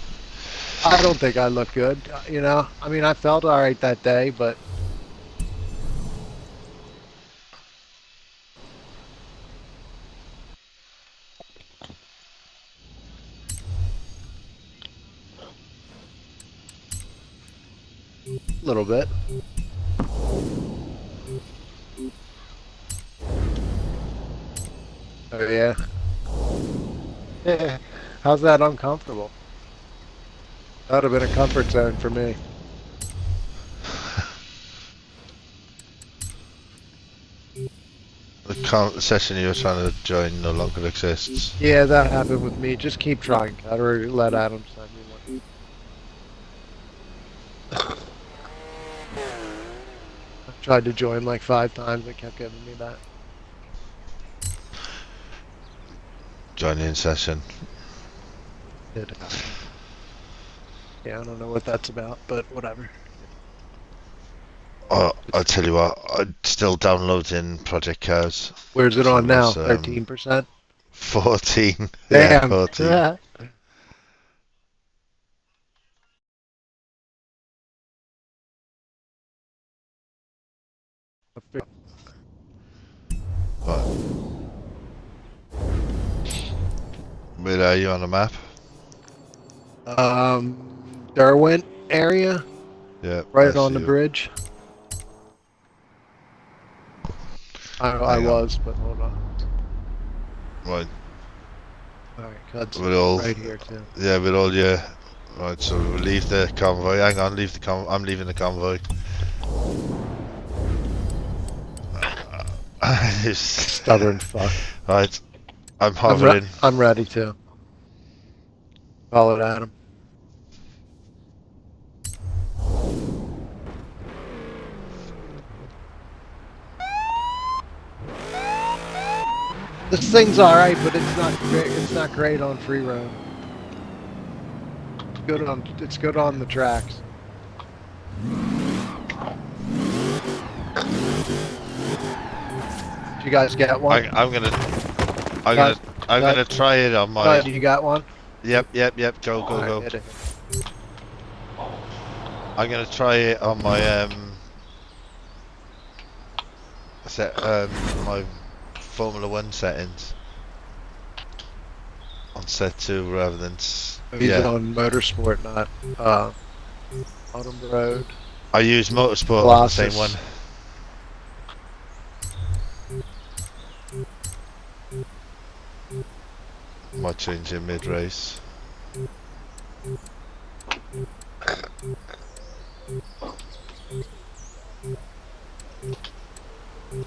I don't think I look good. You know, I mean, I felt all right that day, but a little bit. Oh yeah. How's that uncomfortable? That would have been a comfort zone for me. The session you were trying to join no longer exists. Yeah, that happened with me. Just keep trying. I'd already let Adam send me one. I tried to join like 5 times. It kept giving me that. Join in session. It happened. Yeah, I don't know what that's about, but whatever. Oh, I'll tell you what. I'm still downloading Project Cars. Where's it So on now? it's 13%? 14. Yeah, Damn. 14. Right. Where are you on the map? Derwent area, Yeah, right I on see the you. bridge. I Hang on. was, but hold on. Right, All right, Cud's we're all. right here too. Yeah, we're all. Yeah. Right, so we'll leave the convoy. Hang on, leave the I'm leaving the convoy. Stubborn fuck. Right, I'm hovering. I'm ready to. Follow Adam. This thing's all right, but it's not great. It's not great on free roam. It's good on the tracks. Did you guys get one? I'm gonna Cut. try it on my. Cut, you got one? Yep. Go, All right, go. hit it. I'm gonna try it on my my Formula One settings on set 2 rather than He's on motorsport, not autumn road. I use motorsport on the same one. Might change it mid race.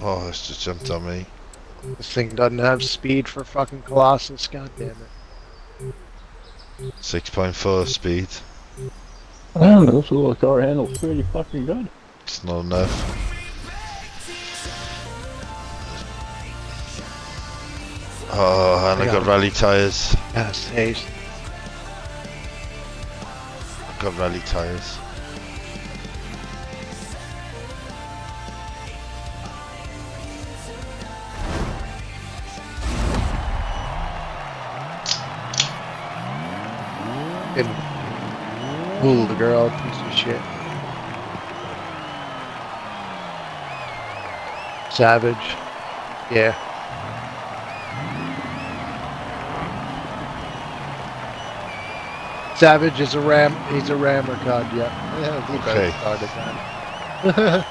Oh, it's just jumped on me. This thing doesn't have speed for fucking Colossus. God damn it. 6.4 speed. I don't know, this little car handles pretty fucking good. It's not enough. Oh, and I got rally tyres. Yes, haste. I got rally tyres. Fool the girl, piece of shit. Savage. Yeah. Savage is a ram. He's a rammer, Cud. Yeah. We Okay. both started that.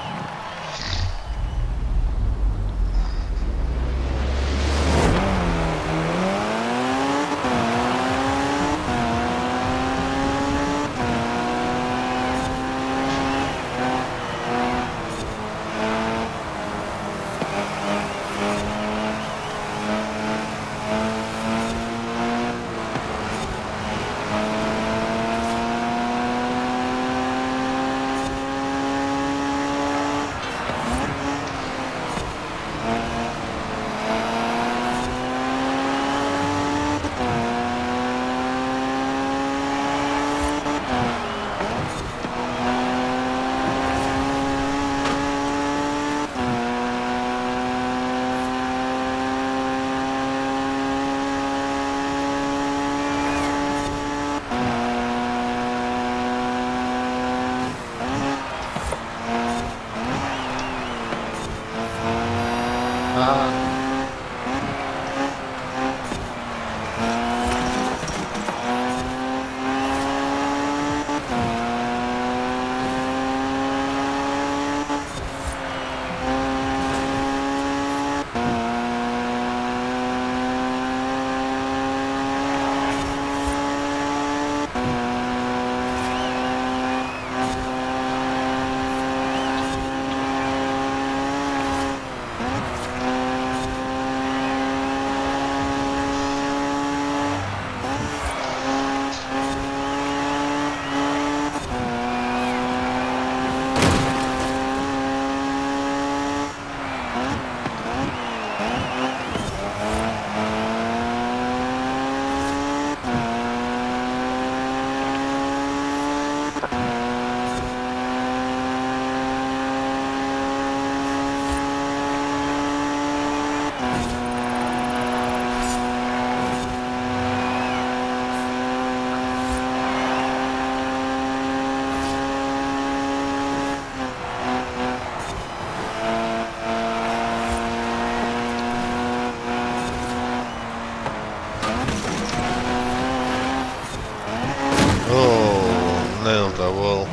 Oh, nailed that wall.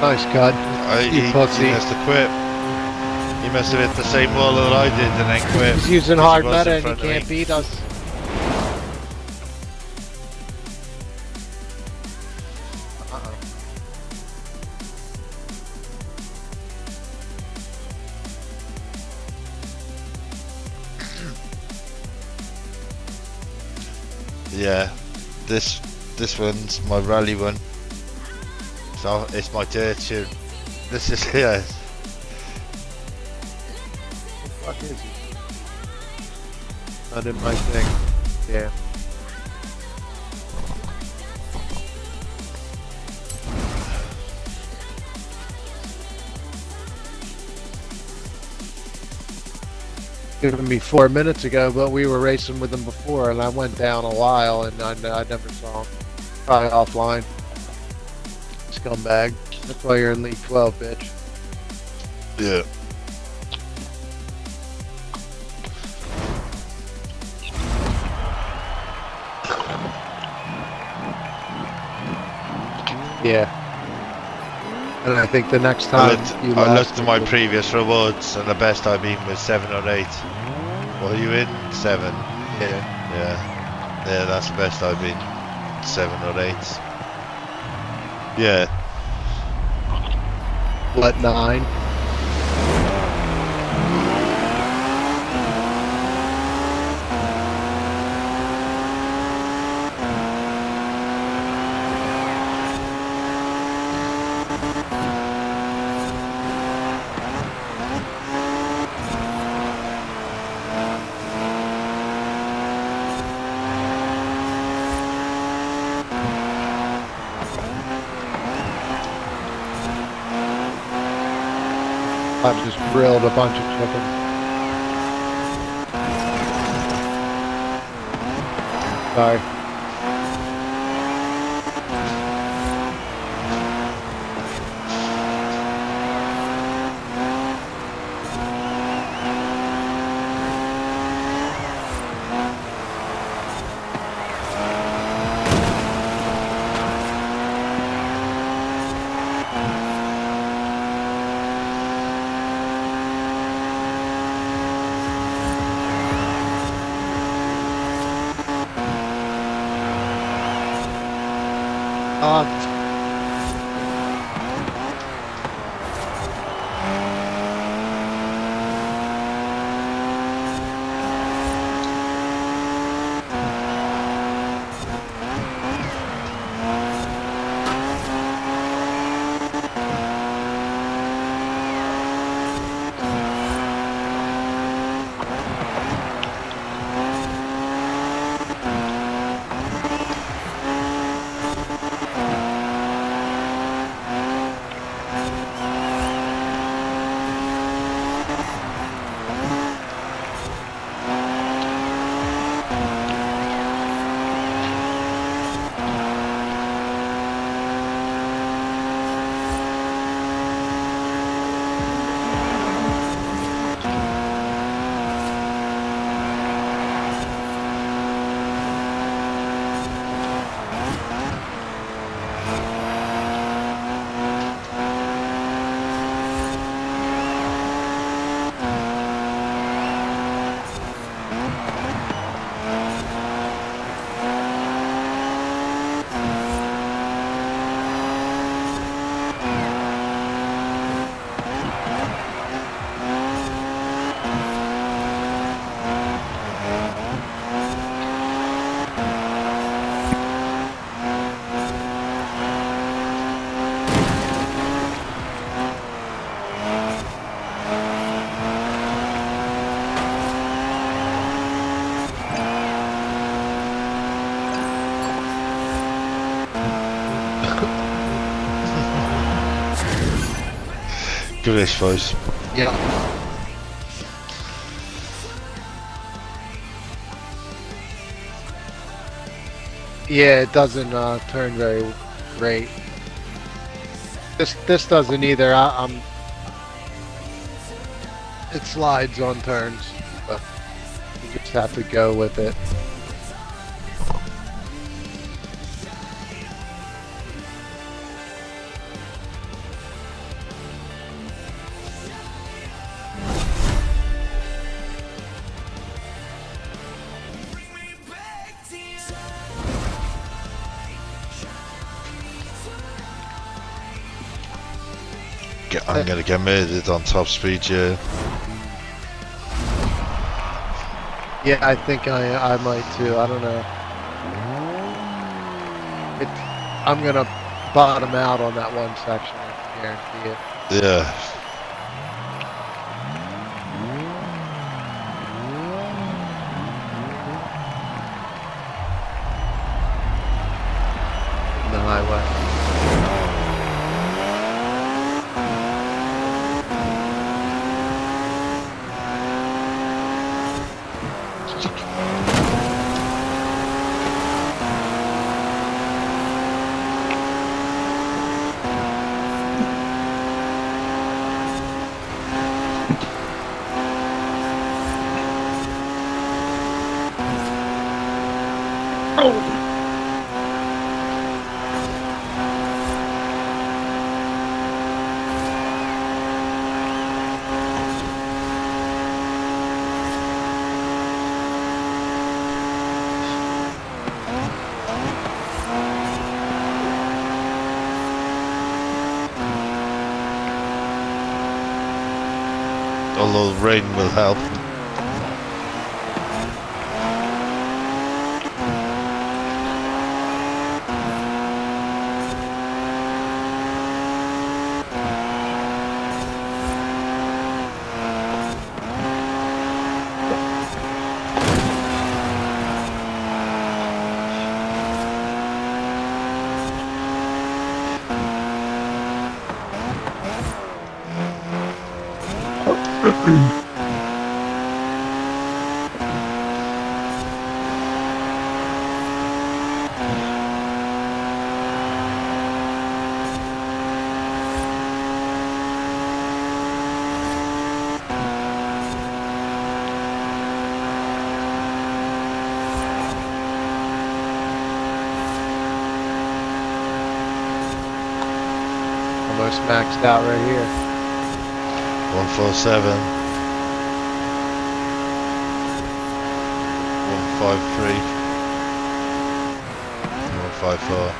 Nice cut. He You pussy. must have quit. He must have hit the same wall that I did and then quit. He's using 'cause he hard was in meta and he front of me. can't beat us. Yeah, this one's my rally one. So it's my dirt tune. This is yeah. What the fuck is he? Not in my thing. Yeah. Given me 4 minutes ago, but we were racing with him before, and I went down a while, and I never saw him. Probably offline. Scumbag. That's why you're in League 12, bitch. Yeah. Yeah. And I think the next I time looked, you I lost, looked at my previous rewards and the best I've been was 7 or 8. What are you in? 7. Yeah. Yeah, that's the best I've been. 7 or 8. Yeah. What, 9? I just grilled a bunch of chicken. Sorry. Give it a suppose. Yeah. Yeah, it doesn't turn very great. This doesn't either. It slides on turns, but you just have to go with it. I'm gonna get murdered on top speed, yeah. Yeah, I think I might too. I don't know. I'm gonna bottom out on that one section. I can guarantee it. Yeah. The highway. A little rain will help. Almost maxed out right here. 147. 153. 154.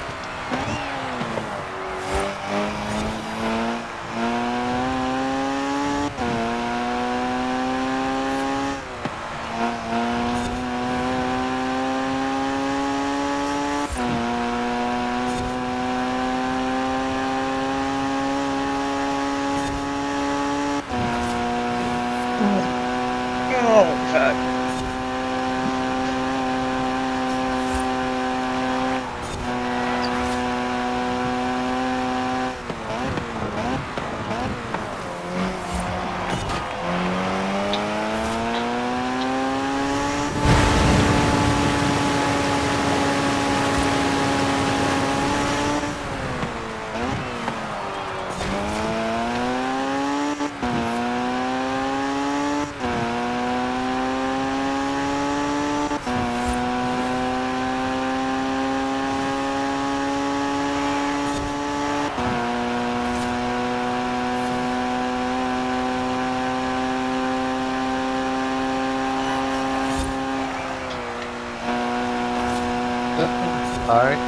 All right.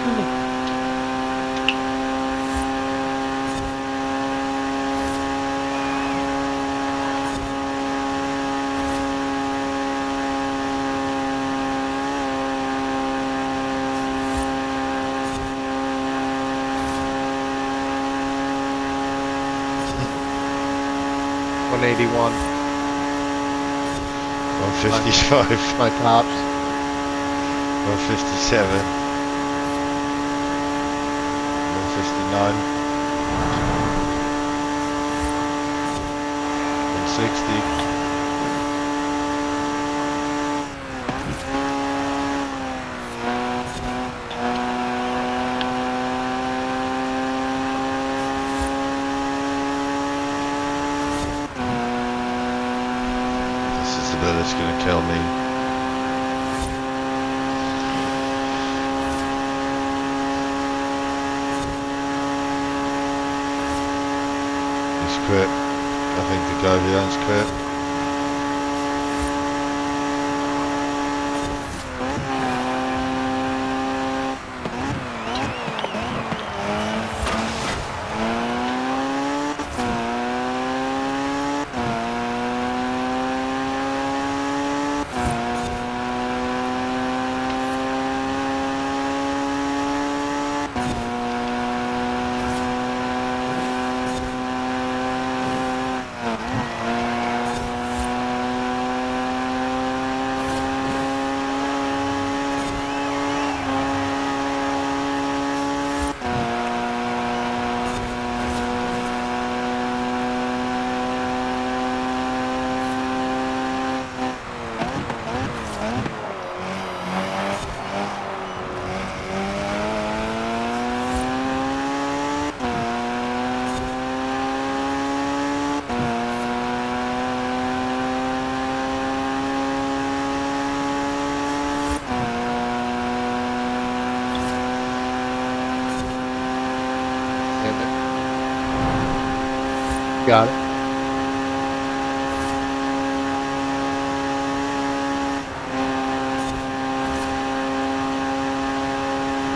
Cool. 181. 155. My tops. 157. 159. 60. This is the bit that's gonna kill me. He's quit. I think the guy behind's quit. Got it.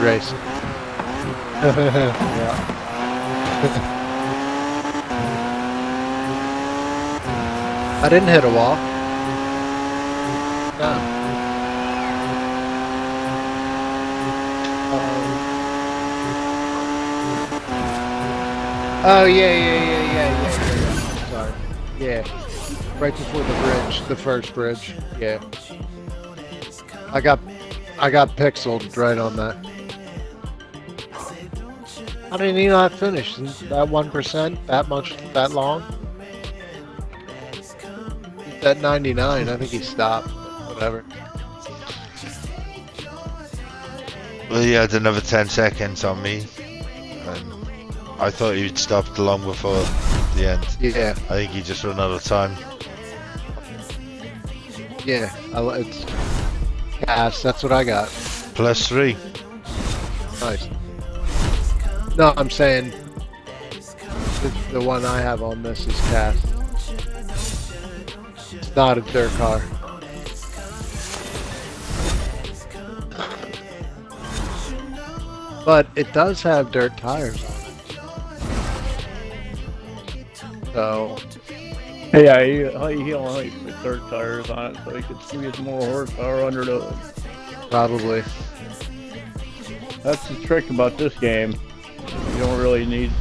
Race. Yeah. I didn't hit a wall. No. Oh yeah. Sorry. Yeah. Right before the bridge, the first bridge. Yeah. I got pixeled right on that. How did he not finish? That 1%? That much? That long? He's at 99. I think he stopped. Whatever. Well, he had another 10 seconds on me, and I thought he'd stopped long before the end. Yeah. I think he just ran out of time. Yeah. It's gas. That's what I got. +3. Nice. No, I'm saying the one I have on this is cast. It's not a dirt car. But it does have dirt tires on it. So, Yeah, he only put dirt tires on it so he could squeeze more horsepower under the hood. probably. That's the trick about this game. You don't really need,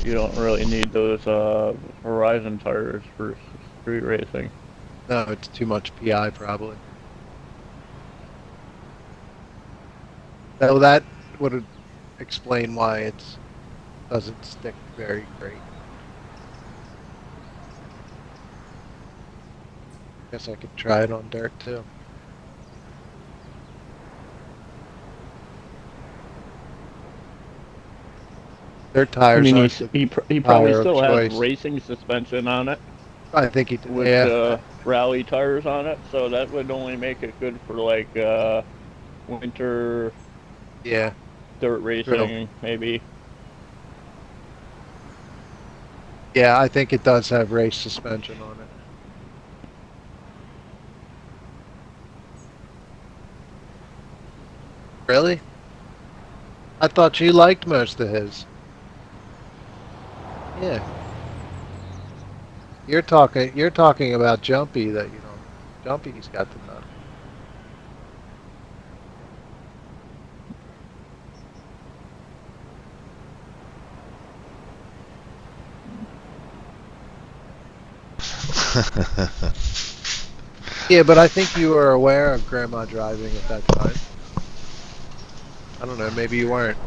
you don't really need those Horizon tires for street racing. No, it's too much PI probably. So that would explain why it doesn't stick very great. Guess I could try it on dirt too. Dirt I tires mean, aren't he the probably tire of still has choice. racing suspension on it I think he did. with Yeah. rally tires on it, so that would only make it good for like winter Yeah. dirt racing, maybe. Yeah, I think it does have race suspension on it. Really? I thought you liked most of his. Yeah. You're talking about Jumpy that you know. Jumpy's got the nut. Yeah, but I think you were aware of Grandma driving at that time. I don't know, maybe you weren't.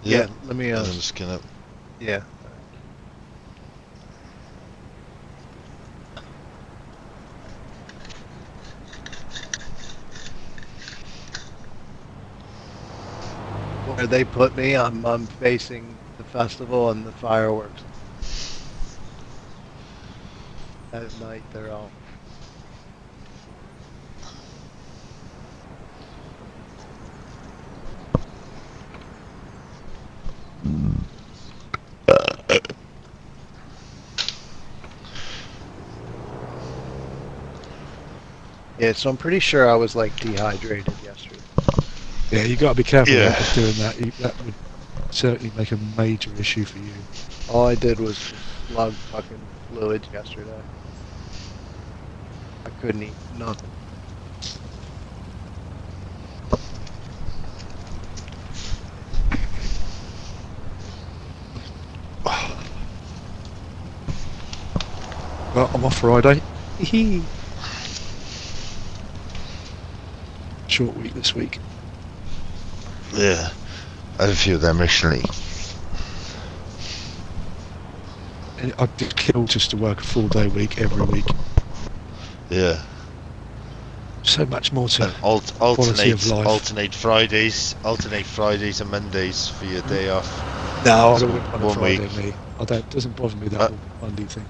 Yeah, let me, And then just skin it. yeah. Where they put me, I'm facing the festival and the fireworks. At night, they're all. Yeah, so I'm pretty sure I was like dehydrated yesterday. Yeah, you got to be careful Yeah. of doing that. That would certainly make a major issue for you. All I did was slug fucking fluids yesterday. I couldn't eat nothing. Well, I'm off Friday. Short week this week. Yeah. I had a few of them recently. And I'd kill just to work a full day week every week. Yeah. So much more to And quality of life. alternate Fridays and Mondays for your day off. No, I So don't want a one Friday, week. me. I don't. Doesn't bother me that Uh, whole Monday thing.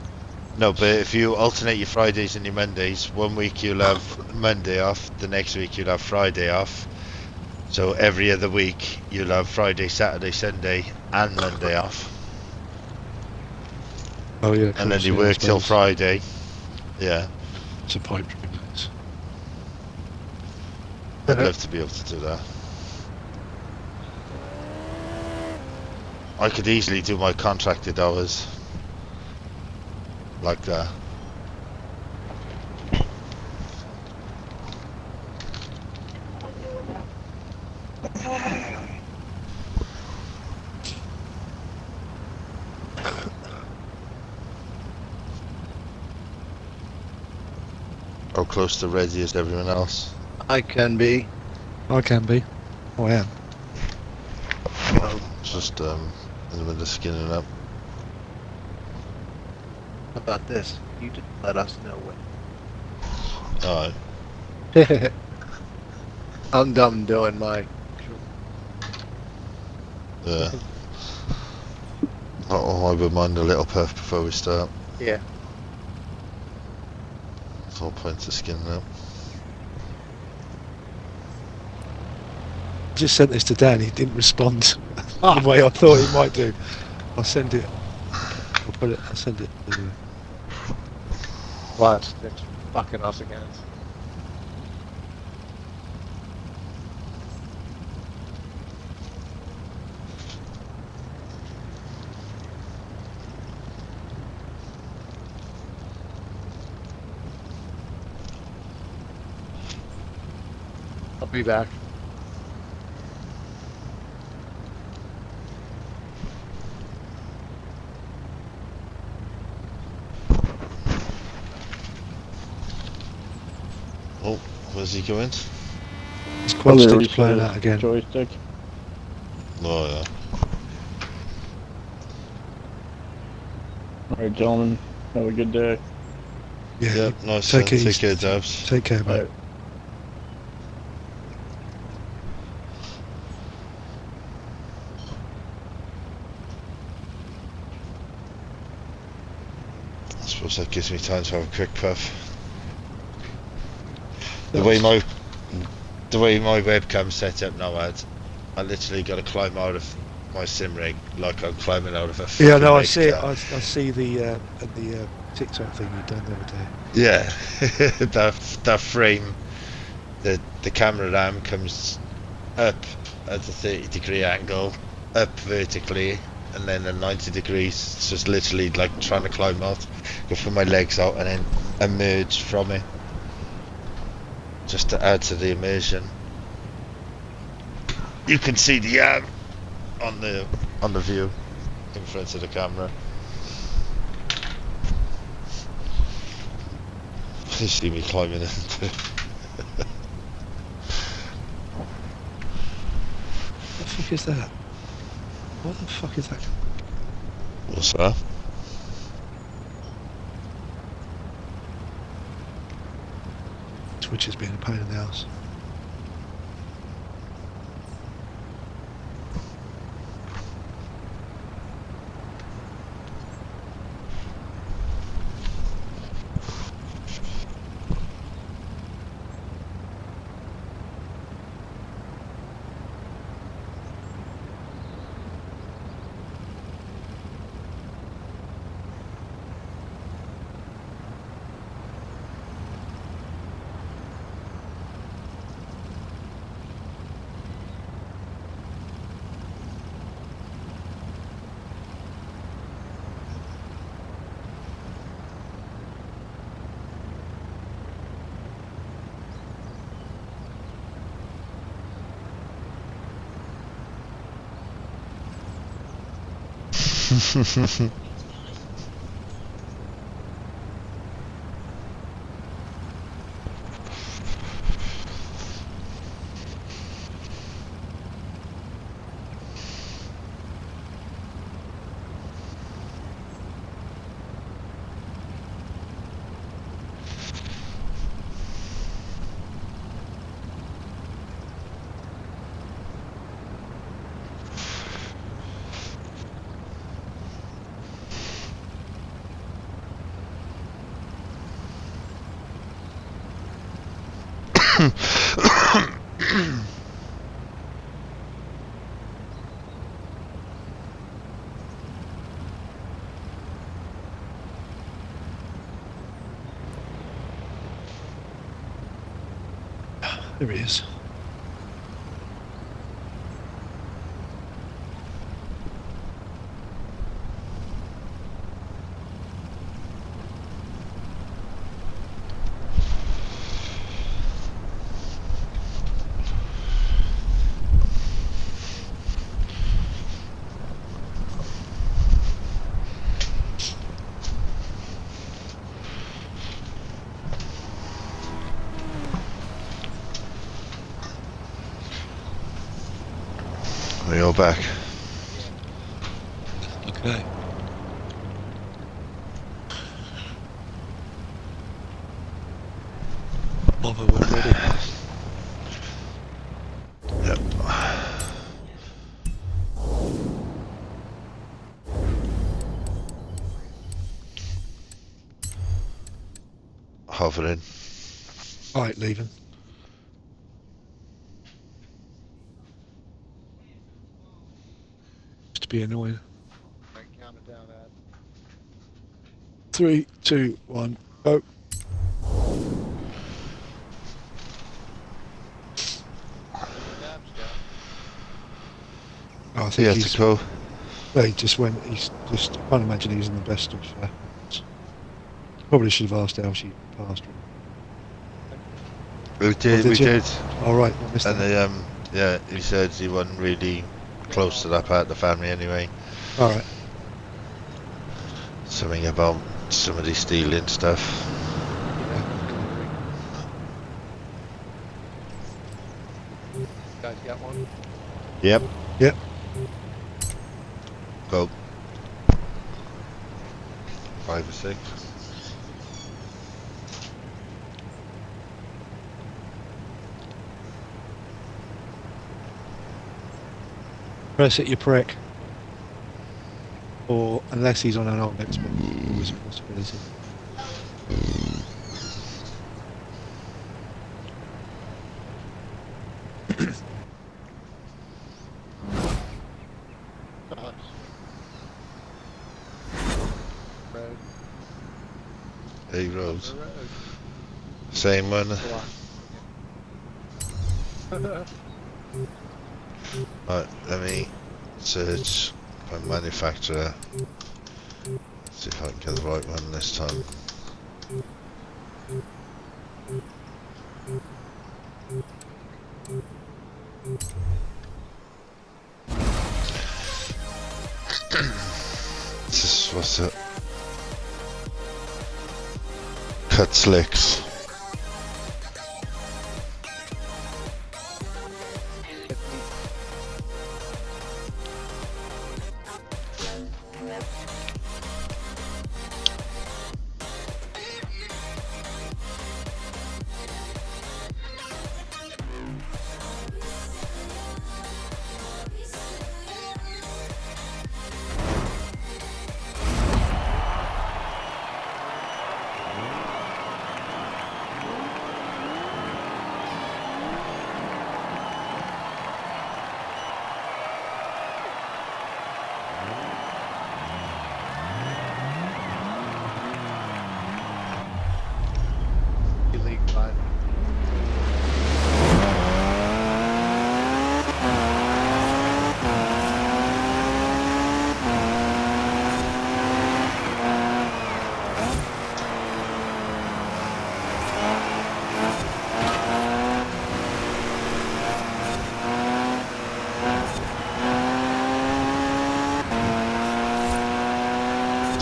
No, but if you alternate your Fridays and your Mondays, one week you'll have Monday off, the next week you'll have Friday off. So every other week you'll have Friday, Saturday, Sunday, and Monday off. Oh yeah. And then course, you yeah, I work till suppose. Friday. Yeah. It's a pipe dream, that is. I'd love to be able to do that. I could easily do my contracted hours like that. How close to ready is everyone else? I can be. I can be. Oh, I am. Just in the middle of skinning up. How about this? You just let us know Alright. when. I'm done doing my. Yeah. I would mind a little puff before we start. Yeah. There's no point to skinning up. Just sent this to Dan. He didn't respond the way I thought he might do. I'll send it. I'll send it. Watch, it's fucking us again. I'll be back. Oh, where's he going? His quad There stick's is playing a out again. Joystick. Oh yeah. Alright, gentlemen. Have a good day. Yeah. Yep, nice. Take it Take easy. care, Dabs. Take care, mate. Alright. I suppose that gives me time to have a quick puff. The way my webcam's set up now, I literally got to climb out of my sim rig like I'm climbing out of a fucking Yeah, no, I big see it. car. I see the TikTok thing you've done the other day. Yeah, that frame, the camera arm comes up at a 30-degree angle, up vertically, and then at 90 degrees. It's just literally like trying to climb out, go put my legs out, and then emerge from it, just to add to the immersion. You can see the arm on the view in front of the camera. You see me climbing into What the fuck is that? What the fuck is that? What's that? Twitch has been a pain in the ass. There he is. You're back. Okay. Bother, we're ready. Yep. Hovering. Right, leaving. Just to be annoying. Count it down, Ad. 3, 2, 1, go. Oh, I think Yeah, he's. to go. Well, he just went. He's just. I can't imagine he's in the best of. Probably should have asked how she passed. We did, did we you? did. All right, I missed And that. yeah, he said he wasn't really close to that part of the family anyway. All right. Something about somebody stealing stuff. Guys got one? Yep. Yep. Go. 5 or 6. Press it, you prick. Or unless he's on an old Xbox, always a possibility. Road. A road. The road. Same one. Right, let me search by manufacturer. See if I can get the right one this time. This is what's it? Cut slicks.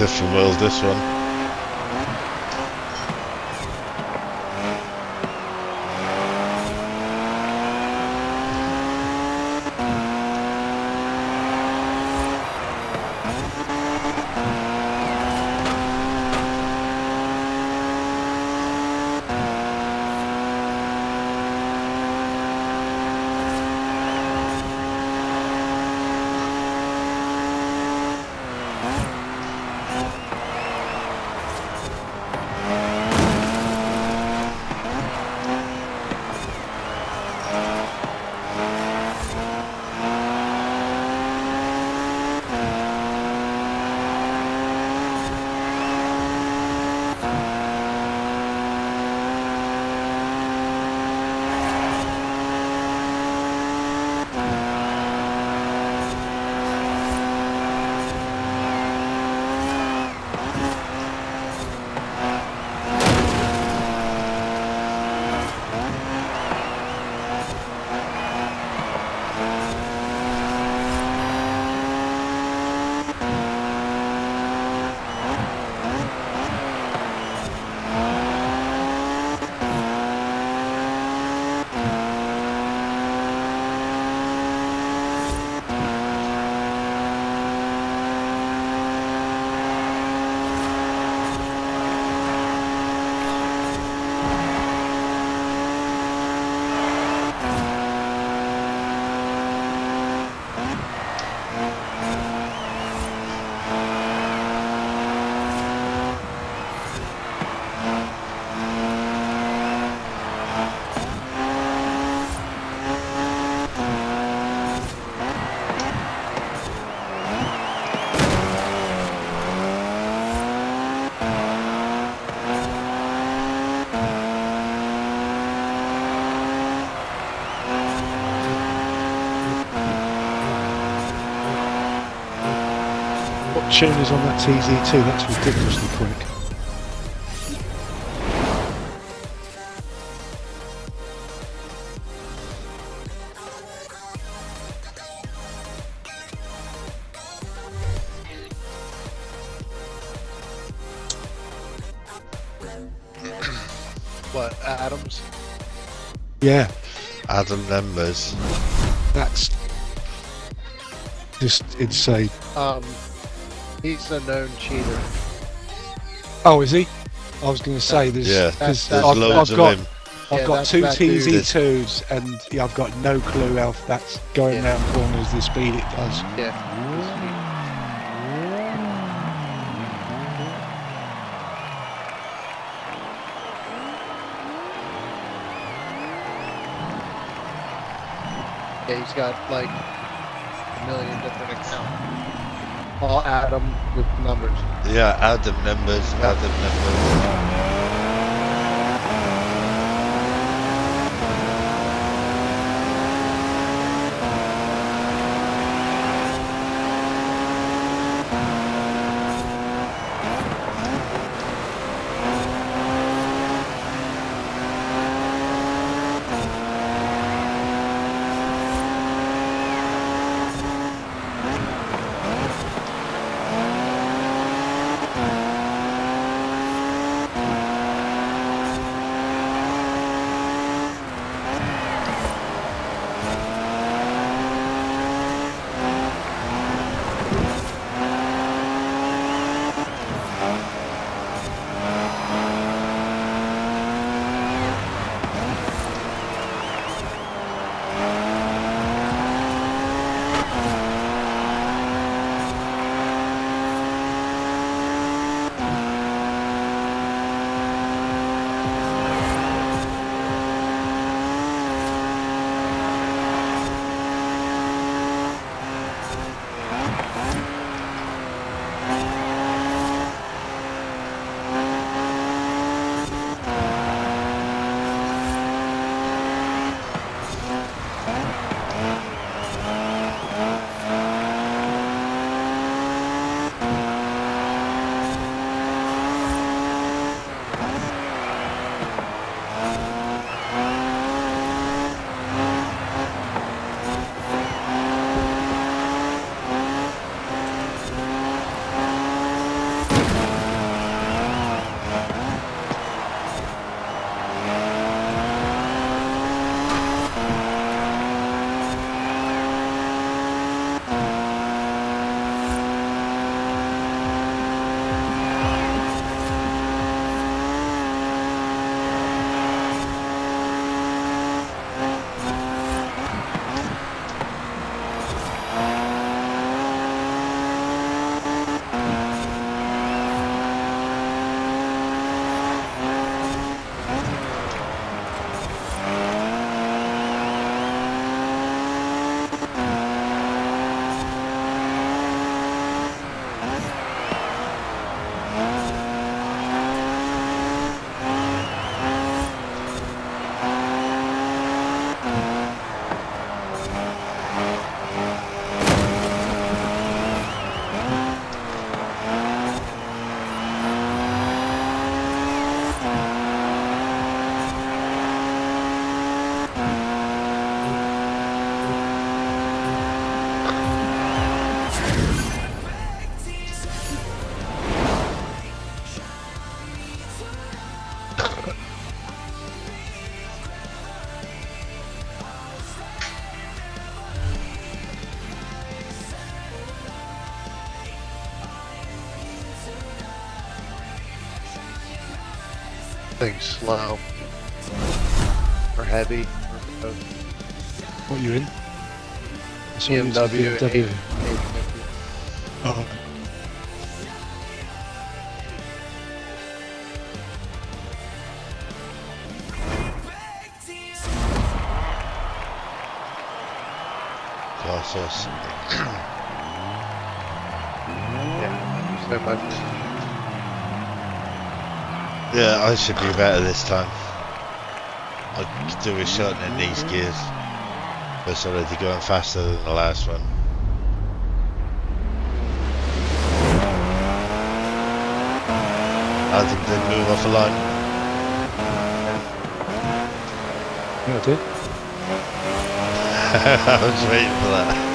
different world, this one. What tune is on that TZ2? That's ridiculously quick. What, Adams? Yeah, Adam Lembers. that's just insane. He's a known cheater. Oh, is he? I was going to say there's Yeah, because there's I've loads of got him. I've Yeah, got that's two that dude. TZ2s and yeah, I've got no clue how that's going Yeah. round corners the speed it does. Yeah. Yeah, he's got like a million different accounts. All Adam with numbers. Yeah, Adam Lembers. Adam Lembers. something slow or heavy or both. What are you in? I saw you was a BMW. BMW. Oh, Class us. Yeah, so much. Yeah, I should be better this time. I could do with shortening these gears. It's already going faster than the last one. I think they move off the line. yeah, I did. I was waiting for that.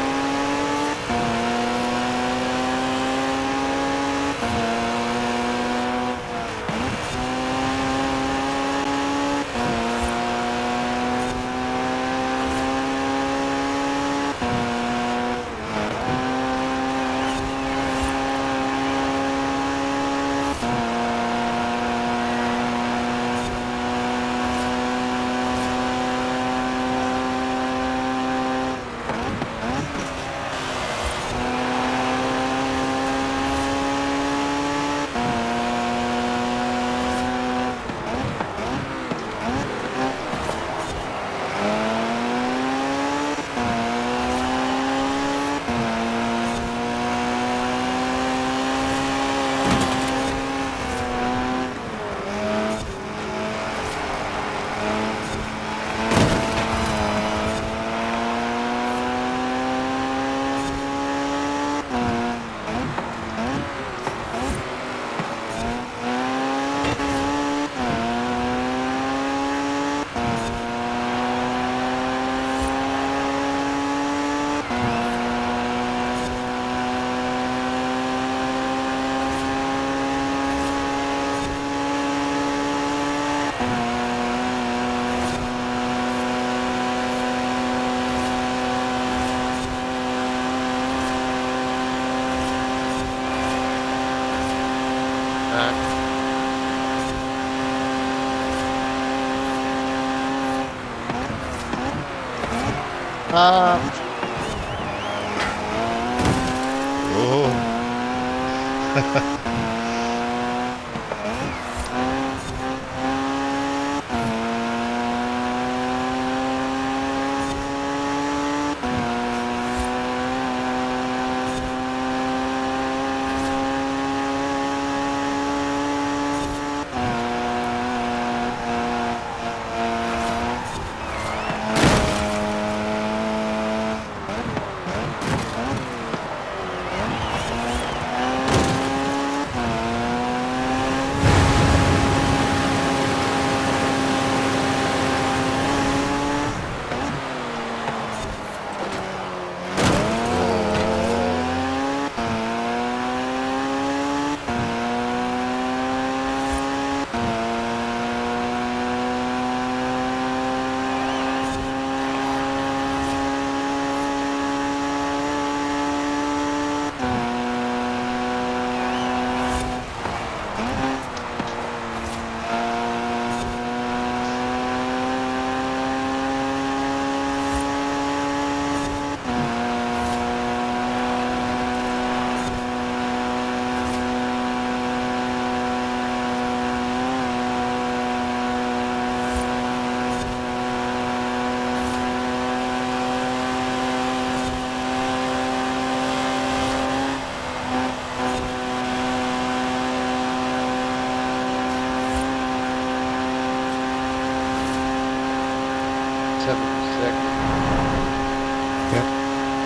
Oh.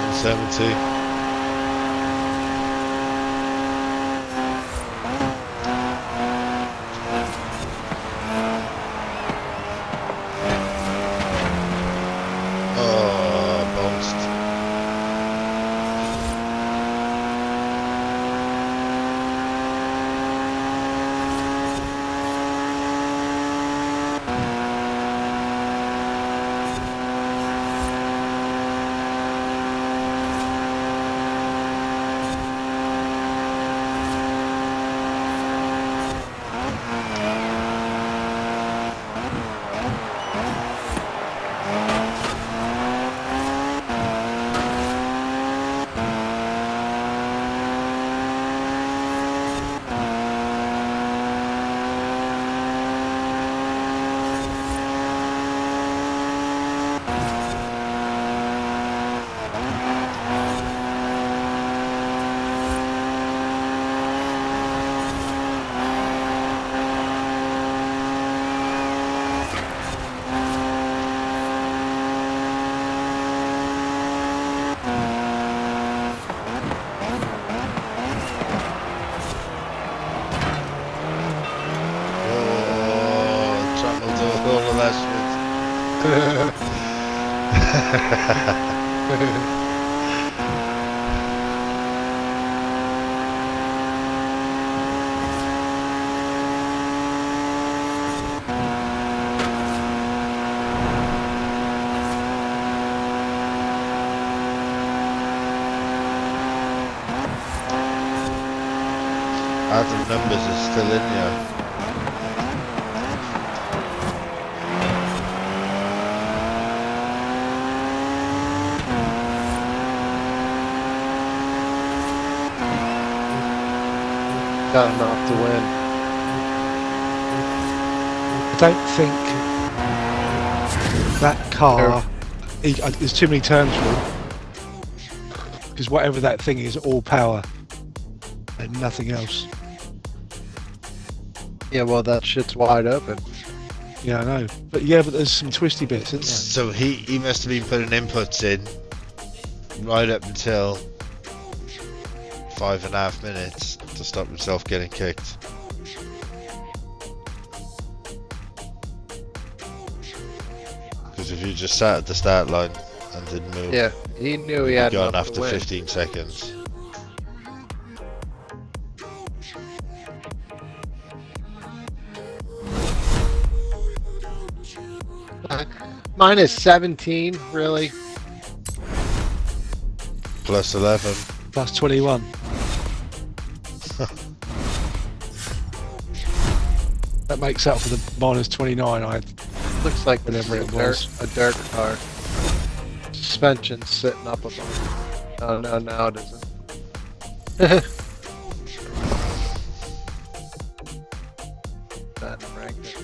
And 70. Oh, bounced. We'll do all of that shit. Adam numbers are still in here. Got enough to win. I don't think that car. There's too many turns for him. Because whatever that thing is, all power and nothing else. Yeah, well, that shit's wide open. Yeah, I know. But yeah, but there's some twisty bits, isn't there? So he must have been putting inputs in right up until 5.5 minutes to stop himself getting kicked. Because if you just sat at the start line and didn't move, Yeah, he knew he had gone enough to after win. 15 seconds. Mine is 17, really. Plus 11. Plus 21. That makes up for the minus 29 I had. Looks like Whatever a it was. dirt car. Suspension's sitting up above. Oh, no, now it isn't. That ranked it.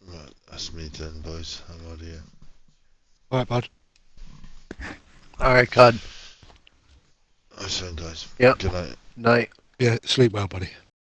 Right, that's me done, boys. I'm out of here. Alright, bud. All right, Cud. Nice one, guys. Yep. Good night. Night. Yeah, sleep well, buddy.